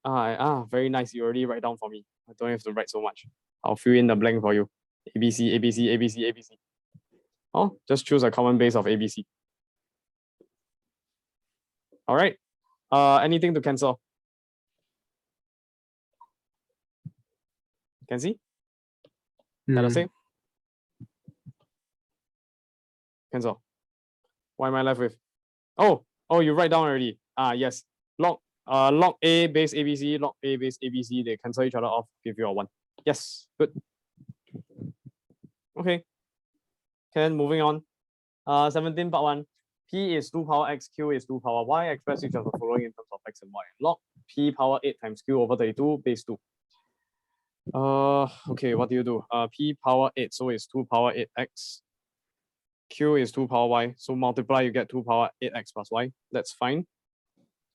very nice. You already write down for me. I don't have to write so much. I'll fill in the blank for you. ABC, ABC, ABC, ABC. Oh, just choose a common base of ABC. All right. Anything to cancel? Can see? That the same? Cancel. What am I left with? Oh, you write down already. Yes. Log A base ABC, log A base ABC, they cancel each other off, give you a 1. Yes, good. Okay. Can, moving on. 17 part 1. P is 2 power x, Q is 2 power y. Express each of the following in terms of x and y. Log P power 8 times Q over 32 base 2. Okay, what do you do? P power 8, so it's 2 power 8x. Q is 2 power y, so multiply, you get 2 power 8x plus y. That's fine.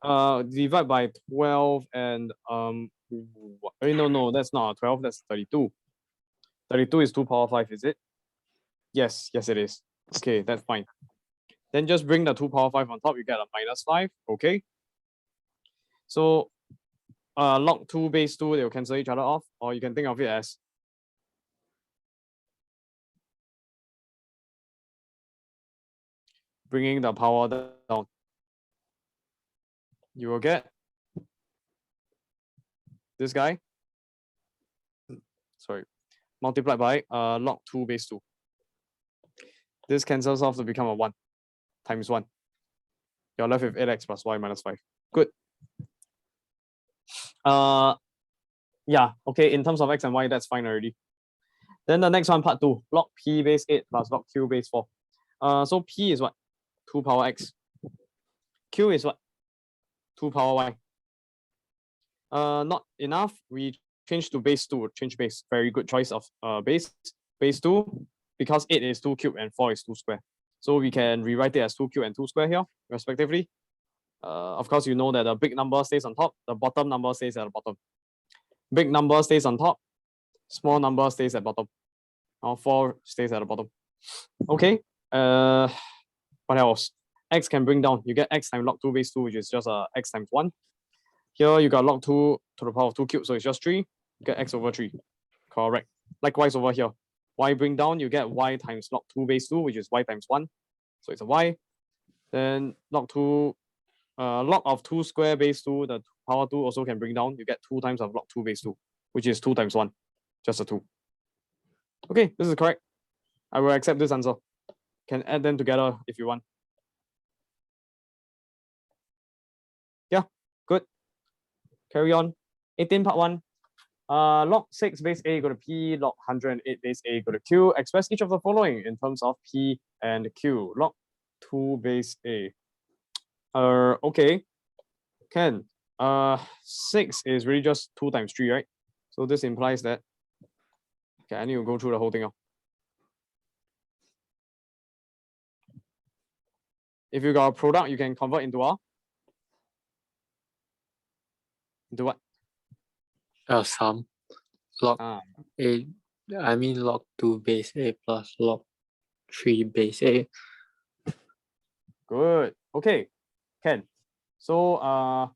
Divide by 12 and no, that's not 12, that's 32. 32 is 2 power 5, is it? Yes, it is. Okay, that's fine. Then just bring the 2 power 5 on top, you get a minus 5. Okay. So log 2 base 2, they'll cancel each other off, or you can think of it as bringing the power down. You will get this guy, sorry, multiplied by log 2 base 2. This cancels off to become a 1 times 1. You're left with 8x plus y minus 5. Good. Yeah, okay, in terms of x and y, that's fine already. Then the next one, part 2, log p base 8 plus log q base 4. So p is what? 2 power x. Q is what? 2 power y. Not enough. We change to base 2. Change base. Very good choice of base. Base 2, because 8 is 2 cube and 4 is 2 square. So we can rewrite it as 2 cube and 2 square here, respectively. Of course, you know that the big number stays on top, the bottom number stays at the bottom. Big number stays on top, small number stays at bottom. Now 4 stays at the bottom. Okay. What else? X can bring down. You get x times log 2 base 2, which is just x times 1. Here you got log 2 to the power of 2 cubes, so it's just 3. You get x over 3. Correct. Likewise over here. Y bring down, you get y times log 2 base 2, which is y times 1. So it's a y. Then log of 2 square base 2, the power 2 also can bring down. You get 2 times of log 2 base 2, which is 2 times 1. Just a 2. Okay, this is correct. I will accept this answer. Can add them together if you want. Yeah, good. Carry on. 18 part 1. Log 6 base A go to P, log 108 base A go to Q. Express each of the following in terms of P and Q. Log 2 base A. Okay. Can. 6 is really just 2 times 3, right? So this implies that. Okay, I need to go through the whole thing now. If you got a product, you can convert into what? Sum. Log A, I mean log 2 base A plus log 3 base A. Good. Okay, can. So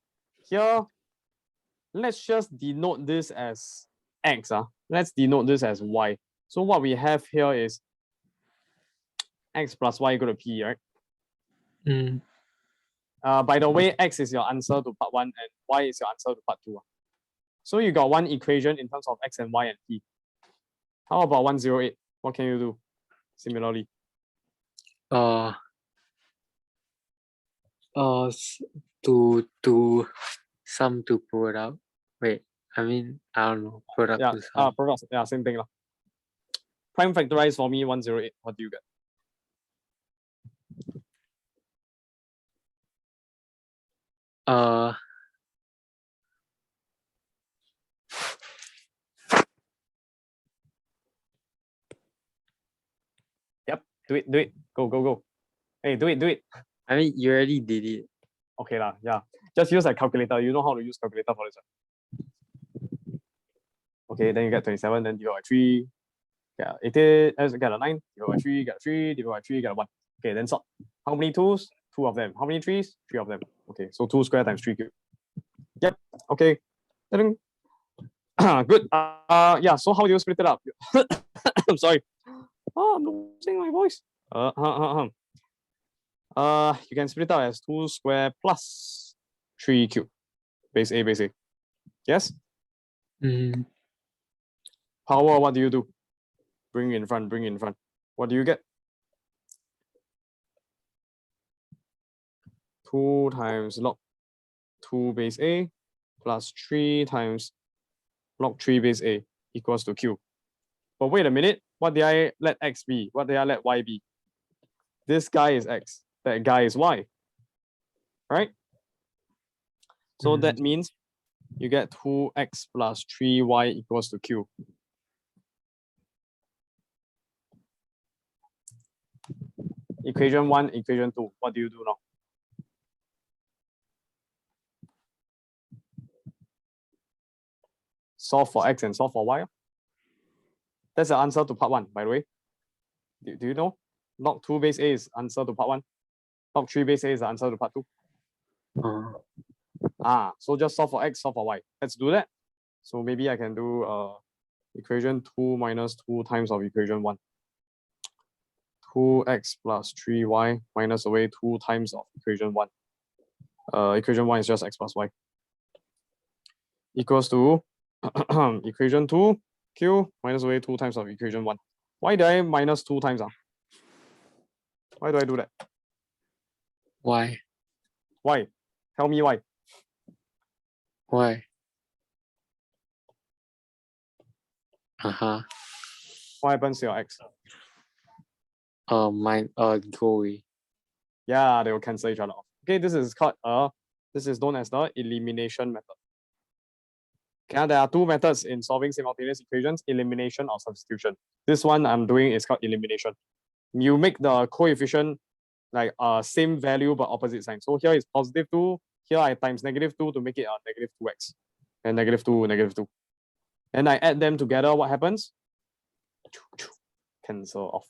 here, let's just denote this as x. Let's denote this as y. So what we have here is x plus y equal to p, right? By the way, x is your answer to part 1 and y is your answer to part 2. So you got one equation in terms of x and y and p. How about 108? What can you do similarly? To sum to product. Wait, I mean, I don't know. Product to sum. Products. Yeah, same thing. Prime factorize for me 108. What do you get? Yep, do it. Go. Hey, do it. I mean, you already did it. Okay lah, yeah. Just use a calculator. You know how to use calculator for this one. Okay, then you get 27, then divide by 3. Yeah, 18, get a 9, divide by 3, get a 3, divide by 3, get a 1. Okay, then sort. How many 2s? 2 of them. How many 3s? 3 of them. Okay, so 2 square times 3 cube. Yep, okay. Good. Yeah, so how do you split it up? I'm sorry. Oh, I'm losing my voice. You can split out as 2 square plus 3 cube. Base A. Yes? Power, what do you do? Bring in front. What do you get? 2 times log 2 base A plus 3 times log 3 base A equals to Q. But wait a minute, what did I let X be? What did I let Y be? This guy is X, that guy is Y, right? So that means you get 2x plus 3y equals to Q. Equation 1, equation 2, what do you do now? Solve for x and solve for y. That's the answer to part 1, by the way. Do you know? Log 2 base A is answer to part 1. Log 3 base A is the answer to part 2. So just solve for x, solve for y. Let's do that. So maybe I can do equation 2 minus 2 times of equation 1. 2x plus 3y minus away 2 times of equation 1. Equation 1 is just x plus y. Equals to equation 2 q minus away 2 times of equation 1. Why did I minus 2 times? Why do I do that? Why? Why? Tell me why. Why? Uh-huh. What happens to your x? Mine go away. Yeah, they will cancel each other off. Okay, this is called this is known as the elimination method. Okay, there are two methods in solving simultaneous equations: elimination or substitution. This one I'm doing is called elimination. You make the coefficient like same value but opposite sign. So here is positive 2. Here I times negative 2 to make it negative 2x. And negative 2, negative 2. And I add them together, what happens? Cancel off.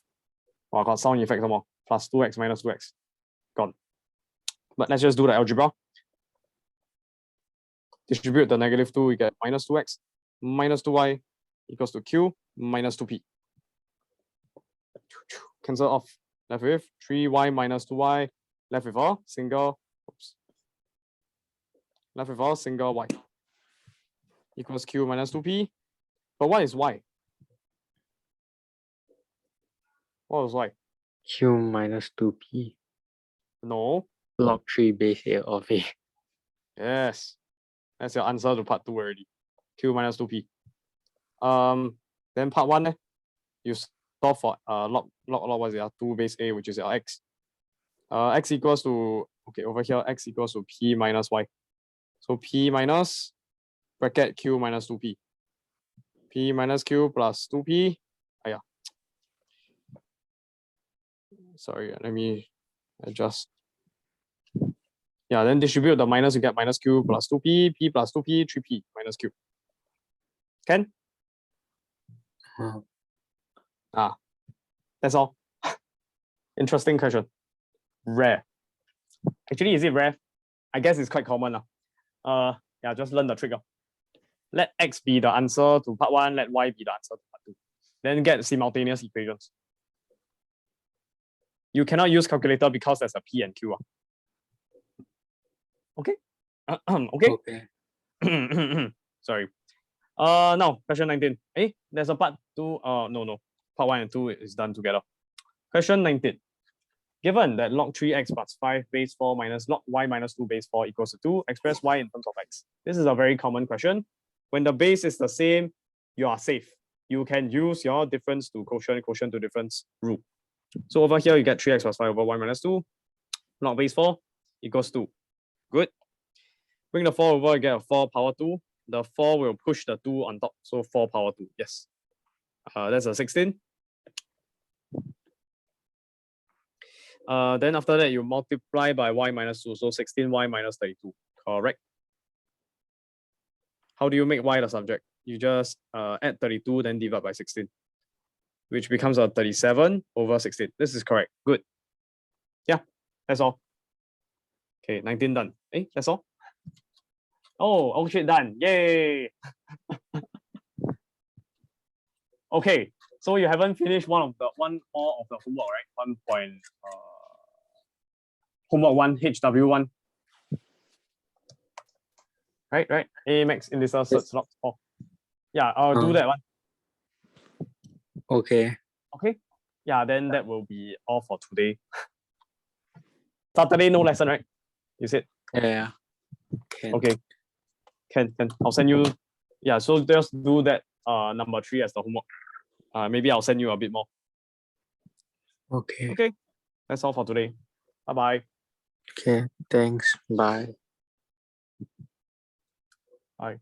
Oh, I got sound effect some more. Plus 2x minus 2x. Gone. But let's just do the algebra. Distribute the negative 2, we get minus 2x minus 2y equals to q minus 2p. Cancel off. Left with 3y minus 2y. Left with a single. Left with a single y. Equals q minus 2p. But what is y? What was y? Q minus 2p. No. Log 3 base A of A. Yes. That's your answer to part 2 already. Q minus 2p. Then part 1, you solve for log what is it? 2 base A, which is your x. X equals to, okay, over here, x equals to p minus y. So p minus bracket q minus 2p. P minus q plus 2p. Sorry, let me adjust. Yeah, then distribute the minus, you get minus q plus 2p, p plus 2p, 3p minus q. Can? That's all. Interesting question. Rare. Actually, is it rare? I guess it's quite common. Yeah, just learn the trick. Let x be the answer to part 1, let y be the answer to part 2. Then get simultaneous equations. You cannot use calculator because there's a p and q. Okay? Okay? Okay. Sorry. Now, question 19. There's a part 2. No. Part 1 and 2 is done together. Question 19. Given that log 3x plus 5 base 4 minus log y minus 2 base 4 equals to 2, express y in terms of x. This is a very common question. When the base is the same, you are safe. You can use your difference to quotient, quotient to difference rule. So over here, you get 3x plus 5 over y minus 2. Log base 4 equals 2. Good. Bring the 4 over, you get a 4 power 2. The 4 will push the 2 on top. So 4 power 2. Yes. That's a 16. Then after that, you multiply by y minus 2. So 16y minus 32. Correct. How do you make y the subject? You just add 32, then divide by 16, which becomes a 37 over 16. This is correct. Good. Yeah, that's all. Okay, 19 done. That's all. Oh shit, done. Yay. Okay, so you haven't finished one more of the homework, right? Homework 1, HW1. Right. Amex indices search log 4. Yeah, I'll do that one. Okay. Okay. Yeah, then that will be all for today. Saturday no lesson, right? You said? Yeah. Okay. Can. I'll send you. Yeah, so just do that number 3 as the homework. Maybe I'll send you a bit more. Okay. Okay. That's all for today. Bye-bye. Okay. Thanks. Bye. Bye.